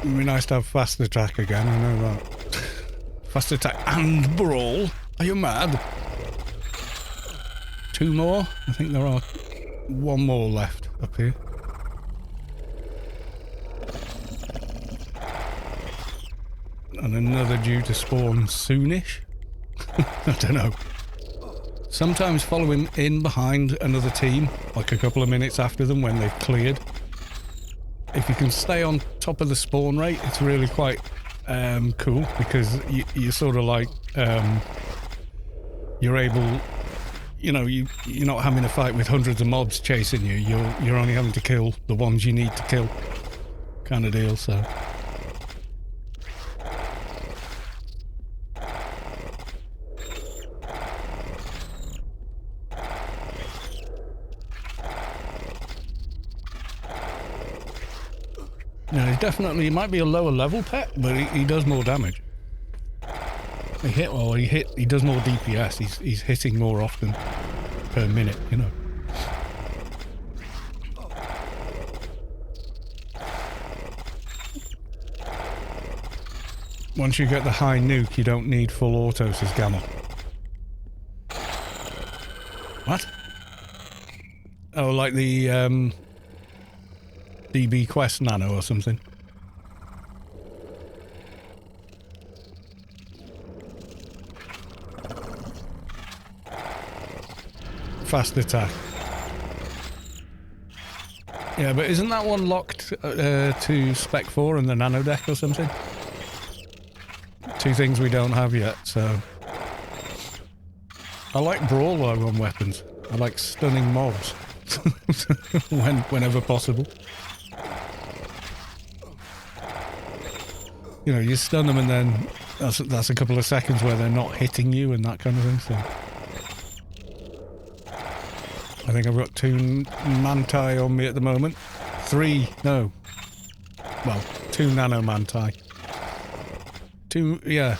A: It'd be nice to have fast attack again, I know that. Fast attack and brawl? Are you mad? 2 more? I think there are 1 more left up here. And another due to spawn soonish? I don't know. Sometimes following in behind another team, like a couple of minutes after them when they've cleared. If you can stay on top of the spawn rate, it's really quite cool, because you're sort of like, you're able, you know, you're not having a fight with hundreds of mobs chasing you, you're only having to kill the ones you need to kill, kind of deal, so. Yeah, he might be a lower level pet, but he does more damage. He does more DPS. He's hitting more often per minute, you know. Once you get the high nuke, you don't need full auto, says Gamel. What? Oh, like the DB Quest Nano or something. Fast attack. Yeah, but isn't that one locked to Spec 4 and the Nano deck or something? 2 things we don't have yet, so... I like brawl while on weapons. I like stunning mobs. Whenever possible. You know, you stun them and then that's a couple of seconds where they're not hitting you and that kind of thing, so... I think I've got 2 Manti on me at the moment. 3, no. Well, 2 Nano Manti. 2, yeah.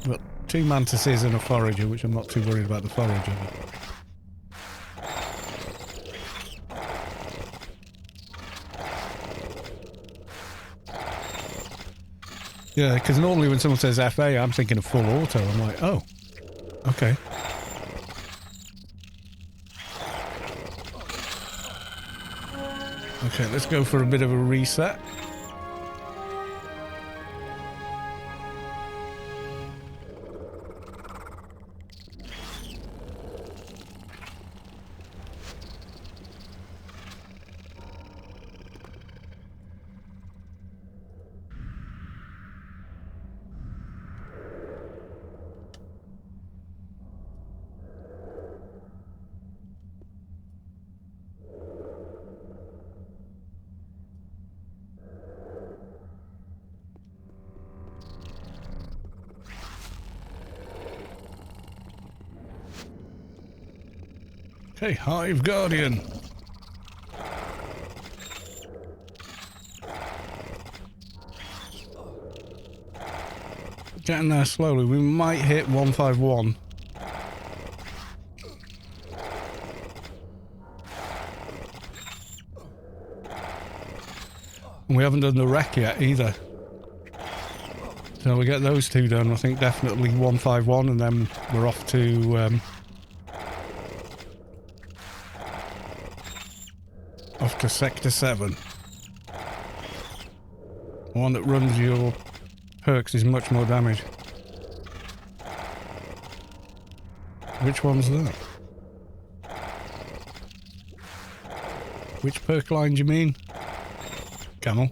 A: But 2 Mantises and a Forager, which I'm not too worried about the Forager. Yeah, because normally when someone says FA, I'm thinking of full auto. I'm like, oh, okay. Okay, let's go for a bit of a reset. Hey, Hive Guardian. Getting there slowly. We might hit 151. And we haven't done the wreck yet either. So we get those 2 done. I think definitely 151, and then we're off to Sector 7. The one that runs your perks is much more damage. Which one's that? Which perk line do you mean? Camel.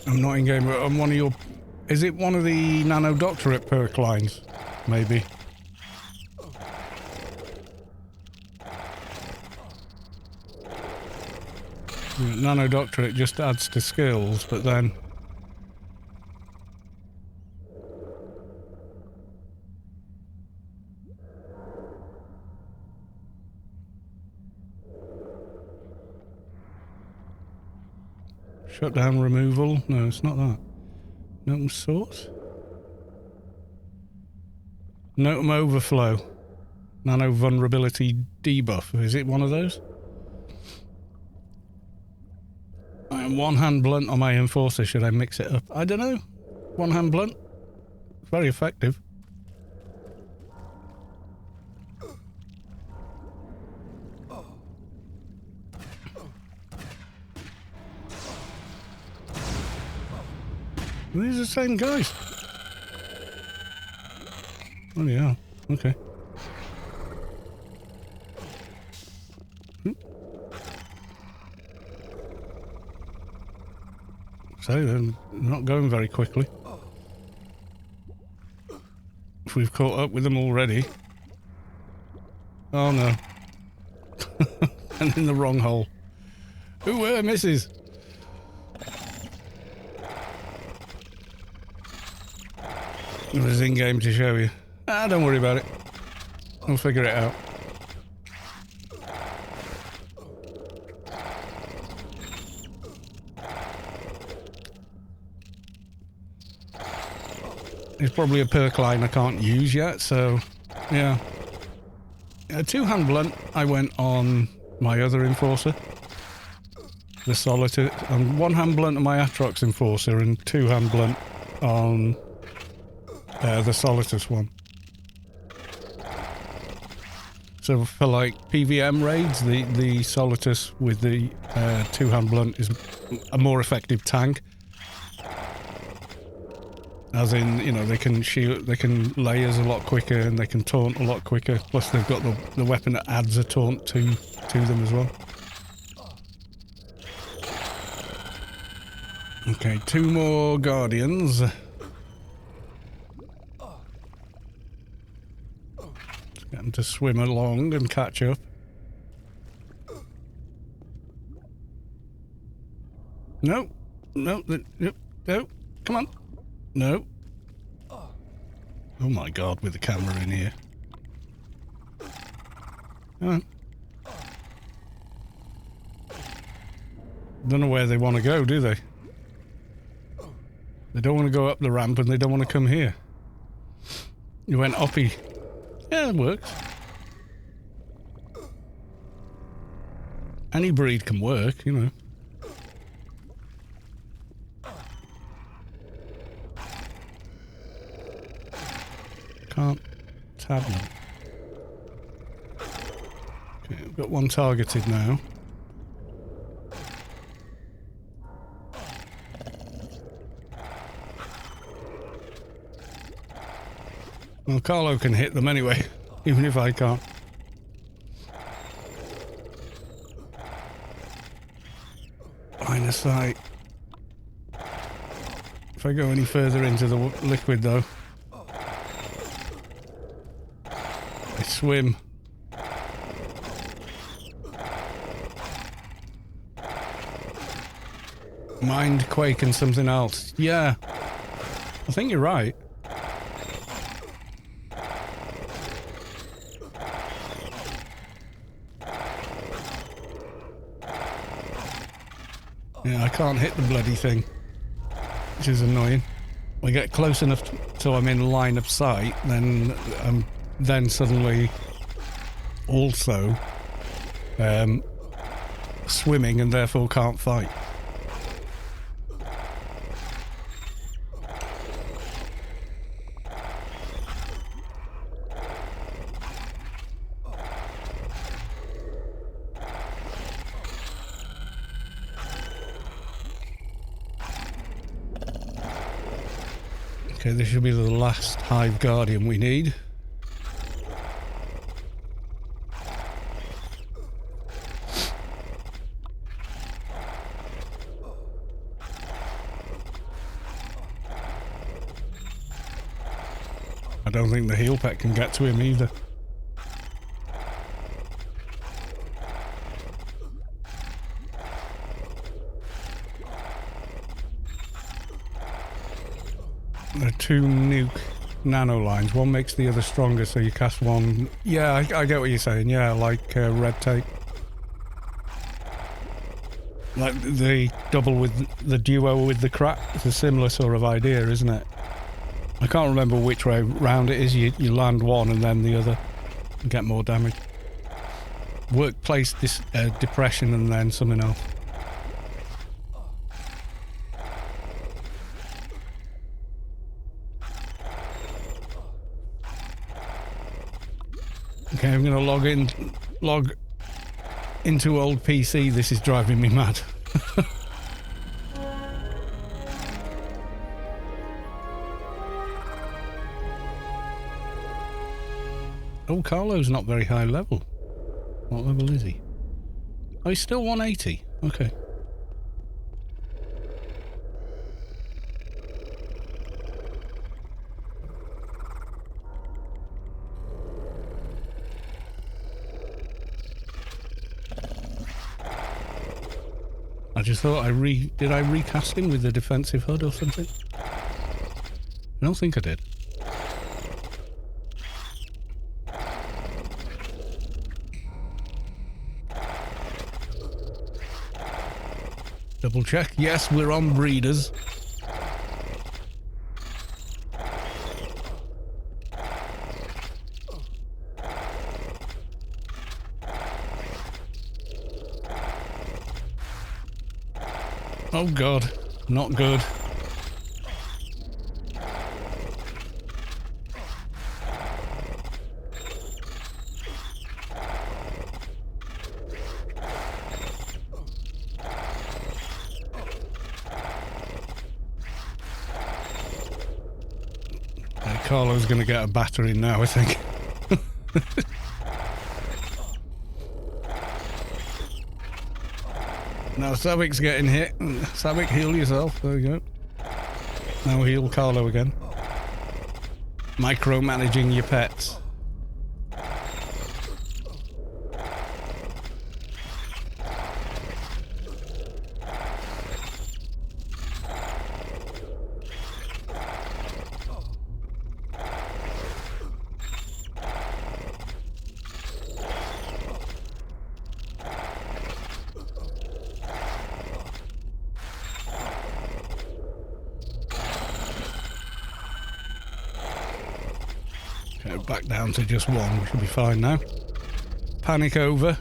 A: I'm not in game, but I'm one of your... Is it one of the Nano Doctorate perk lines? Maybe. Nano Doctorate just adds to skills, but then... Shutdown removal? No, it's not that. Notum source? Notum overflow. Nano vulnerability debuff. Is it one of those? One hand blunt on my enforcer. Should I mix it up? I don't know. One hand blunt. Very effective. These are the same guys. Oh yeah. Okay. So they're not going very quickly. If we've caught up with them already. Oh no. And in the wrong hole. Ooh, misses. It was in game to show you. Ah, don't worry about it. We'll figure it out. It's probably a perk line I can't use yet, so yeah. A two-hand blunt, I went on my other enforcer. The Solitaire. And one-hand blunt on my Atrox enforcer and two-hand blunt on the Solitaire one. So for like PVM raids, the Solitaire with the two-hand blunt is a more effective tank. As in, you know, they can shoot, they can layers a lot quicker and they can taunt a lot quicker. Plus they've got the weapon that adds a taunt to them as well. Okay, two more Guardians. Get them to swim along and catch up. No. No. No. Come on. No. Oh my god, with the camera in here. Come on. Don't know where they want to go, do they? They don't want to go up the ramp and they don't want to come here. You went uppy. Yeah, it works. Any breed can work, you know. Can't tab them. Okay, I've got one targeted now. Well, Carlo can hit them anyway, even if I can't. Line of sight. If I go any further into the liquid though, I swim. Mind quake and something else. Yeah, I think you're right. Yeah, I can't hit the bloody thing, which is annoying. We get close enough so I'm in line of sight, then I'm suddenly also swimming and therefore can't fight. Okay, this should be the last Hive Guardian we need. I don't think the heal pet can get to him either. There are two nuke nano lines. One makes the other stronger, so you cast one. Yeah, I get what you're saying. Yeah, like red tape. Like the double with the duo with the crack. It's a similar sort of idea, isn't it? I can't remember which way round it is. You land one and then the other and get more damage. Workplace depression and then something else. Okay, I'm gonna log into old PC. This is driving me mad. Oh, Carlo's not very high level. What level is he? Oh, he's still 180. Okay. I just thought did I recast him with the defensive HUD or something? I don't think I did. Double check. Yes, we're on breeders. Oh god, not good. Carlo's gonna get a battering now, I think. Now Savic's getting hit. Savic, heal yourself. There you go. Now heal Carlo again. Micromanaging your pets. Back down to just one, we should be fine now. Panic over.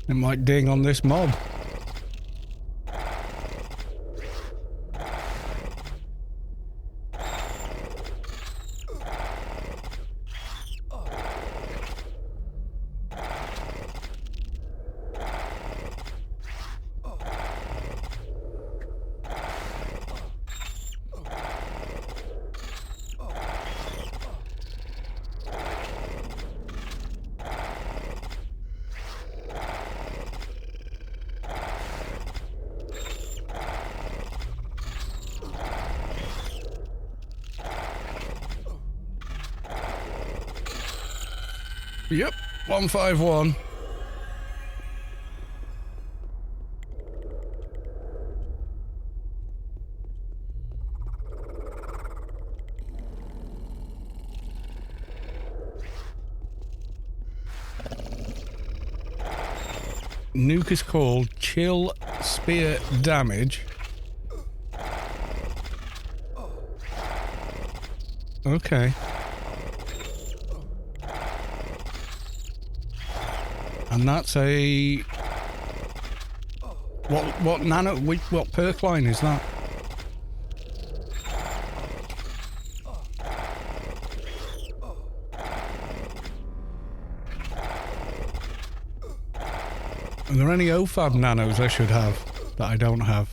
A: It might ding on this mob. Yep, 151. Nuke is called Chill Spear Damage. And that's a... What nano... What perk line is that? Are there any OFAB nanos I should have that I don't have?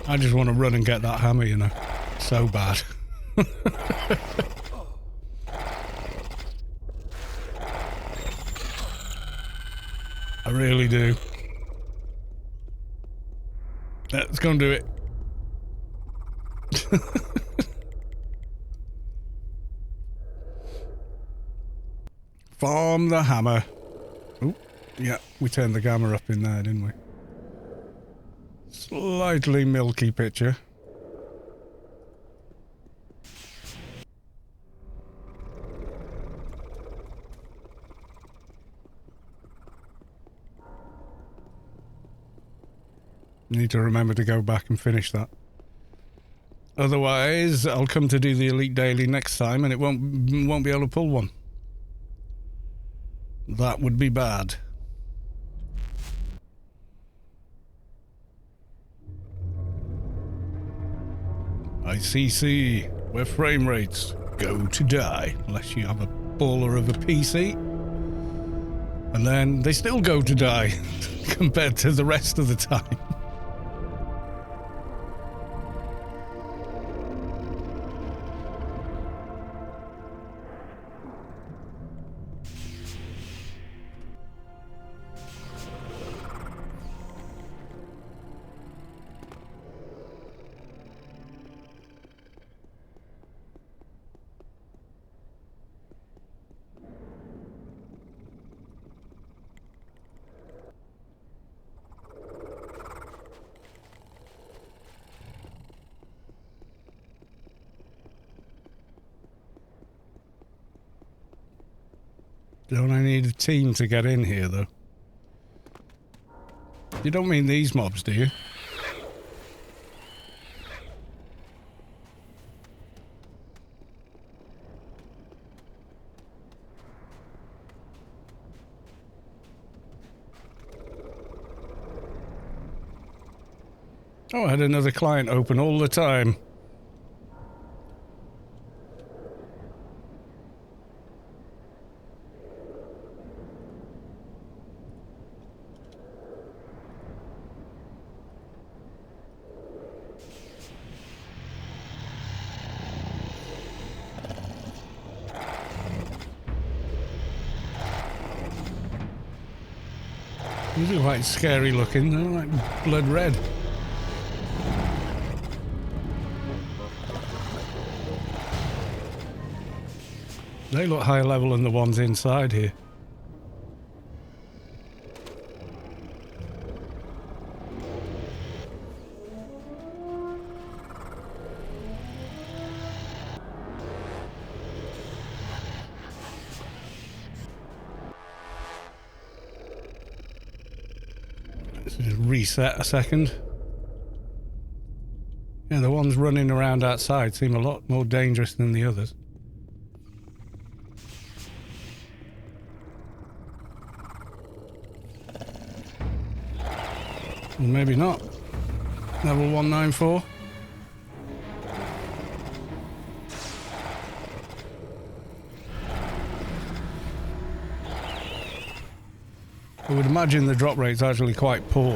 A: I just want to run and get that hammer, you know. So bad. I really do. Let's go and do it. Farm the hammer. Oh, yeah, we turned the gamma up in there, didn't we? Slightly milky picture. Need to remember to go back and finish that. Otherwise, I'll come to do the Elite Daily next time and it won't be able to pull one. That would be bad. ICC, where frame rates go to die, unless you have a baller of a PC. And then they still go to die compared to the rest of the time. Don't I need a team to get in here, though? You don't mean these mobs, do you? Oh, I had another client open all the time. These are quite scary looking, they're like blood red. They look higher level than the ones inside here. Let's just reset a second. Yeah, the ones running around outside seem a lot more dangerous than the others. Maybe not. Level 194. I would imagine the drop rate's actually quite poor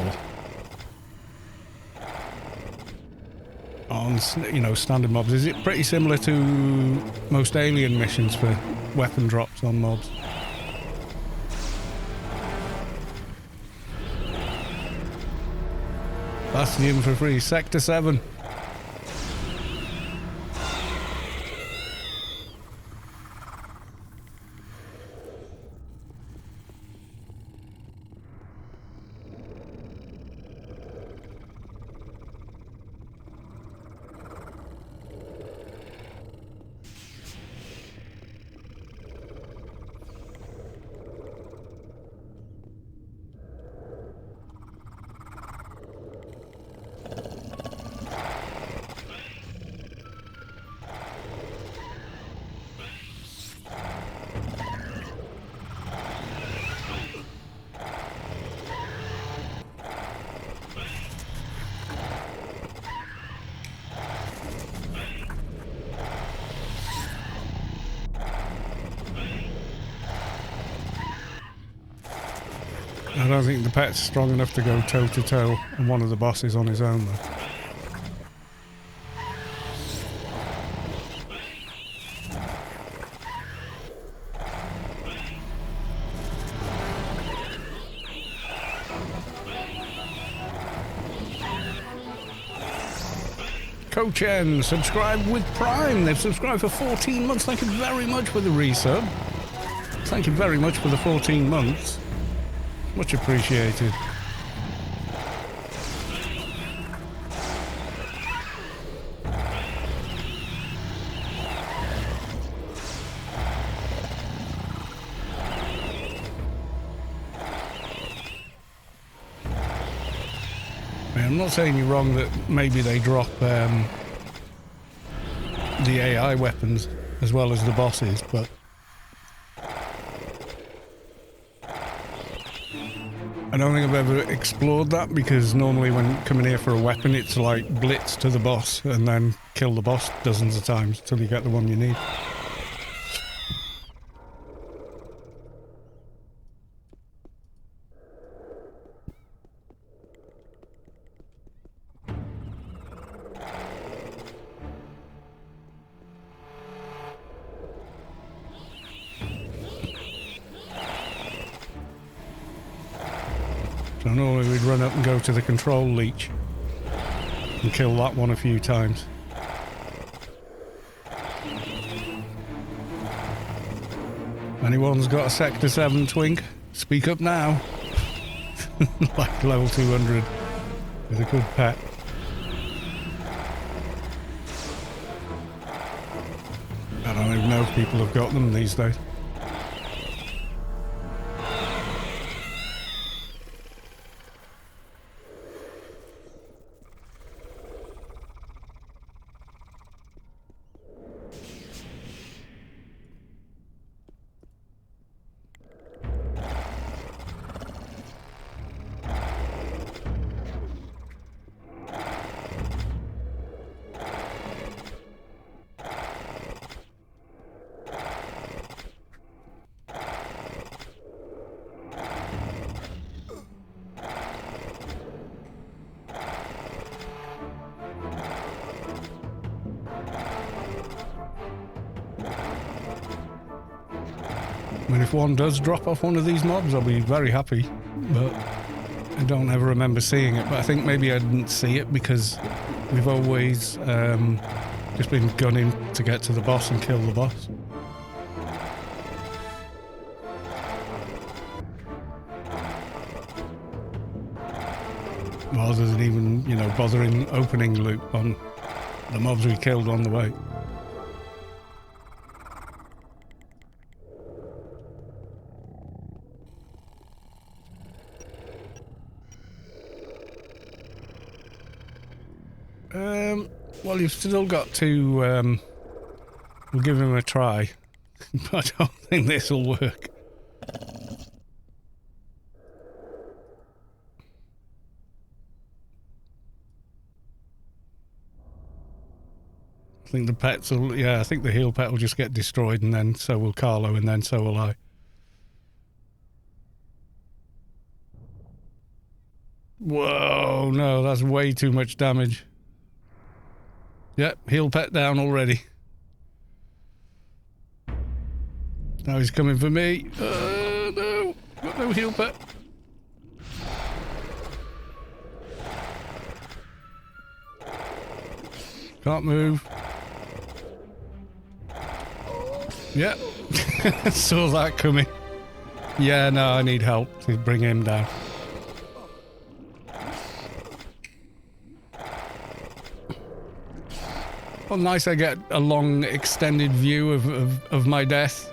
A: on, you know, standard mobs? Is it pretty similar to most alien missions for weapon drops on mobs? Bastion for free, Sector 7. I don't think the pet's strong enough to go toe-to-toe on one of the bosses on his own, though. Cochen, subscribe with Prime. They've subscribed for 14 months. Thank you very much for the resub. Thank you very much for the 14 months. Much appreciated. I'm not saying you're wrong that maybe they drop the AI weapons as well as the bosses, but I don't think I've ever explored that, because normally when coming here for a weapon it's like blitz to the boss and then kill the boss dozens of times until you get the one you need. So normally we'd run up and go to the control leech and kill that one a few times. Anyone's got a Sector 7 twink? Speak up now. Like level 200 with a good pet. I don't even know if people have got them these days. I mean, if one does drop off one of these mobs, I'll be very happy, but I don't ever remember seeing it. But I think maybe I didn't see it because we've always just been gunning to get to the boss and kill the boss. Rather than even, you know, bothering opening loot on the mobs we killed on the way. Well, you've still got to, we'll give him a try, but I don't think this will work. I think the pets will, yeah, I think the heal pet will just get destroyed, and then so will Carlo, and then so will I. Whoa, no, that's way too much damage. Yep, heal pet down already. Now he's coming for me. No. Got no heal pet. Can't move. Yep. Saw that coming. Yeah, no, I need help to bring him down. Well, nice I get a long extended view of my death.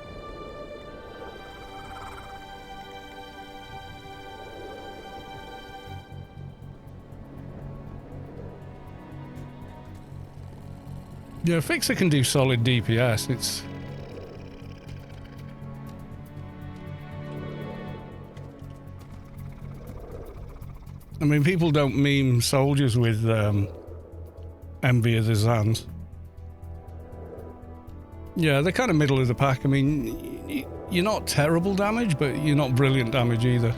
A: Yeah, Fixer can do solid DPS. It's... I mean, people don't meme soldiers with Envy of the Zans. Yeah, they're kind of middle of the pack. I mean, you're not terrible damage, but you're not brilliant damage either.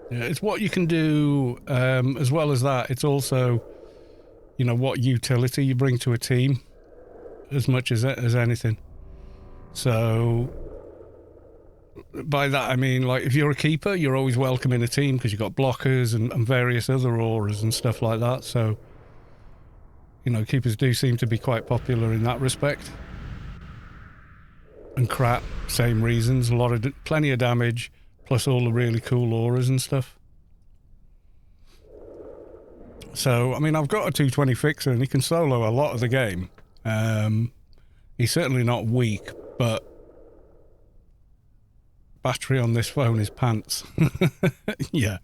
A: Yeah, it's what you can do, as well as that. It's also, you know, what utility you bring to a team, as much as anything. So, by that I mean, like, if you're a keeper, you're always welcome in a team because you've got blockers and various other auras and stuff like that. So, you know, keepers do seem to be quite popular in that respect. And crap, same reasons. Plenty of damage. Plus all the really cool auras and stuff. So, I mean, I've got a 220 Fixer and he can solo a lot of the game. He's certainly not weak, but battery on this phone is pants. Yeah.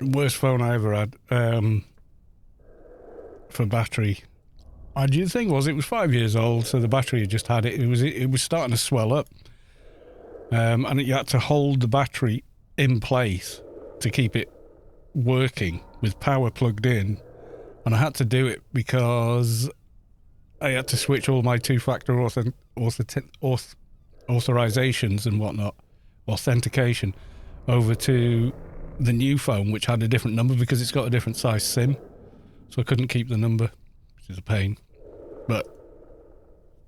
A: Worst phone I ever had for battery. I do think it was 5 years old, so the battery had just had it. It was starting to swell up, and you had to hold the battery in place to keep it working with power plugged in. And I had to do it because I had to switch all my two-factor authorizations and whatnot, authentication, over to the new phone, which had a different number because it's got a different size SIM. So I couldn't keep the number, which is a pain. But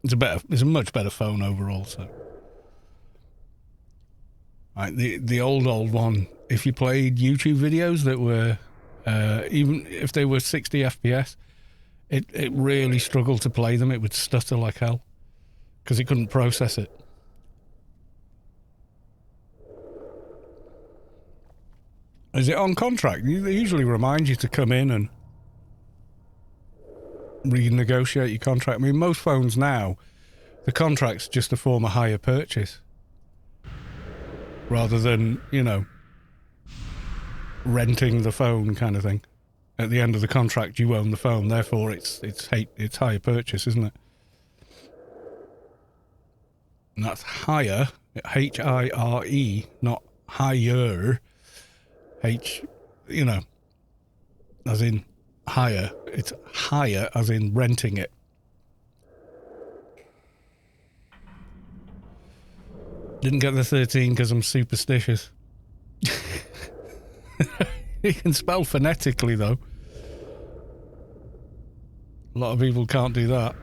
A: it's a much better phone overall. So, right, the old one. If you played YouTube videos that were even if they were 60 FPS, it really struggled to play them. It would stutter like hell because it couldn't process it. Is it on contract? They usually remind you to come in and renegotiate your contract. I mean, most phones now, the contract's just a form of hire purchase rather than, you know, renting the phone kind of thing. At the end of the contract, you own the phone, therefore it's hire purchase, isn't it? And that's hire, H-I-R-E, not hire. You know, as in hire. It's hire as in renting it. Didn't get the 13 because I'm superstitious. You can spell phonetically though. A lot of people can't do that.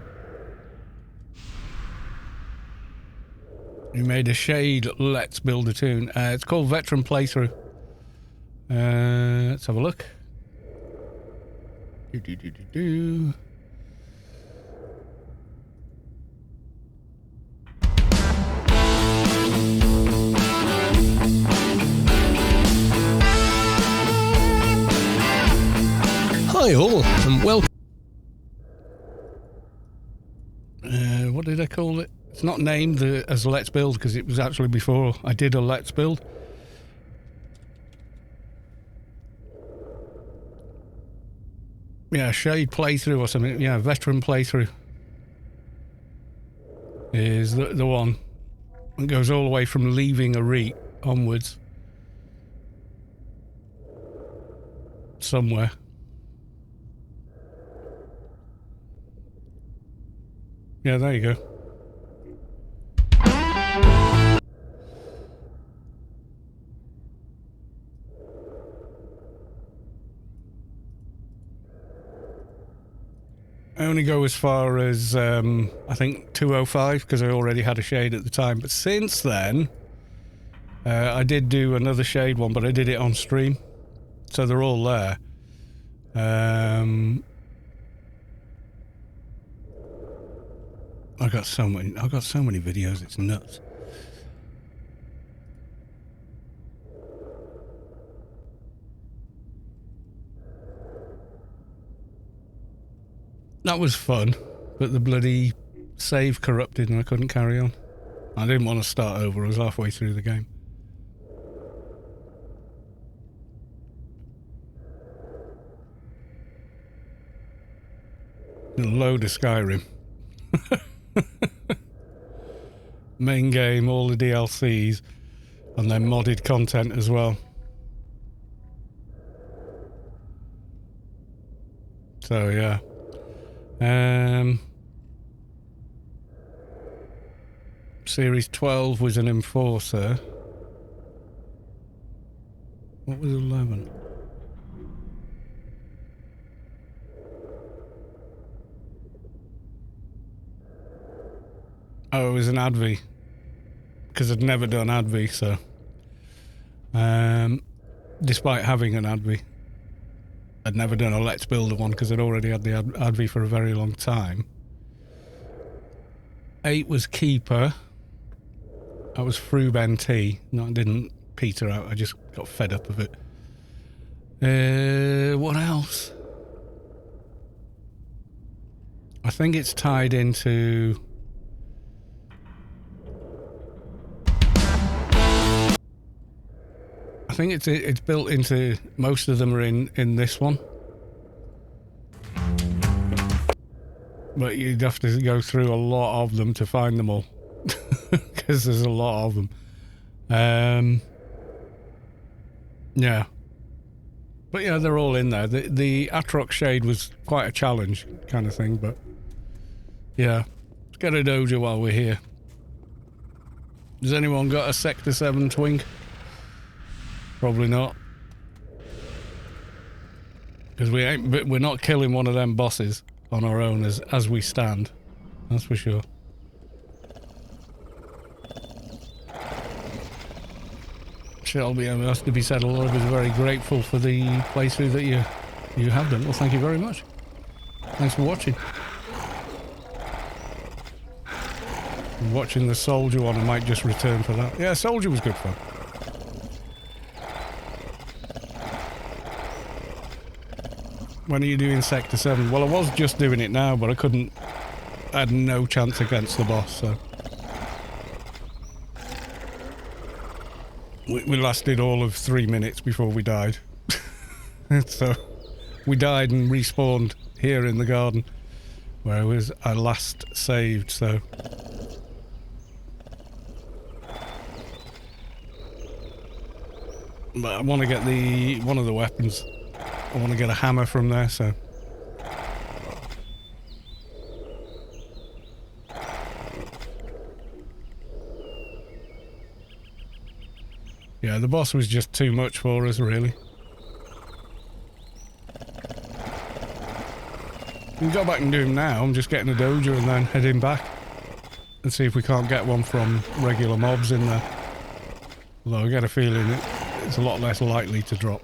A: You made a shade, let's build a tune. It's called Veteran Playthrough. Let's have a look.
D: Hi all, and welcome.
A: What did I call it? It's not named as Let's Build because it was actually before I did a Let's Build. Yeah, Shade playthrough or something. Yeah, veteran playthrough is the one. It goes all the way from leaving a REIT onwards. Somewhere. Yeah, there you go. I only go as far as, I think, 205, because I already had a Shade at the time. But since then, I did do another Shade one, but I did it on stream. So they're all there. I've got so many videos, it's nuts. That was fun, but the bloody save corrupted and I couldn't carry on. I didn't want to start over, I was halfway through the game. A load of Skyrim. Main game, all the DLCs, and then modded content as well. So yeah. Series 12 was an enforcer. What was 11? Oh, it was an ADV. Because I'd never done ADV, so... despite having an ADV. I'd never done a Let's Build one because I'd already had the ADV for a very long time. 8 was Keeper. That was Frube NT. No, I didn't peter out, I just got fed up of it. What else? I think it's tied into... I think it's built into... Most of them are in this one. But you'd have to go through a lot of them to find them all. Because there's a lot of them. Yeah. But yeah, they're all in there. The Atrox Shade was quite a challenge kind of thing, but... Yeah. Let's get a Doja while we're here. Has anyone got a Sector 7 twink? Probably not. Because we're not killing one of them bosses on our own as we stand. That's for sure. Shelby, it has to be said, a lot of us are very grateful for the playthrough that you have done. Well, thank you very much. Thanks for watching. Watching the Soldier one, I might just return for that. Yeah, Soldier was good fun. When are you doing Sector 7? Well, I was just doing it now, but I had no chance against the boss, so... We lasted all of 3 minutes before we died. So, we died and respawned here in the garden, where I last saved, so... But I want to get one of the weapons. I want to get a hammer from there, so... Yeah, the boss was just too much for us, really. We can go back and do him now. I'm just getting a Doja and then heading back. And see if we can't get one from regular mobs in there. Although I get a feeling it's a lot less likely to drop.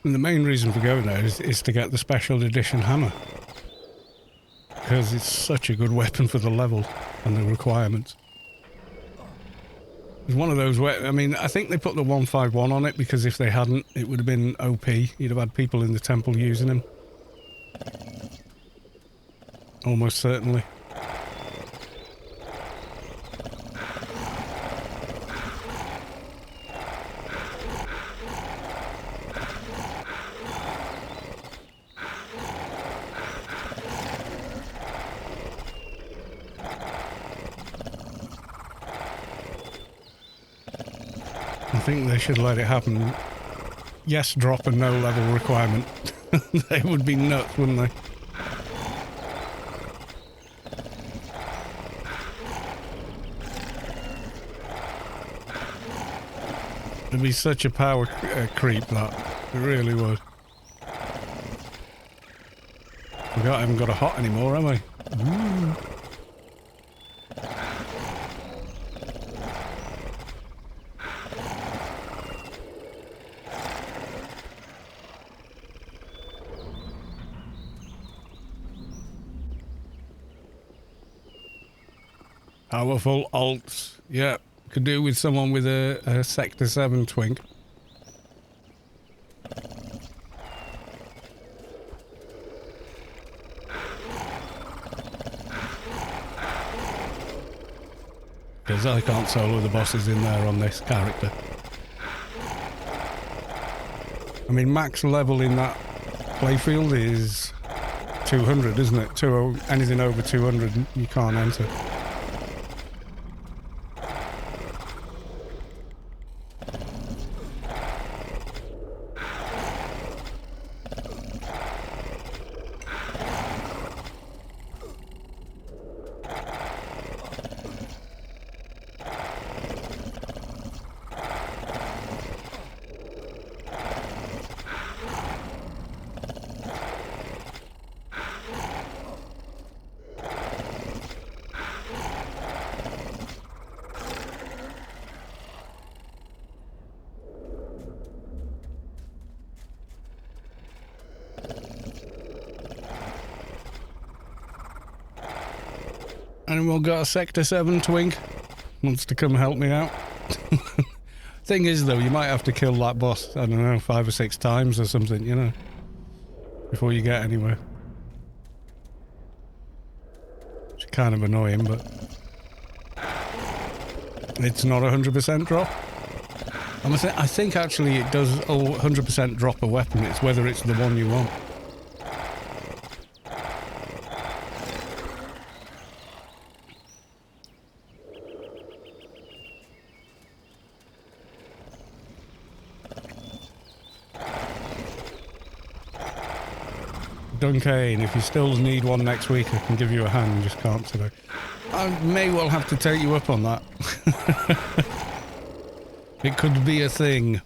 A: And the main reason for going there is to get the special edition hammer. Because it's such a good weapon for the level and the requirements. It's one of those where, I mean, I think they put the 151 on it because if they hadn't, it would have been OP. You'd have had people in the temple using him. Almost certainly. I think they should let it happen. Yes, drop a no level requirement. They would be nuts, wouldn't they? It'd be such a power creep, that. It really would. I haven't got a hot anymore, have I? Ooh. Powerful alts. Yeah, could do with someone with a Sector 7 twink. Because I can't solo the bosses in there on this character. I mean, max level in that playfield is 200, isn't it? Anything over 200 you can't enter. Anyone got a Sector 7 twink? Wants to come help me out? Thing is, though, you might have to kill that boss, I don't know, 5 or 6 times or something, you know, before you get anywhere. It's kind of annoying, but it's not 100% drop. I think actually it does 100% drop a weapon. It's whether it's the one you want. Dunkane, if you still need one next week, I can give you a hand, just can't today. I may well have to take you up on that. It could be a thing.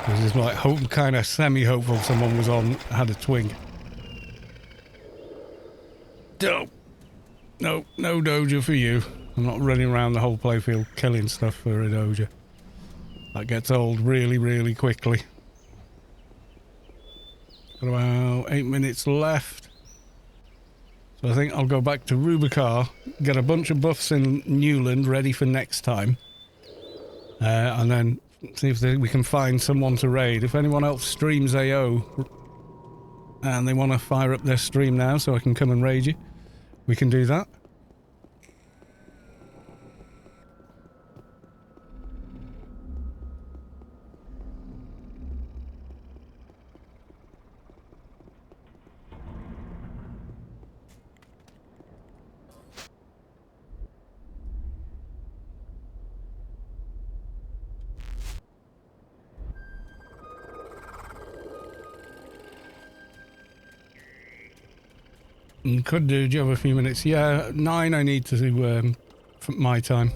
A: This is like kind of semi-hopeful someone was had a twink. No Doja for you. I'm not running around the whole playfield killing stuff for a Doja. That gets old really, really quickly. Got about 8 minutes left. So I think I'll go back to Rubicon, get a bunch of buffs in Newland ready for next time. And then see if we can find someone to raid. If anyone else streams AO and they want to fire up their stream now so I can come and raid you, we can do that. Could do. Do you have a few minutes? Yeah, 9 I need to for my time.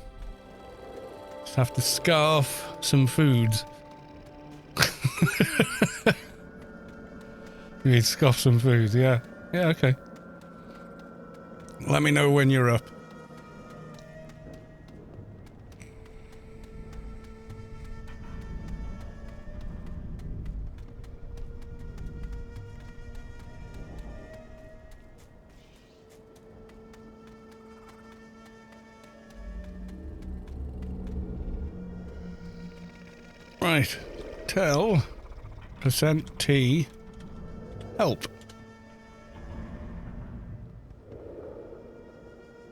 A: Just have to scarf some foods. You'd scoff some food, yeah. Yeah, okay. Let me know when you're up. Right. Tell %T help.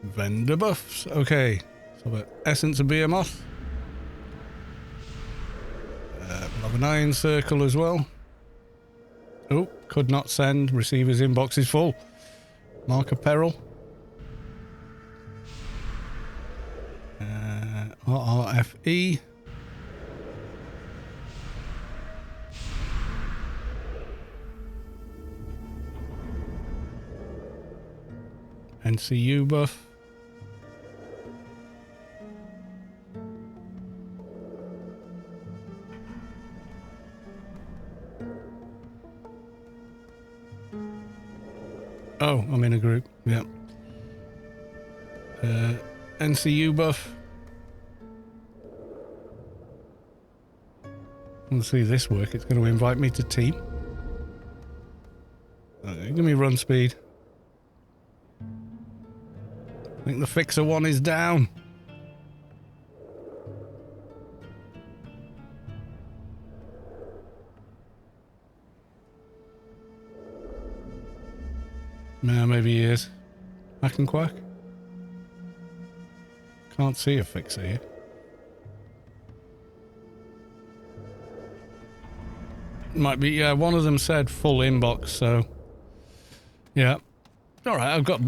A: Vendor buffs. Okay. So the essence of behemoth. We'll have an iron circle as well. Oh, could not send. Receiver's inbox is full. Mark of peril. RRFE. NCU buff. Oh, I'm in a group. Yeah. NCU buff. Let's see this work. It's going to invite me to team. Give me run speed. I think the fixer one is down. No, maybe he is. Hack and quack. Can't see a fixer here. Might be, yeah, one of them said full inbox, so yeah. Alright, I've got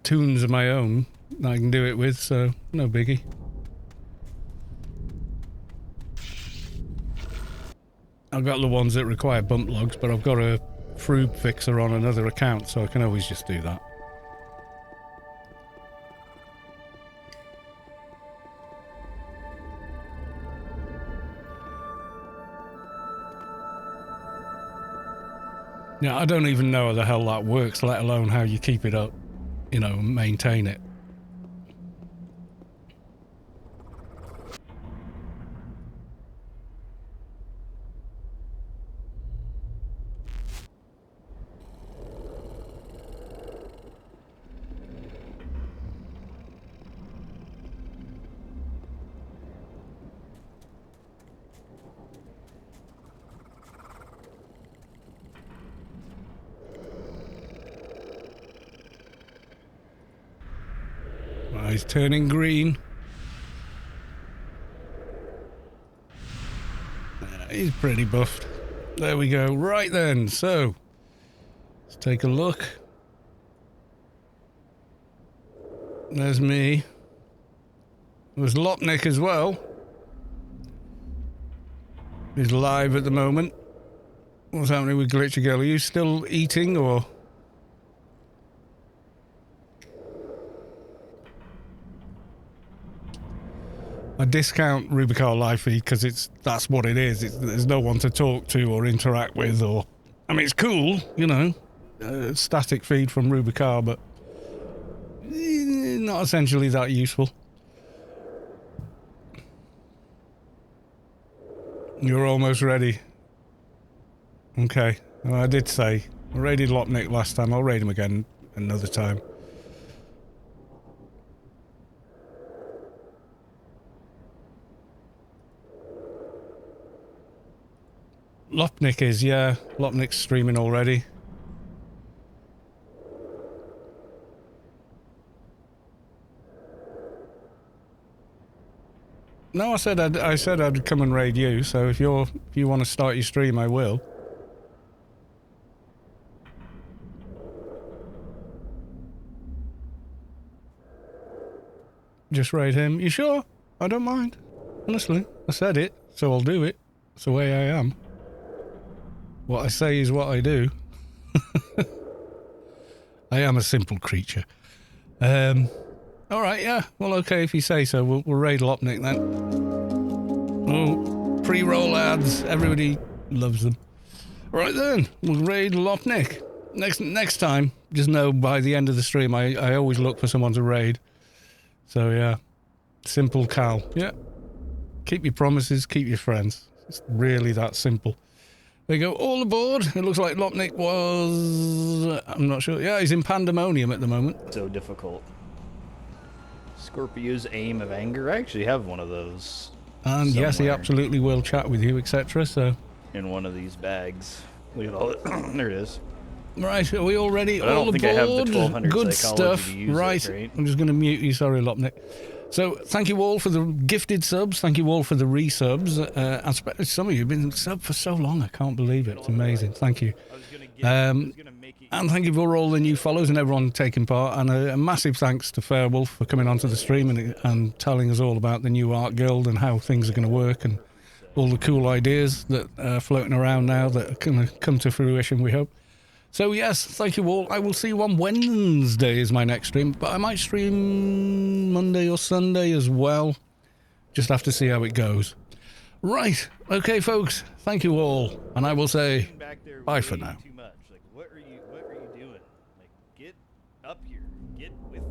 A: tunes of my own that I can do it with, so no biggie. I've got the ones that require bump logs, but I've got a Froob fixer on another account, so I can always just do that. Yeah, I don't even know how the hell that works, let alone how you keep it up, you know, maintain it. He's turning green. He's pretty buffed. There we go. Right then, so let's take a look. There's me. There's Lopnik as well. He's live at the moment. What's happening with Glitchy Girl? Are you still eating or? I discount Rubicar live feed because that's what it is. There's no one to talk to or interact with, or I mean, it's cool, you know, static feed from Rubicar, but not essentially that useful. You're almost ready. Okay, well, I did say I raided Lopnik last time. I'll raid him again another time. Lopnik is, yeah. Lopnik's streaming already. No, I said I'd come and raid you. So if you want to start your stream, I will. Just raid him. You sure? I don't mind. Honestly, I said it, so I'll do it. It's the way I am. What I say is what I do. I am a simple creature. Alright, yeah. Well, okay, if you say so. We'll raid Lopnik then. Oh, pre-roll ads. Everybody Loves them. Right then, we'll raid Lopnik. Next time, just know by the end of the stream, I always look for someone to raid. So yeah, simple Cal. Yeah, keep your promises, keep your friends. It's really that simple. There you go, all aboard. It looks like Lopnik was... I'm not sure. Yeah, he's in Pandemonium at the moment.
D: So difficult. Scorpio's Aim of Anger. I actually have one of those.
A: And yes, he
D: somewhere
A: absolutely will chat with you, etc. So
D: in one of these bags. Look at all it. There it is.
A: right, are we all ready?
D: But I
A: all
D: don't think
A: aboard.
D: I have the 1200
A: Good
D: psychology
A: stuff.
D: to use
A: Right.
D: it, right?
A: I'm just going to mute you. Sorry, Lopnik. So thank you all for the gifted subs. Thank you all for the resubs. And some of you have been subbed for so long. I can't believe it. It's amazing. Thank you. And thank you for all the new follows and everyone taking part. And a massive thanks to Fairwolf for coming onto the stream and telling us all about the new Art Guild and how things are going to work and all the cool ideas that are floating around now that are going to come to fruition, we hope. So yes, thank you all. I will see you on Wednesday is my next stream, but I might stream Monday or Sunday as well. Just have to see how it goes. Right, okay folks, thank you all, and I will say bye for now.
D: Too much. Like, what are you doing? Like, get up here. Get with